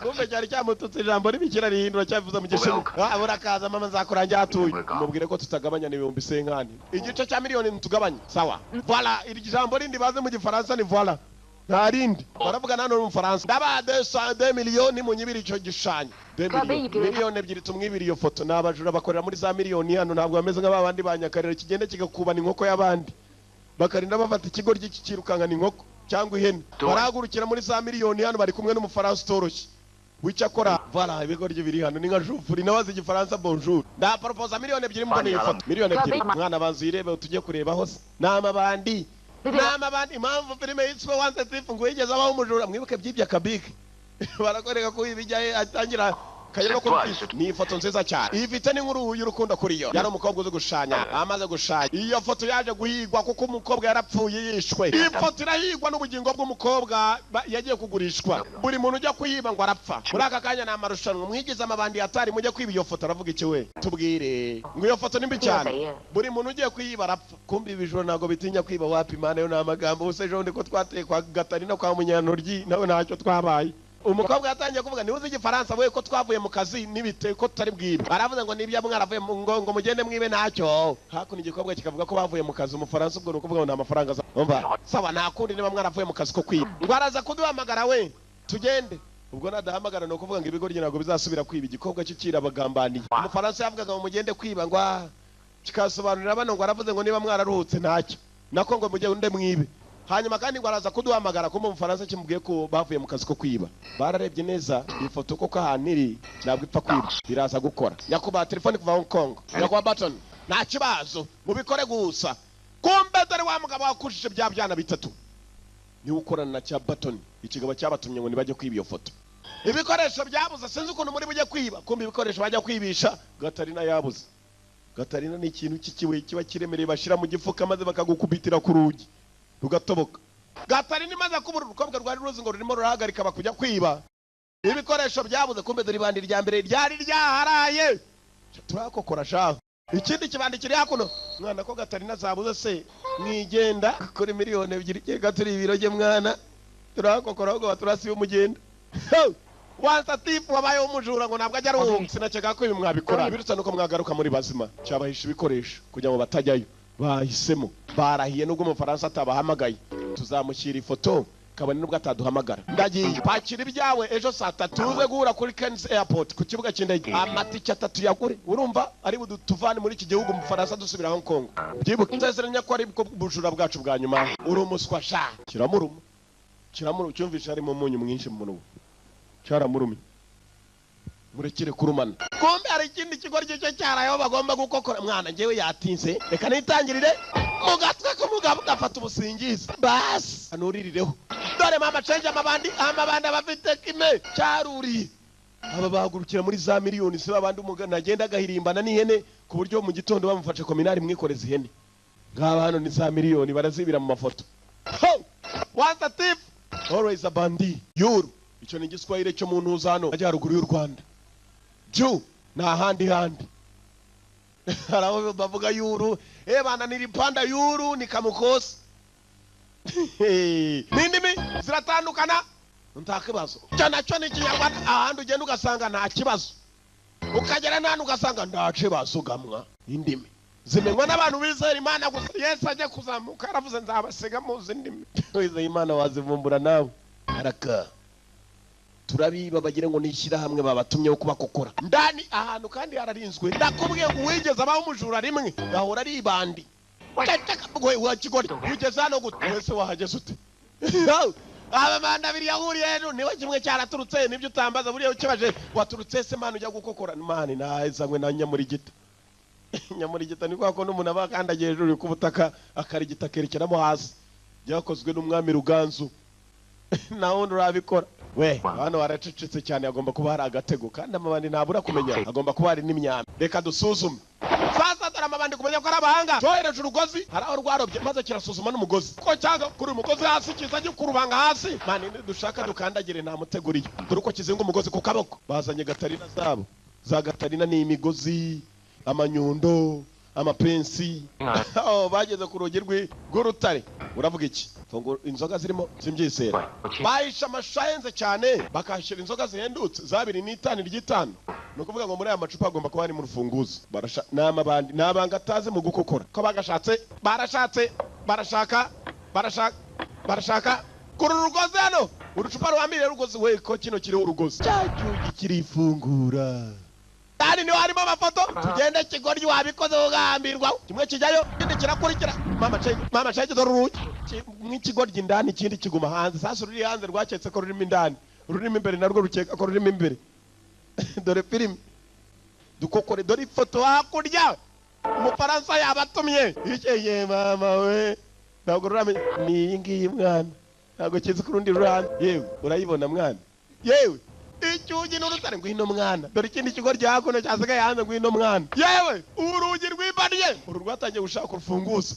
kumbe cyari cyamututse ijambo ribikira rihindura cyavuza mu gishinwa burakaza mama nzakurangira atuye mubwire ko tutagabanya n'ibihumbi 50 igice cya miliyoni ntugabanye sawa voilà iri jambo rindi baze mu gifaransa ni voilà ntarindi baravuga nano mu Faransa ndaba 2 miliyoni mu nyibiri cyo gishanya 2 miliyoni ebyiri tumwibiri iyo foto nabajura bakorera muri za miliyoni hano ntabwo bameze nk'abandi banyakarira kigende kigakubana inkoko y'abandi bakarinda bafata ikigo ry'ikirukangana inkoko cyangwa ihene baragurukira muri za miliyoni hano bari kumwe n'umufaransa utoroshye wicakora voilà ibigo ry'ibiri hano ni nka jufuri nabazi igifaransa bonjour nda propose miliyoni ebyiri mbone iyo foto miliyoni ebyiri mwana banzirebe tujye kureba hose n'amabandi impamvu filime yitwa Once Thief ngo yigeze abaho umujura mwibuke byibya kabike barakoreka ko ibijyaye atangira kayero ko ni ifoto nziza cyane ifite n'inkuru y'urukundo kuri yo yari umukobwa uzi gushanya amaze gushanya iyo foto yaje guhigwa kuko umukobwa yarapfuye yishwe ifoto irahigwa n'ubugingo bw'umukobwa yagiye kugurishwa buri muntu ujya kuyiba ngo arapfa muri aka kanya na marushanwa mwigize amabandi yatari mujye kwiba iyo foto aravuga iki we tubwire ngo iyo foto nimbi cyane buri muntu ugiye kuyiba arapfa kumbi ibijoro nago bitinya kwiba wapi mana yo n'amagambo bose ejo ndi ko twateye kwa Gatarina kwa Munyantoryi nawe ntacyo twabaye umukobwa yatangiye kuvuga ni uzi igifaransa we ko twavuye mu kazi nibite ko tutari bwibe aravuze ngo nibya mwaravuye ngo mugende mwibe ntacyo hakuno igikobwa kikavuga ko bavuye mu kazi umufaransa ubwo nukuvuga ngo nta mafaranga umva sawa nakundi niba mwaravuye mu kazi ko kwiba ngo araza kuduhamagara we tugende ubwo nadahamagara no kuvuga ngo ibigo ryinago bizasubira kwiba igikobwa cyo kirabagambaniye umufaransa yavugaga ngo mugende kwiba ngo kikasobanurira bano ngo aravuze ngo niba mwararuhutse ntacyo nako ngo mugende mwibe hanyuma kandi ngo araza kuduhamagara ko mu Faransa kimubwiye ko bavuye mu kazi ko kwiba bararebye neza ifoto ko ahantu iri ntabwo ipfa kwiba biraza gukora yakuba telefone kuva Hong Kong yakuba button nta kibazo mubikore gusa kumbe dore wa mugabo wakushije bya byana bitatu ni ukorana na cya button ikigabo cyabatumye ngo nibajye kwiba iyo foto ibikoresho byabuze sinzi ukuntu muri bujye kwiba kumbe ibikoresho bajya kwibisha Gatarina yabuze Gatarina ni ikintu kikiwe kiba kiremereye bashira mu gifuka maze bakagukubitira ku rugi rugatoboka Gatarina imaze kubura urukobwa rwari ruzi ngo rurimo rurahagarika bakujya kwiba ibikoresho byabuze kumbe dore ibandi rya mbere ryari ryaharaye turakokora shaho ikindi kibandi kiri hakuno mwana ko Gatarina zabuze se mwigenda kuri miliyoni 2 gaturi ibiroge mwana turakokora ngo turasibe umugenda Once Thief wabaye umujura ngo ntabwo ajya ruhu sinakeka ko ibi mwabikora birutse nuko mwagaruka muri bazima cyabahisha ibikoresho kugira ngo batajyayo bahisemo barahiye nubwo umufaransa atabahamagaye tuzamushyira ifoto kabone nubwo ataduhamagara ndagiye pakira ibyawe ejo saa 3 tuze guhura kuri Ken's Airport ku kibuga cy'indege amatike 3 yagure urumva ari budutuvane muri iki gihugu umufaransa dusubira Hong Kong byibuke nzezeranya ko ari bujura bwacu bwa nyuma uri umuswa sha kiramuruma cyumvisha ari mu munyu mwinshi mu munwa cyaramurumi murekere kurumana kumbe hari ikindi kigo cyo cyarayo bagomba gukokora mwana ngewe yatinze reka nitangirire mugatwe ko mugabo gafata ubusingiza bas anuririreho dore mama change amabandi abafite kime cyaruri aba bagurukira muri za miliyoni se babandi umugana agenda agahirimbana n'ihene ku buryo mu gitondo bamufashe kominari mwikoreza ihene ngaba hano ni za miliyoni barazibira mu mafoto Once a thief, always a bandit. Yuru, icyo ni igiswahili cyo mu ntuza hano ajyaruguru y'u Rwanda. Ju, na handi. Haraho bavuga yuru, bana nilipanda yuru nikamukosa. Nindimi ziratandukana ntakibazo. Cyo ni Kinyarwanda ahantu ugenda ugasanga nta kibazo. Ukagera nanu ugasanga nta kibazo gamwa. Indimi zimenywa n'abantu bizera Imana gusa. Yesu ajye kuzamuka aravuze nzabasiga mu zindimi. Wizeye Imana wazivumbura nawe. Haraka turabiba bagira ngo nishyira hamwe babatumyeho kubakokora ndani ahantu kandi hararinzwe. Ndakubwiye ngo wigeze abaho umujura rimwe gahora ari ibandi. Wakigori ugeze hano gute wese wahageze ute? Abamanda abiri yahuriye hano niwe kimwe cyaraturutse nibyo utambaza buriya ukibaje waturutse se Mana ujya gukokora Imana nazanywe na Nyamurigita. Nyamurigita ni kwa ko n'umuntu abakandagiye hejuru ku butaka akarigita kerekeramo hasi. Byakozwe n'umwami Ruganzu. Naho urabikora we hano waracecetse cyane agomba kuba hari agatego kandi amabandi ntabura kumenya agomba kuba hari n'imyambi. Reka dusuzume sasa dore amabandi kumenya ko ari abahanga. Cyohereje urugozi hari aho rwarobye maze kirasuzuma n'umugozi ko cyaga kuri umugozi hasi kiza gikurubanga hasi. Mani dushaka dukandagire nta muteguriye dore uko kizinga umugozi ku kaboko. Bazanye Gatarina zabo za Gatarina ni imigozi amanyundo amapensi. Bageze ku rugi rw'urutare uravuga iki? Inzoga zirimo simbyisera bahisha amashayenze cyane bakahishira inzoga zihendutse za 2.5 ry'itanu. No kuvuga ngo muri aya macupa agomba kuba ari mu rufunguzo. N'amabandi n'abanga ataze mu gukokora ko bagashatse barashaka kuri urugozi hano. Urucupa rwambire rugozi we ko kino kiri urugozi cyacyugi kirifungura. Tani ni harimo amafoto tugende Kigoryi wabikoze ugambirwa kimwe kijyayo kindi kirakurikira mama cege dore uruki mw'Ikigoryi indani ikindi kiguma hanze. Sasa ruri hanze rwacetse ko rurimo indani rurimo imbere narwo rukeka ko rurimo imbere. Dore film dukokore dore ifoto hakurya umufaransa yabatumye ikeye mama we ntabwo rurame ni ngiyi mwana ntabwo kizi ku rundi ruhande. Yewe urayibona mwana yewe icyugi n'urutare ngwino mwana dore ikindi Kigoryi hakuno cyasigaye hanze ngwino mwana. Yewe urugi rwibaniye uru rwatangiye gushaka urufunguzo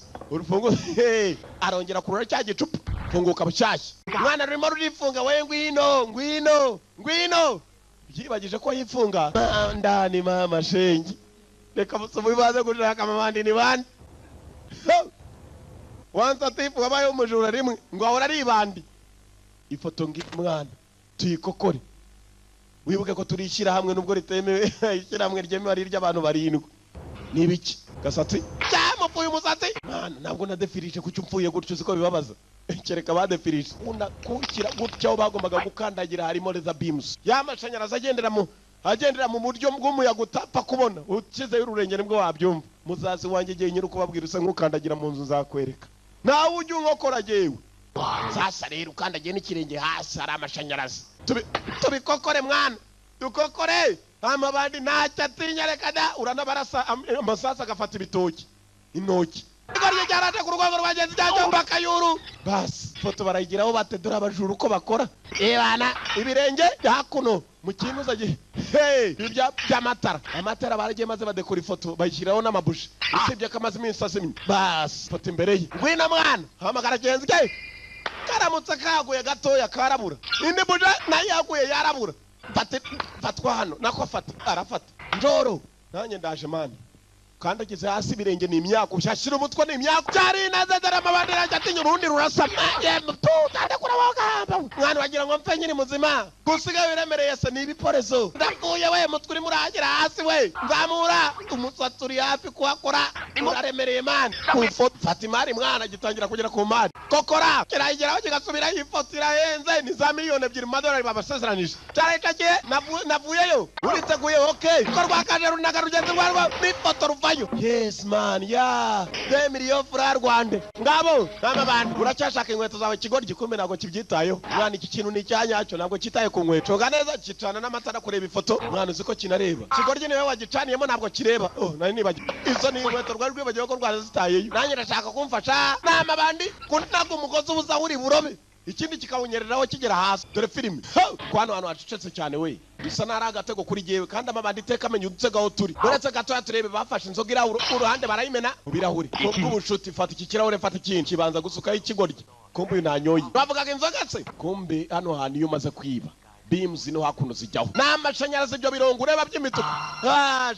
arongera kurura cya gicupa funguka bushyashya. Mwana rurimo rurifunga we ngwino byibagije ko yifunga ndani mama shengi. Reka busoma bibaze gushaka amabandi ni bandi. Once a thief wabaye umujura rimwe ngo ahora ari ibandi. Ifoto ngi mwana tuyikokore wibuke ko turishyira hamwe nubwo ritemewe. Ishyira hamwe ryemewe ari ry'abantu 7. Nibiki gasatsi cyamupfuye umusatsi Mana ntabwo nadefirije kucyo mpfuye gutyo siko bibabaza. Kereka badefirije unda kukira gutyo bagombaga gukandagira harimo reza beams y'amashanyarazi agendera mu buryo bw'umuyaga utapfa kubona ukize y'ururengero nibwo wabyumva. Muzazi wanjye igihe nyiri kubabwira usa nk'ukandagira mu nzu nzakwereka nawe ujye unkokora jewe. Sasa rero ukandagiye n'ikirenge hasi hari amashanyarazi. Tubikokore mwana dukokore amabandi ntacyo atinya reka da uranabarasa amasasa agafata ibitoki intoki. Igoryi cyaraje ku rwego rwagenzi cyangwa bakayuru basi foto barayigiraho batedura abajuru uko bakora. Bana ibirenge hakuno mu kintu zagiye by'amatara amatara baragiye maze badekora ifoto bayishyiraho n'amabuji usibye kamaze iminsi azimye. Basi foto imbere ye ngwino mwana hamagara genzi ke karamutse kaguye gatoya karabura indi buja nayo yaguye yarabura. Fatwa hano nako arafata njoro nanjye ndaje mani kandi agize hasi birenge ni imyaka ushashira umutwe ni imyaka cyari nazadara amabandi rajatinya urundi rurasa tutande kurabogamba mwana wagira ngo mfe nyiri muzima gusiga biremereye se nibiporezo ndakuye we mutwe uri muragira hasi we nzamura umusatsi uri hafi kuhakora uraremereye mani Fatima ari mwana gitangira kugera ku mari kokora kirayigeraho kigasubira ifoto irahenze ni za miliyoni 2 madolari babasezeranije cyari take navuyeyo uriteguye okay ko rwakaje runaga rugenzi rwa n'ifoto ruvayo. Yes man ya 2 miliyoni fra Rwanda ngabo n'amabandi uracyashaka inkweto zawe Kigoryi gikombe ntabwo kibyitayeho mwana iki kintu ni cyanyacyo ntabwo kitaye ku nkweto ga neza kicana n'amatara kureba ifoto mwana uziko kinareba Kigoryi niwe wagicaniyemo ntabwo kireba. Nari nibaje izo ni inkweto rwari rwibagiwe ko rwaza zitayeyo nanjye ndashaka kumfasha n'amabandi kuntaga umugozi ubuza uri burobe ikindi kikawunyereraho kigera hasi. Dore filime kwano hano hacecetse cyane we bisa nari agatego kuri jewe kandi amabandi iteka amenye udutsegaho turi uretse gatoya turebe bafashe inzoga ira uruhande barayimena ubirahuri ubushuti fata iki kirahure fata ikindi kibanza gusukaho Ikigoryi kumbe nanyoye bavugaga inzoga se kumbe hano hantu iyo umaze kwiba beams no hakuno zijyaho n'amashanyarazi byo birongo ureba by'imituku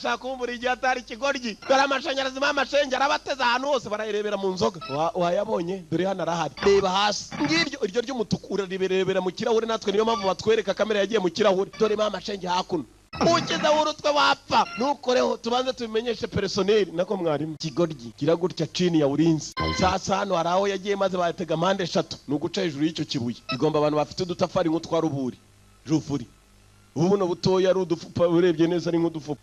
shaka kumbura igihe atari ikigoryi dore amashanyarazi mamashenge arabateza ahantu hose barayirebera mu nzoga wayabonye dore hano arahari reba hasi ngiryo iryo ry'umutuku urariberebera mu kirahure natwe niyo mpamvu batwereka kamera yagiye mu kirahure dore mamashenge hakuno ukiza urutwe wapfa nukoreho tubanze tubimenyeshe personnel nako mwarimu kigoryi kiragutya chini ya urinzi sasa hano haraho yagiye maze batega mande 3 nuguca hejuru y'icyo kibuye igomba abantu bafite udutafari nk'utwaruburi jufuri ubuno butoya ari udufupa urebye neza ari nk'udufupa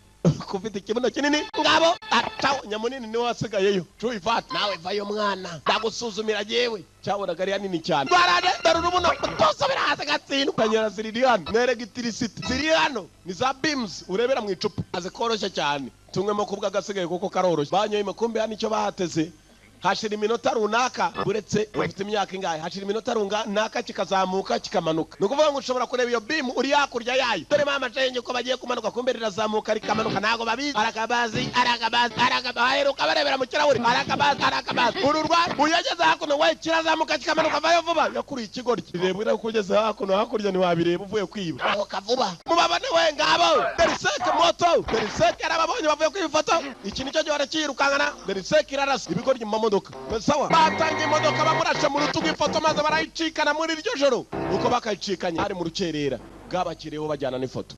kufite ikibuno kinini ngabo atawo nyamunini niwe wasigayeyo cuyifata nawe vayo mwana ndagusuzumira jewe cyabonaga ari hanini cyane barade darurubuno tose biraza gatsino kanyara ziri hano neregitirisiti ziri hano ni za beams urebera mu icupa aze korosha cyane tumwemo kubwa gasigaye kuko karorosha banyoye makumbi hano icyo bahateze hashira iminota runaka uretse ufite imyaka ingahe hashira iminota runaka kikazamuka kikamanuka nukuvuga ngo ushobora kureba iyo beam uri hakurya yayo dore mama cenge ko bagiye kumanuka kumbe rirazamuka rikamanuka nago babizi arakabazi baheruka barebera mu kirahure arakabazi ururwa uyageze hakuno we kirazamuka kikamanuka vayo vuba yakuriye ikigoryi rebera kugeze hakuno hakurya ni wabireba uvuye kwiba aho kavuba mubabane we ngabo deriseke moto deriseke arababonye bavuye kwifoto iki nicyo gihe barakirukangana deriseke irarasa ibigoryi mu sawa batangiye imodoka bamurasha mu rutugu ifoto maze barayicikana muri iryo joro uko bakayicikanye ari mu rukerera bwabakireho bajyana n'ifoto